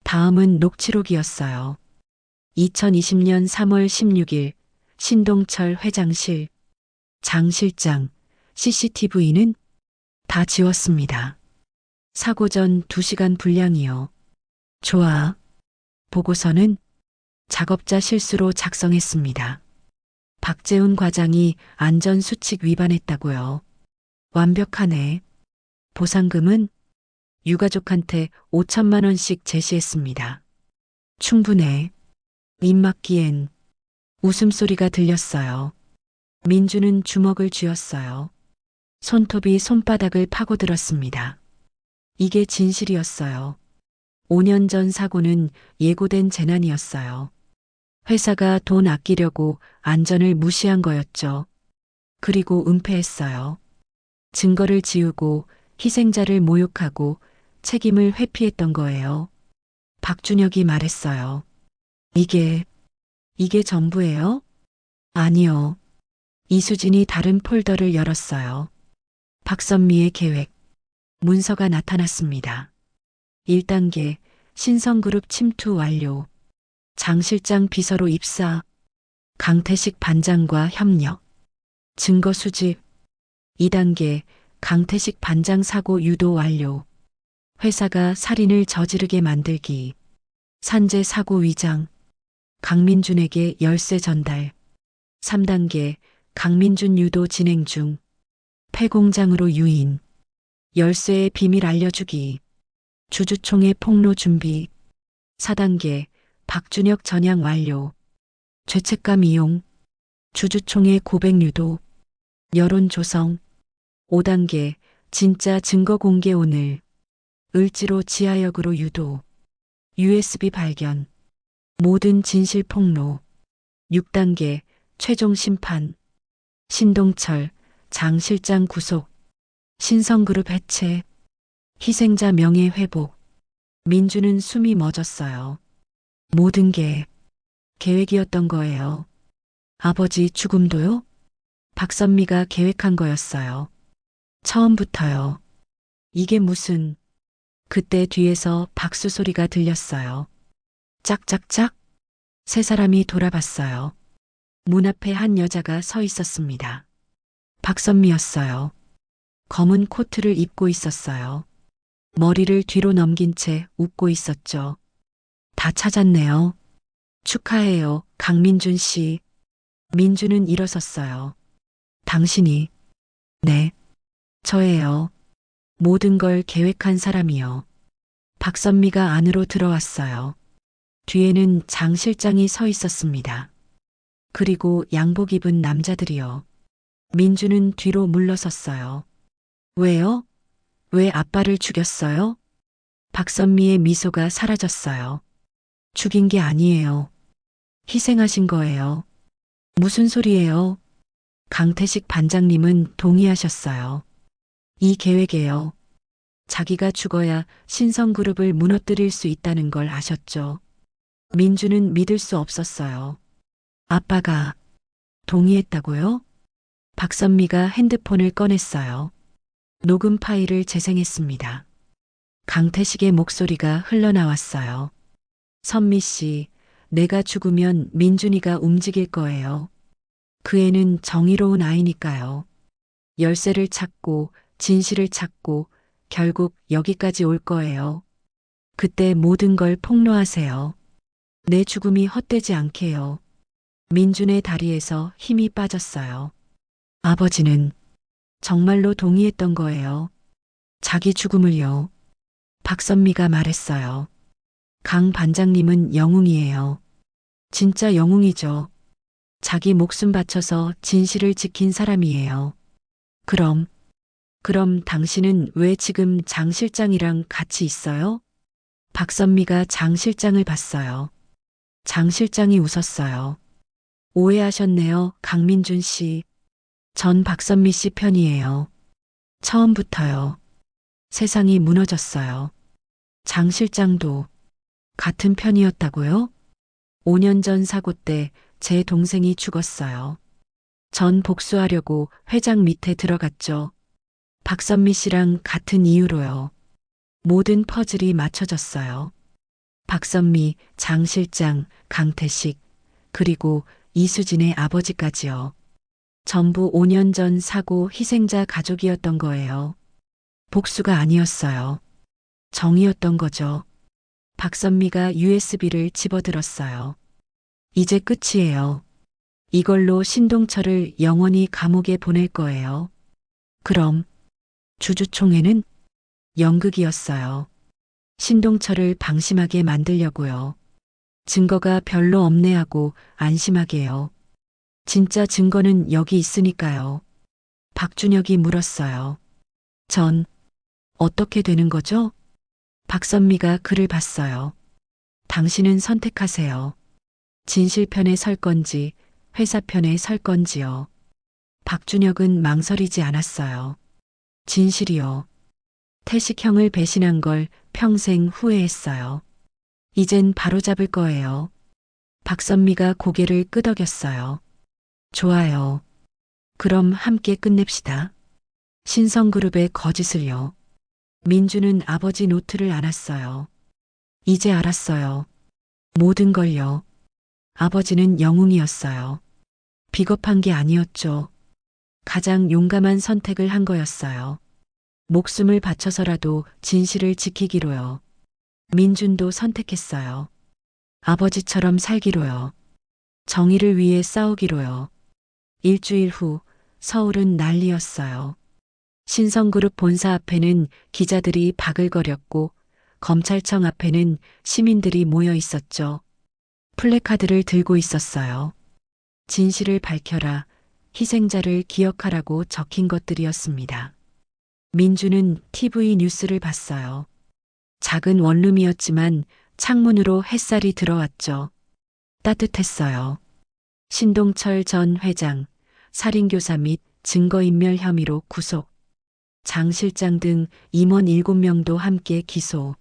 다음은 녹취록이었어요. 2020년 3월 16일 신동철 회장실. 장 실장, CCTV는 다 지웠습니다. 사고 전 2시간 분량이요. 좋아. 보고서는 작업자 실수로 작성했습니다. 박재훈 과장이 안전수칙 위반했다고요. 완벽하네. 보상금은 유가족한테 5천만 원씩 제시했습니다. 충분해. 입맞기엔 웃음소리가 들렸어요. 민주는 주먹을 쥐었어요. 손톱이 손바닥을 파고들었습니다. 이게 진실이었어요. 5년 전 사고는 예고된 재난이었어요. 회사가 돈 아끼려고 안전을 무시한 거였죠. 그리고 은폐했어요. 증거를 지우고 희생자를 모욕하고 책임을 회피했던 거예요. 박준혁이 말했어요. 이게 전부예요? 아니요. 이수진이 다른 폴더를 열었어요. 박선미의 계획. 문서가 나타났습니다. 1단계 신성그룹 침투 완료. 장 실장 비서로 입사. 강태식 반장과 협력. 증거 수집. 2단계 강태식 반장 사고 유도 완료. 회사가 살인을 저지르게 만들기. 산재 사고 위장. 강민준에게 열쇠 전달. 3단계 강민준 유도 진행 중. 폐공장으로 유인. 열쇠의 비밀 알려주기. 주주총회 폭로 준비. 4단계 박준혁 전향 완료. 죄책감 이용. 주주총회 고백 유도. 여론 조성. 5단계 진짜 증거 공개 오늘. 을지로 지하역으로 유도. USB 발견. 모든 진실 폭로. 6단계 최종 심판. 신동철 장 실장 구속. 신성그룹 해체. 희생자 명예 회복. 민주는 숨이 멎었어요. 모든 게 계획이었던 거예요. 아버지 죽음도요? 박선미가 계획한 거였어요. 처음부터요. 이게 무슨. 그때 뒤에서 박수 소리가 들렸어요. 짝짝짝. 세 사람이 돌아봤어요. 문 앞에 한 여자가 서 있었습니다. 박선미였어요. 검은 코트를 입고 있었어요. 머리를 뒤로 넘긴 채 웃고 있었죠. 다 찾았네요. 축하해요, 강민준 씨. 민주는 일어섰어요. 당신이. 네. 저예요. 모든 걸 계획한 사람이요. 박선미가 안으로 들어왔어요. 뒤에는 장 실장이 서 있었습니다. 그리고 양복 입은 남자들이요. 민주는 뒤로 물러섰어요. 왜요? 왜 아빠를 죽였어요? 박선미의 미소가 사라졌어요. 죽인 게 아니에요. 희생하신 거예요. 무슨 소리예요? 강태식 반장님은 동의하셨어요. 이 계획에요. 자기가 죽어야 신성그룹을 무너뜨릴 수 있다는 걸 아셨죠. 민주는 믿을 수 없었어요. 아빠가 동의했다고요? 박선미가 핸드폰을 꺼냈어요. 녹음 파일을 재생했습니다. 강태식의 목소리가 흘러나왔어요. 선미 씨, 내가 죽으면 민준이가 움직일 거예요. 그 애는 정의로운 아이니까요. 열쇠를 찾고 진실을 찾고 결국 여기까지 올 거예요. 그때 모든 걸 폭로하세요. 내 죽음이 헛되지 않게요. 민준의 다리에서 힘이 빠졌어요. 아버지는 정말로 동의했던 거예요. 자기 죽음을요. 박선미가 말했어요. 강 반장님은 영웅이에요. 진짜 영웅이죠. 자기 목숨 바쳐서 진실을 지킨 사람이에요. 그럼 당신은 왜 지금 장 실장이랑 같이 있어요? 박선미가 장 실장을 봤어요. 장 실장이 웃었어요. 오해하셨네요, 강민준 씨. 전 박선미 씨 편이에요. 처음부터요. 세상이 무너졌어요. 장 실장도 같은 편이었다고요? 5년 전 사고 때 제 동생이 죽었어요. 전 복수하려고 회장 밑에 들어갔죠. 박선미 씨랑 같은 이유로요. 모든 퍼즐이 맞춰졌어요. 박선미, 장 실장, 강태식, 그리고 이수진의 아버지까지요. 전부 5년 전 사고 희생자 가족이었던 거예요. 복수가 아니었어요. 정이었던 거죠. 박선미가 USB를 집어들었어요. 이제 끝이에요. 이걸로 신동철을 영원히 감옥에 보낼 거예요. 그럼 주주총회는 연극이었어요. 신동철을 방심하게 만들려고요. 증거가 별로 없네 하고 안심하게요. 진짜 증거는 여기 있으니까요. 박준혁이 물었어요. 전 어떻게 되는 거죠? 박선미가 그를 봤어요. 당신은 선택하세요. 진실 편에 설 건지 회사 편에 설 건지요. 박준혁은 망설이지 않았어요. 진실이요. 태식형을 배신한 걸 평생 후회했어요. 이젠 바로잡을 거예요. 박선미가 고개를 끄덕였어요. 좋아요. 그럼 함께 끝냅시다. 신성그룹의 거짓을요. 민주는 아버지 노트를 알았어요. 이제 알았어요. 모든 걸요. 아버지는 영웅이었어요. 비겁한 게 아니었죠. 가장 용감한 선택을 한 거였어요. 목숨을 바쳐서라도 진실을 지키기로요. 민준도 선택했어요. 아버지처럼 살기로요. 정의를 위해 싸우기로요. 일주일 후 서울은 난리였어요. 신성그룹 본사 앞에는 기자들이 바글거렸고 검찰청 앞에는 시민들이 모여 있었죠. 플래카드를 들고 있었어요. 진실을 밝혀라, 희생자를 기억하라고 적힌 것들이었습니다. 민주는 TV 뉴스를 봤어요. 작은 원룸이었지만 창문으로 햇살이 들어왔죠. 따뜻했어요. 신동철 전 회장, 살인교사 및 증거인멸 혐의로 구속. 장 실장 등 임원 7명도 함께 기소.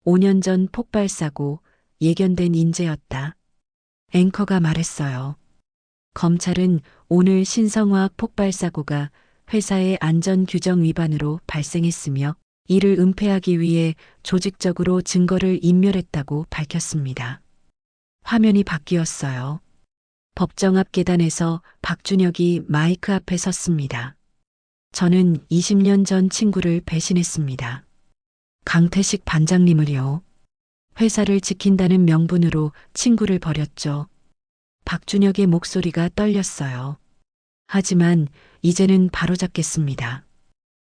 5년 전 폭발사고, 예견된 인재였다. 앵커가 말했어요. 검찰은 오늘 신성화학 폭발사고가 회사의 안전규정 위반으로 발생했으며 이를 은폐하기 위해 조직적으로 증거를 인멸했다고 밝혔습니다. 화면이 바뀌었어요. 법정 앞 계단에서 박준혁이 마이크 앞에 섰습니다. 저는 20년 전 친구를 배신했습니다. 강태식 반장님을요. 회사를 지킨다는 명분으로 친구를 버렸죠. 박준혁의 목소리가 떨렸어요. 하지만 이제는 바로잡겠습니다.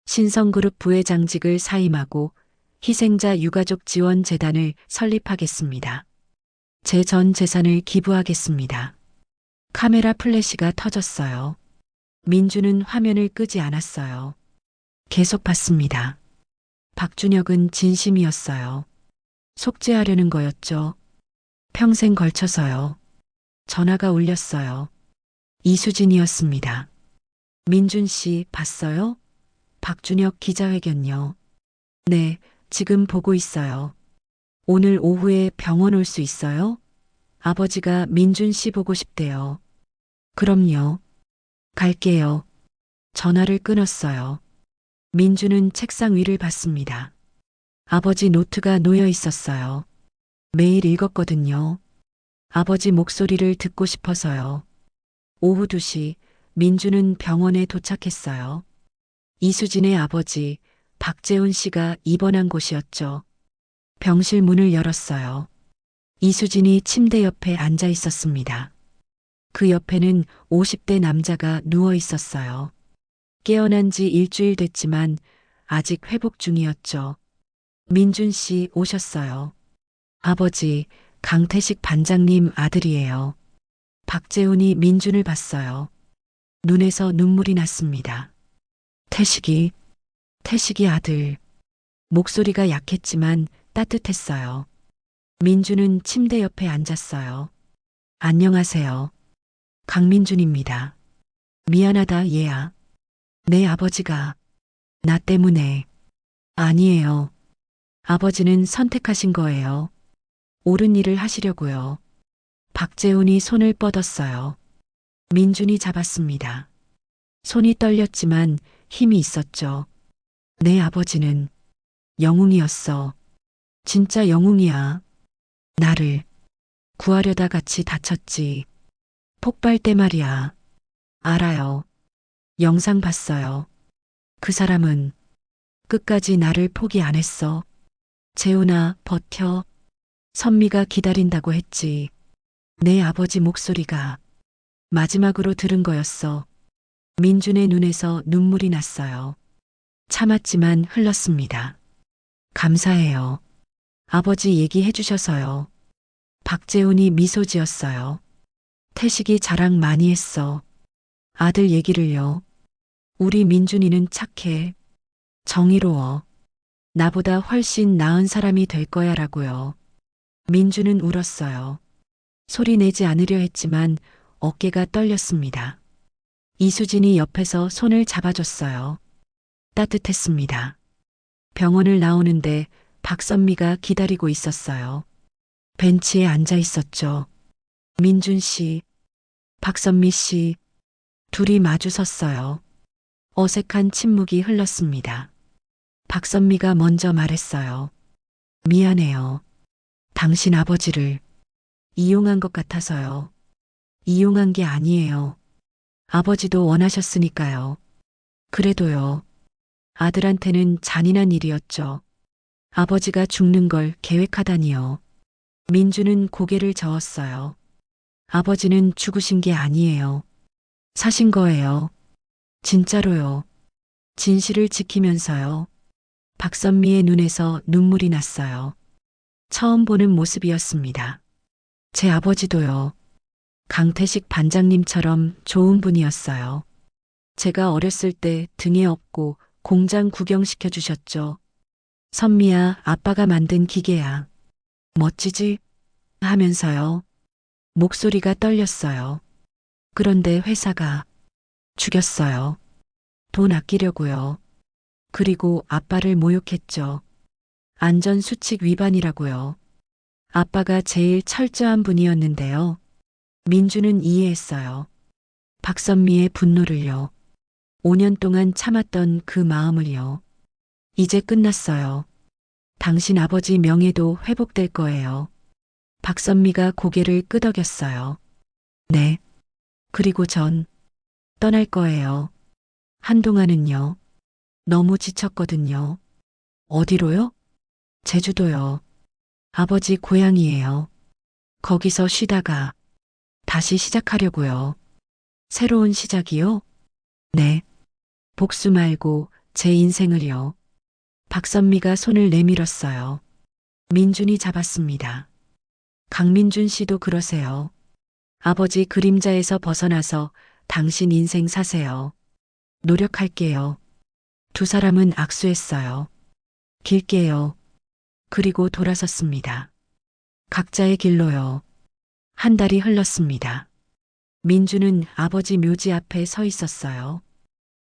신성그룹 부회장직을 사임하고 희생자 유가족 지원 재단을 설립하겠습니다. 제 전 재산을 기부하겠습니다. 카메라 플래시가 터졌어요. 민주는 화면을 끄지 않았어요. 계속 봤습니다. 박준혁은 진심이었어요. 속죄하려는 거였죠. 평생 걸쳐서요. 전화가 울렸어요. 이수진이었습니다. 민준 씨 봤어요? 박준혁 기자회견요. 네, 지금 보고 있어요. 오늘 오후에 병원 올 수 있어요? 아버지가 민준 씨 보고 싶대요. 그럼요. 갈게요. 전화를 끊었어요. 민준은 책상 위를 봤습니다. 아버지 노트가 놓여 있었어요. 매일 읽었거든요. 아버지 목소리를 듣고 싶어서요. 오후 2시 민준은 병원에 도착했어요. 이수진의 아버지 박재훈 씨가 입원한 곳이었죠. 병실 문을 열었어요. 이수진이 침대 옆에 앉아 있었습니다. 그 옆에는 50대 남자가 누워 있었어요. 깨어난 지 일주일 됐지만 아직 회복 중이었죠. 민준 씨 오셨어요. 아버지, 강태식 반장님 아들이에요. 박재훈이 민준을 봤어요. 눈에서 눈물이 났습니다. 태식이 아들. 목소리가 약했지만 따뜻했어요. 민준은 침대 옆에 앉았어요. 안녕하세요. 강민준입니다. 미안하다, 얘야. 내 아버지가 나 때문에. 아니에요. 아버지는 선택하신 거예요. 옳은 일을 하시려고요. 박재훈이 손을 뻗었어요. 민준이 잡았습니다. 손이 떨렸지만 힘이 있었죠. 내 아버지는 영웅이었어. 진짜 영웅이야. 나를 구하려다 같이 다쳤지. 폭발 때 말이야. 알아요. 영상 봤어요. 그 사람은 끝까지 나를 포기 안 했어. 재훈아, 버텨. 선미가 기다린다고 했지. 내 아버지 목소리가 마지막으로 들은 거였어. 민준의 눈에서 눈물이 났어요. 참았지만 흘렀습니다. 감사해요. 아버지 얘기해 주셔서요. 박재훈이 미소 지었어요. 태식이 자랑 많이 했어. 아들 얘기를요. 우리 민준이는 착해. 정의로워. 나보다 훨씬 나은 사람이 될 거야라고요. 민준은 울었어요. 소리 내지 않으려 했지만 어깨가 떨렸습니다. 이수진이 옆에서 손을 잡아줬어요. 따뜻했습니다. 병원을 나오는데 박선미가 기다리고 있었어요. 벤치에 앉아 있었죠. 민준 씨, 박선미 씨, 둘이 마주 섰어요. 어색한 침묵이 흘렀습니다. 박선미가 먼저 말했어요. 미안해요. 당신 아버지를 이용한 것 같아서요. 이용한 게 아니에요. 아버지도 원하셨으니까요. 그래도요. 아들한테는 잔인한 일이었죠. 아버지가 죽는 걸 계획하다니요. 민주는 고개를 저었어요. 아버지는 죽으신 게 아니에요. 사신 거예요. 진짜로요. 진실을 지키면서요. 박선미의 눈에서 눈물이 났어요. 처음 보는 모습이었습니다. 제 아버지도요. 강태식 반장님처럼 좋은 분이었어요. 제가 어렸을 때 등에 업고 공장 구경시켜 주셨죠. 선미야, 아빠가 만든 기계야. 멋지지? 하면서요. 목소리가 떨렸어요. 그런데 회사가 죽였어요. 돈 아끼려고요. 그리고 아빠를 모욕했죠. 안전수칙 위반이라고요. 아빠가 제일 철저한 분이었는데요. 민주는 이해했어요. 박선미의 분노를요. 5년 동안 참았던 그 마음을요. 이제 끝났어요. 당신 아버지 명예도 회복될 거예요. 박선미가 고개를 끄덕였어요. 네. 그리고 전 떠날 거예요. 한동안은요. 너무 지쳤거든요. 어디로요? 제주도요. 아버지 고향이에요. 거기서 쉬다가 다시 시작하려고요. 새로운 시작이요? 네. 복수 말고 제 인생을요. 박선미가 손을 내밀었어요. 민준이 잡았습니다. 강민준 씨도 그러세요. 아버지 그림자에서 벗어나서 당신 인생 사세요. 노력할게요. 두 사람은 악수했어요. 길게요. 그리고 돌아섰습니다. 각자의 길로요. 한 달이 흘렀습니다. 민주는 아버지 묘지 앞에 서 있었어요.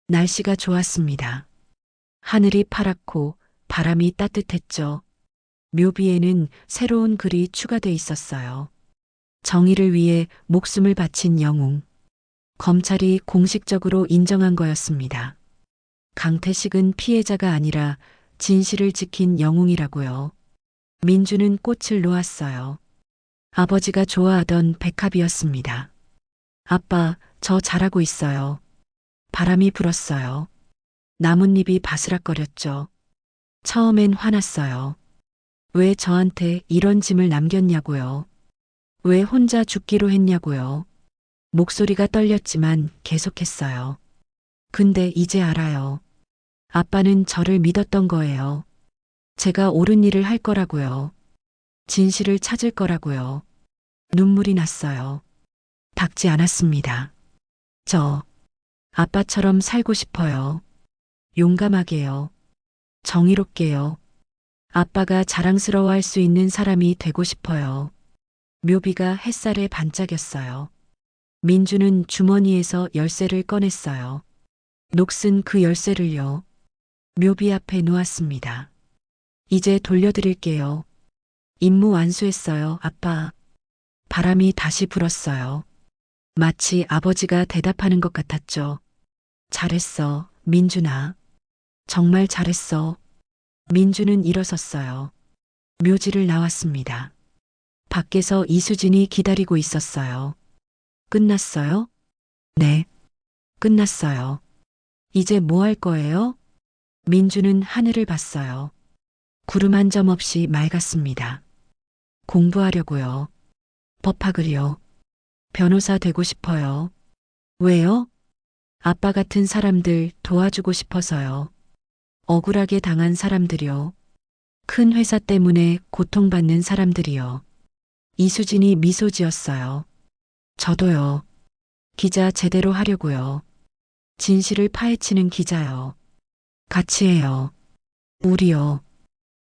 날씨가 좋았습니다. 하늘이 파랗고 바람이 따뜻했죠. 묘비에는 새로운 글이 추가돼 있었어요. 정의를 위해 목숨을 바친 영웅. 검찰이 공식적으로 인정한 거였습니다. 강태식은 피해자가 아니라 진실을 지킨 영웅이라고요. 민주는 꽃을 놓았어요. 아버지가 좋아하던 백합이었습니다. 아빠, 저 잘하고 있어요. 바람이 불었어요. 나뭇잎이 바스락거렸죠. 처음엔 화났어요. 왜 저한테 이런 짐을 남겼냐고요. 왜 혼자 죽기로 했냐고요. 목소리가 떨렸지만 계속했어요. 근데 이제 알아요. 아빠는 저를 믿었던 거예요. 제가 옳은 일을 할 거라고요. 진실을 찾을 거라고요. 눈물이 났어요. 닦지 않았습니다. 저 아빠처럼 살고 싶어요. 용감하게요. 정의롭게요. 아빠가 자랑스러워할 수 있는 사람이 되고 싶어요. 묘비가 햇살에 반짝였어요. 민주는 주머니에서 열쇠를 꺼냈어요. 녹슨 그 열쇠를요. 묘비 앞에 놓았습니다. 이제 돌려드릴게요. 임무 완수했어요, 아빠. 바람이 다시 불었어요. 마치 아버지가 대답하는 것 같았죠. 잘했어, 민준아. 정말 잘했어. 민주는 일어섰어요. 묘지를 나왔습니다. 밖에서 이수진이 기다리고 있었어요. 끝났어요? 네. 끝났어요. 이제 뭐 할 거예요? 민주는 하늘을 봤어요. 구름 한 점 없이 맑았습니다. 공부하려고요. 법학을요. 변호사 되고 싶어요. 왜요? 아빠 같은 사람들 도와주고 싶어서요. 억울하게 당한 사람들이요. 큰 회사 때문에 고통받는 사람들이요. 이수진이 미소 지었어요. 저도요. 기자 제대로 하려고요. 진실을 파헤치는 기자요. 같이 해요. 우리요.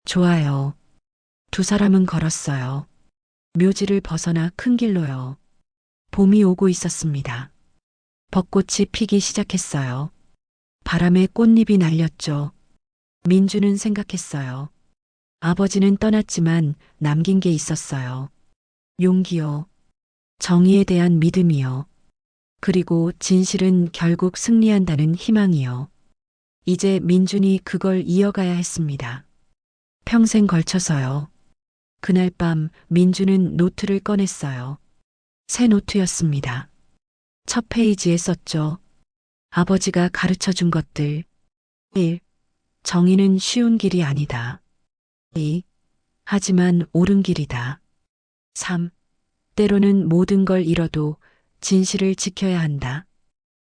좋아요. 두 사람은 걸었어요. 묘지를 벗어나 큰 길로요. 봄이 오고 있었습니다. 벚꽃이 피기 시작했어요. 바람에 꽃잎이 날렸죠. 민주는 생각했어요. 아버지는 떠났지만 남긴 게 있었어요. 용기요. 정의에 대한 믿음이요. 그리고 진실은 결국 승리한다는 희망이요. 이제 민준이 그걸 이어가야 했습니다. 평생 걸쳐서요. 그날 밤 민주는 노트를 꺼냈어요. 새 노트였습니다. 첫 페이지에 썼죠. 아버지가 가르쳐 준 것들. 1. 정의는 쉬운 길이 아니다. 2. 하지만 옳은 길이다. 3. 때로는 모든 걸 잃어도 진실을 지켜야 한다.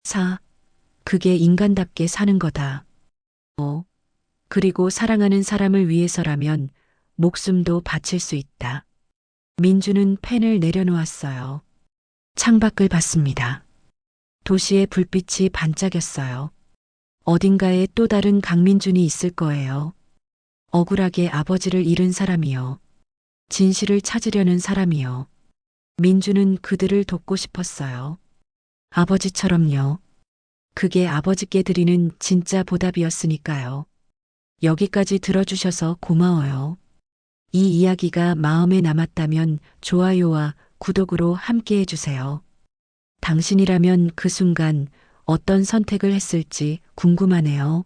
4. 그게 인간답게 사는 거다. 5. 그리고 사랑하는 사람을 위해서라면 목숨도 바칠 수 있다. 민주는 펜을 내려놓았어요. 창밖을 봤습니다. 도시의 불빛이 반짝였어요. 어딘가에 또 다른 강민준이 있을 거예요. 억울하게 아버지를 잃은 사람이요. 진실을 찾으려는 사람이요. 민주는 그들을 돕고 싶었어요. 아버지처럼요. 그게 아버지께 드리는 진짜 보답이었으니까요. 여기까지 들어주셔서 고마워요. 이 이야기가 마음에 남았다면 좋아요와 구독으로 함께 해주세요. 당신이라면 그 순간 어떤 선택을 했을지 궁금하네요.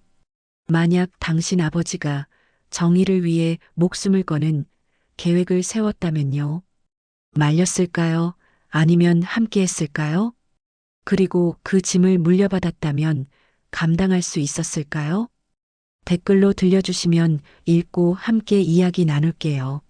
만약 당신 아버지가 정의를 위해 목숨을 거는 계획을 세웠다면요. 말렸을까요? 아니면 함께 했을까요? 그리고 그 짐을 물려받았다면 감당할 수 있었을까요? 댓글로 들려주시면 읽고 함께 이야기 나눌게요.